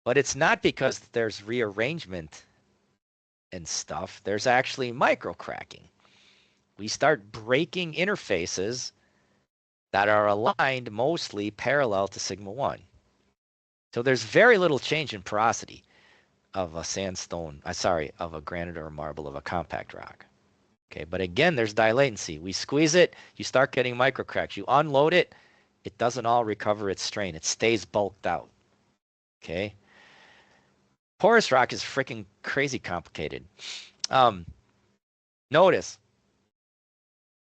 But it's not because there's rearrangement and stuff. There's actually microcracking. We start breaking interfaces that are aligned mostly parallel to sigma 1. So there's very little change in porosity of a sandstone, of a granite or a marble of a compact rock. Okay, but again, there's dilatancy. We squeeze it, you start getting microcracks. You unload it, it doesn't all recover its strain. It stays bulked out. Okay. Porous rock is freaking crazy complicated. Notice,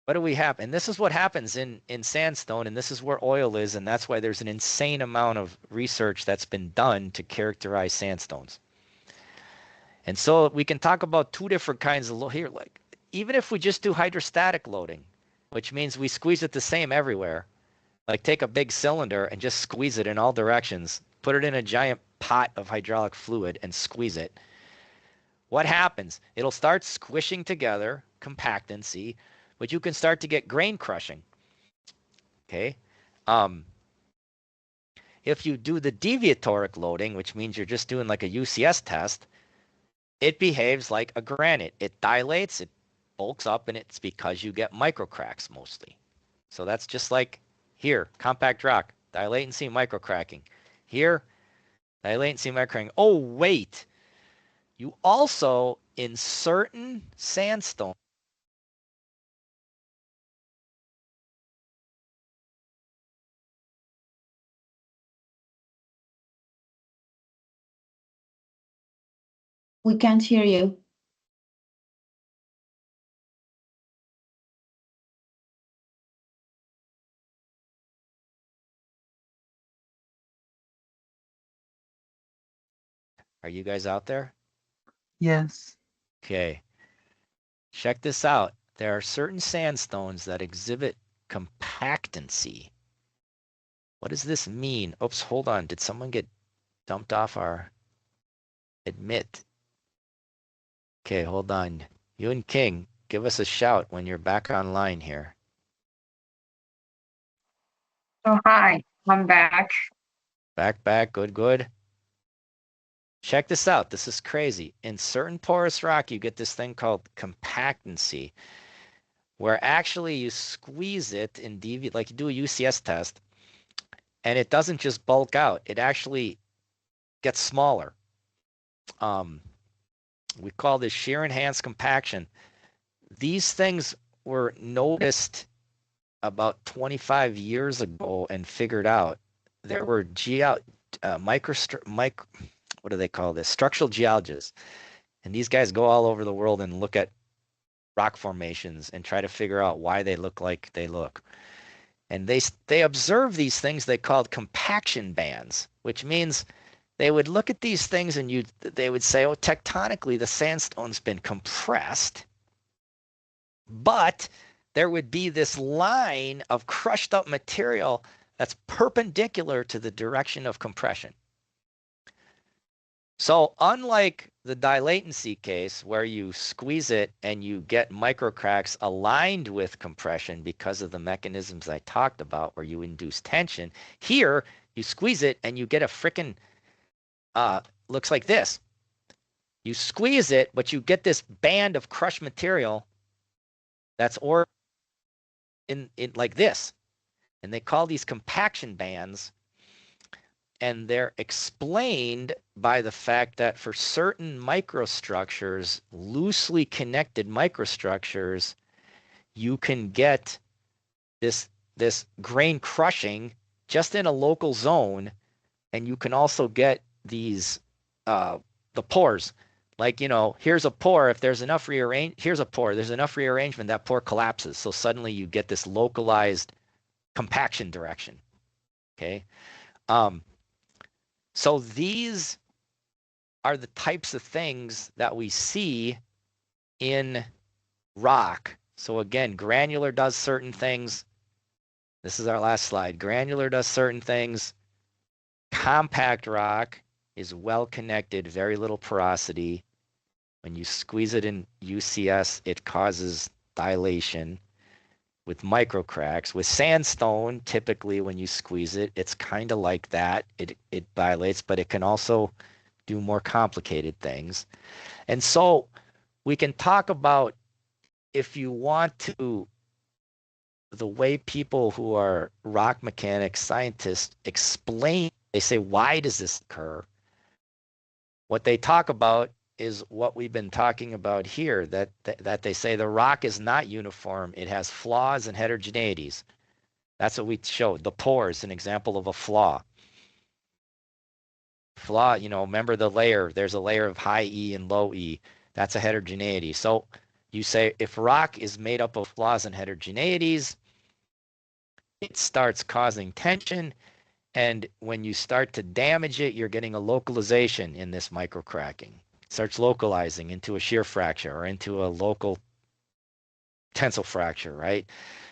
what do we have? And this is what happens in sandstone, and this is where oil is, and that's why there's an insane amount of research that's been done to characterize sandstones. And so we can talk about two different kinds of load here. Like, even if we just do hydrostatic loading, which means we squeeze it the same everywhere, like take a big cylinder and just squeeze it in all directions, put it in a giant pot of hydraulic fluid and squeeze it. What happens? It'll start squishing together, compactancy, but you can start to get grain crushing. Okay. If you do the deviatoric loading, which means you're just doing like a UCS test, it behaves like a granite. It dilates, it bulks up, and it's because you get microcracks mostly. So that's just like here, compact rock, dilatancy, microcracking. Here, dilatancy, microcracking. Oh, wait. You also, in certain sandstone, We can't hear you. are you guys out there? Yes. Okay. Check this out. There are certain sandstones that exhibit compactancy. What does this mean? Oops, hold on. Did someone get dumped off our admit? Okay, hold on. You and King, give us a shout when you're back online here. Oh, hi, I'm back. Back, good. Check this out. This is crazy. In certain porous rock, you get this thing called compactancy, where actually you squeeze it in like you do a UCS test, and it doesn't just bulk out. It actually gets smaller. We call this shear enhanced compaction. These things were noticed about 25 years ago and figured out. There were what do they call this? Structural geologists. And these guys go all over the world and look at rock formations and try to figure out why they look like they look. And they observe these things they called compaction bands, which means they would look at these things and they would say, oh, tectonically, the sandstone's been compressed, but there would be this line of crushed up material that's perpendicular to the direction of compression. So unlike the dilatancy case where you squeeze it and you get microcracks aligned with compression because of the mechanisms I talked about where you induce tension, here you squeeze it and you get a frickin' looks like this. You squeeze it, but you get this band of crushed material that's in like this. And they call these compaction bands. And they're explained by the fact that for certain microstructures, loosely connected microstructures, you can get this grain crushing just in a local zone. And you can also get these, the pores. Like, here's a pore. If there's enough here's a pore. There's enough rearrangement, that pore collapses. So suddenly you get this localized compaction direction. Okay. So these are the types of things that we see in rock. So again, granular does certain things. This is our last slide. Granular does certain things. Compact rock is well connected, very little porosity. When you squeeze it in UCS, it causes dilation with micro cracks. With sandstone, typically when you squeeze it, it's kind of like that. It dilates, but it can also do more complicated things. And so we can talk about, if you want to, the way people who are rock mechanics scientists explain, they say, why does this occur? What they talk about is what we've been talking about here, that they say the rock is not uniform. It has flaws and heterogeneities. That's what we showed. The pores, an example of a flaw. Flaw, remember the layer. There's a layer of high E and low E. That's a heterogeneity. So you say if rock is made up of flaws and heterogeneities, it starts causing tension. And when you start to damage it, you're getting a localization in this microcracking. It starts localizing into a shear fracture or into a local tensile fracture, right?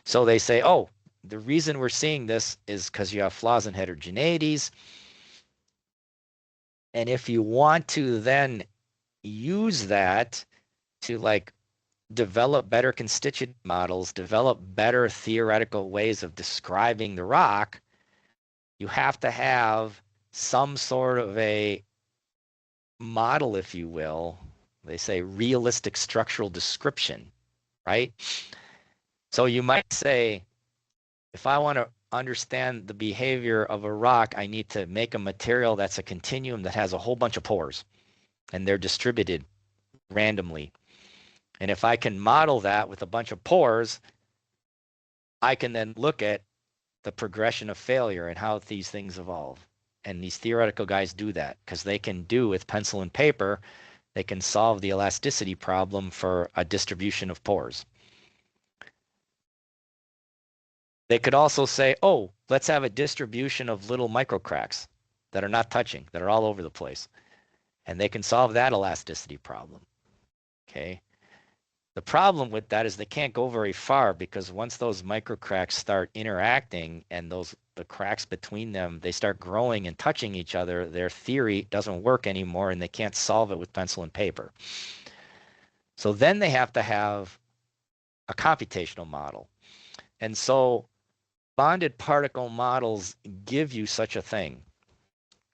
So they say, oh, the reason we're seeing this is because you have flaws and heterogeneities. And if you want to then use that to develop better constituent models, develop better theoretical ways of describing the rock, you have to have some sort of a model, if you will. They say realistic structural description, right? So you might say, if I want to understand the behavior of a rock, I need to make a material that's a continuum that has a whole bunch of pores, and they're distributed randomly. And if I can model that with a bunch of pores, I can then look at the progression of failure and how these things evolve. And these theoretical guys do that because they can do, with pencil and paper, they can solve the elasticity problem for a distribution of pores. They could also say, oh, let's have a distribution of little micro cracks that are not touching, that are all over the place. And they can solve that elasticity problem. Okay. The problem with that is they can't go very far, because once those microcracks start interacting and the cracks between them, they start growing and touching each other, their theory doesn't work anymore and they can't solve it with pencil and paper. So then they have to have a computational model. And so bonded particle models give you such a thing.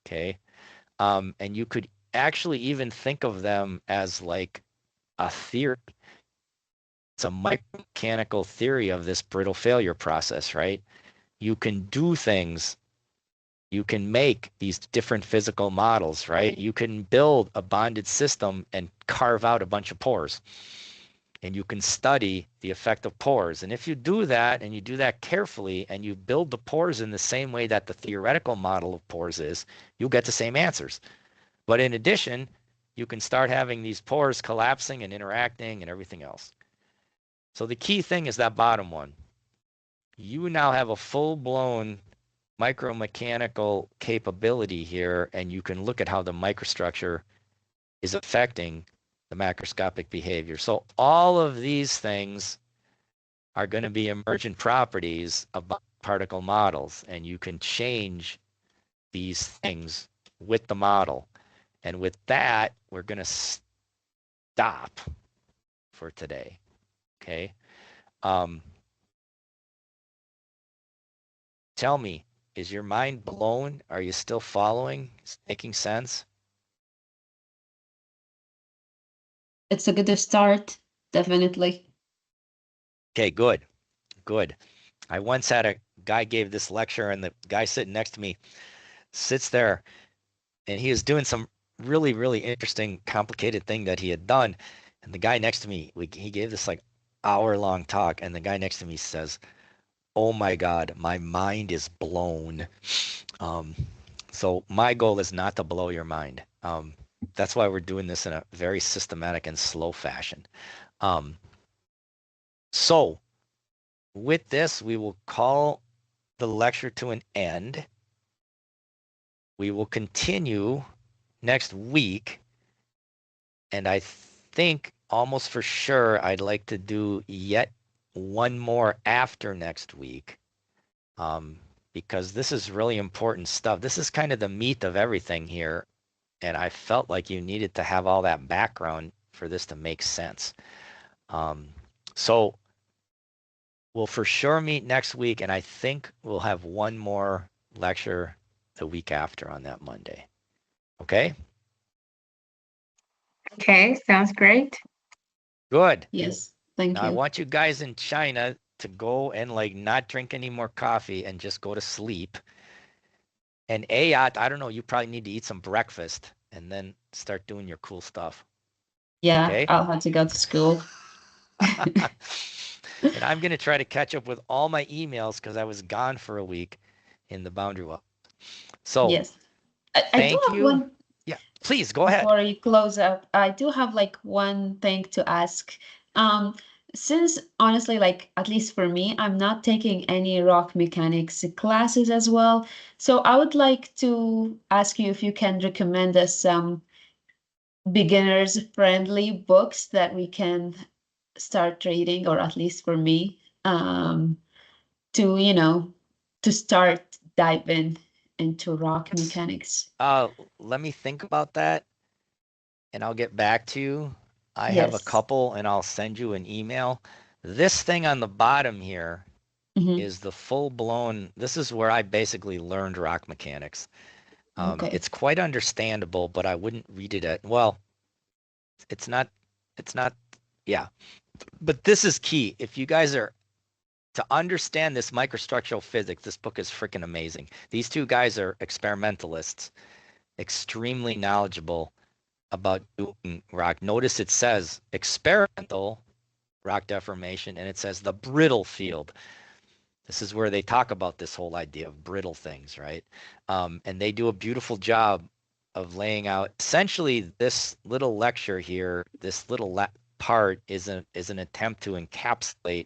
Okay. And you could actually even think of them as like a theory. It's a micromechanical theory of this brittle failure process, right? You can do things. You can make these different physical models, right? You can build a bonded system and carve out a bunch of pores. And you can study the effect of pores. And if you do that, and you do that carefully, and you build the pores in the same way that the theoretical model of pores is, you'll get the same answers. But in addition, you can start having these pores collapsing and interacting and everything else. So the key thing is that bottom one. You now have a full-blown micromechanical capability here, and you can look at how the microstructure is affecting the macroscopic behavior. So all of these things are going to be emergent properties of particle models, and you can change these things with the model. And with that, we're going to stop for today. Okay. Tell me, is your mind blown? Are you still following? Is it making sense? It's a good start, definitely. Okay, good. Good. I once had a guy gave this lecture, and the guy sitting next to me sits there, and he was doing some really, really interesting, complicated thing that he had done. And the guy next to me, he gave this like hour-long talk, and the guy next to me says, "Oh my God, my mind is blown." So my goal is not to blow your mind. That's why we're doing this in a very systematic and slow fashion. So with this, we will call the lecture to an end. We will continue next week. And I think almost for sure I'd like to do yet one more after next week, because this is really important stuff. This is kind of the meat of everything here, and I felt like you needed to have all that background for this to make sense. So we'll for sure meet next week, and I think we'll have one more lecture the week after on that Monday. Okay? Okay, sounds great. Good. Yes, thank Now I you. want you guys in China to go and like not drink any more coffee and just go to sleep. And Ayat, I don't know, you probably need to eat some breakfast and then start doing your cool stuff. Yeah, Okay? I'll have to go to school. And I'm going to try to catch up with all my emails because I was gone for a week in the boundary wall. So Yes. I do thank have you. one Yeah, please go ahead. before you close up. I do have like one thing to ask. Since honestly, like at least for me, I'm not taking any rock mechanics classes as well. So I would like to ask you if you can recommend us some beginners friendly books that we can start reading, or at least for me, to to start diving into rock mechanics. Let me think about that and I'll get back to you. I have a Yes. couple and I'll send you an email. This thing on the bottom here is the full-blown, this is where I basically learned rock mechanics. Okay. It's quite understandable, but I wouldn't read it well, it's not, yeah. But this is key. If you guys are to understand this microstructural physics, this book is freaking amazing. These two guys are experimentalists, extremely knowledgeable about doing rock. Notice it says experimental rock deformation, and it says the brittle field. This is where they talk about this whole idea of brittle things, right? And they do a beautiful job of laying out. Essentially, this little lecture here, this little part is an attempt to encapsulate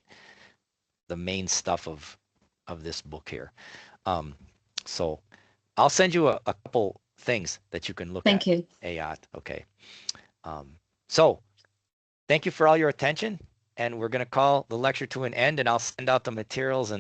the main stuff of this book here. So I'll send you a couple things that you can look at. Thank you. Ayat, okay. So thank you for all your attention, and we're going to call the lecture to an end, and I'll send out the materials and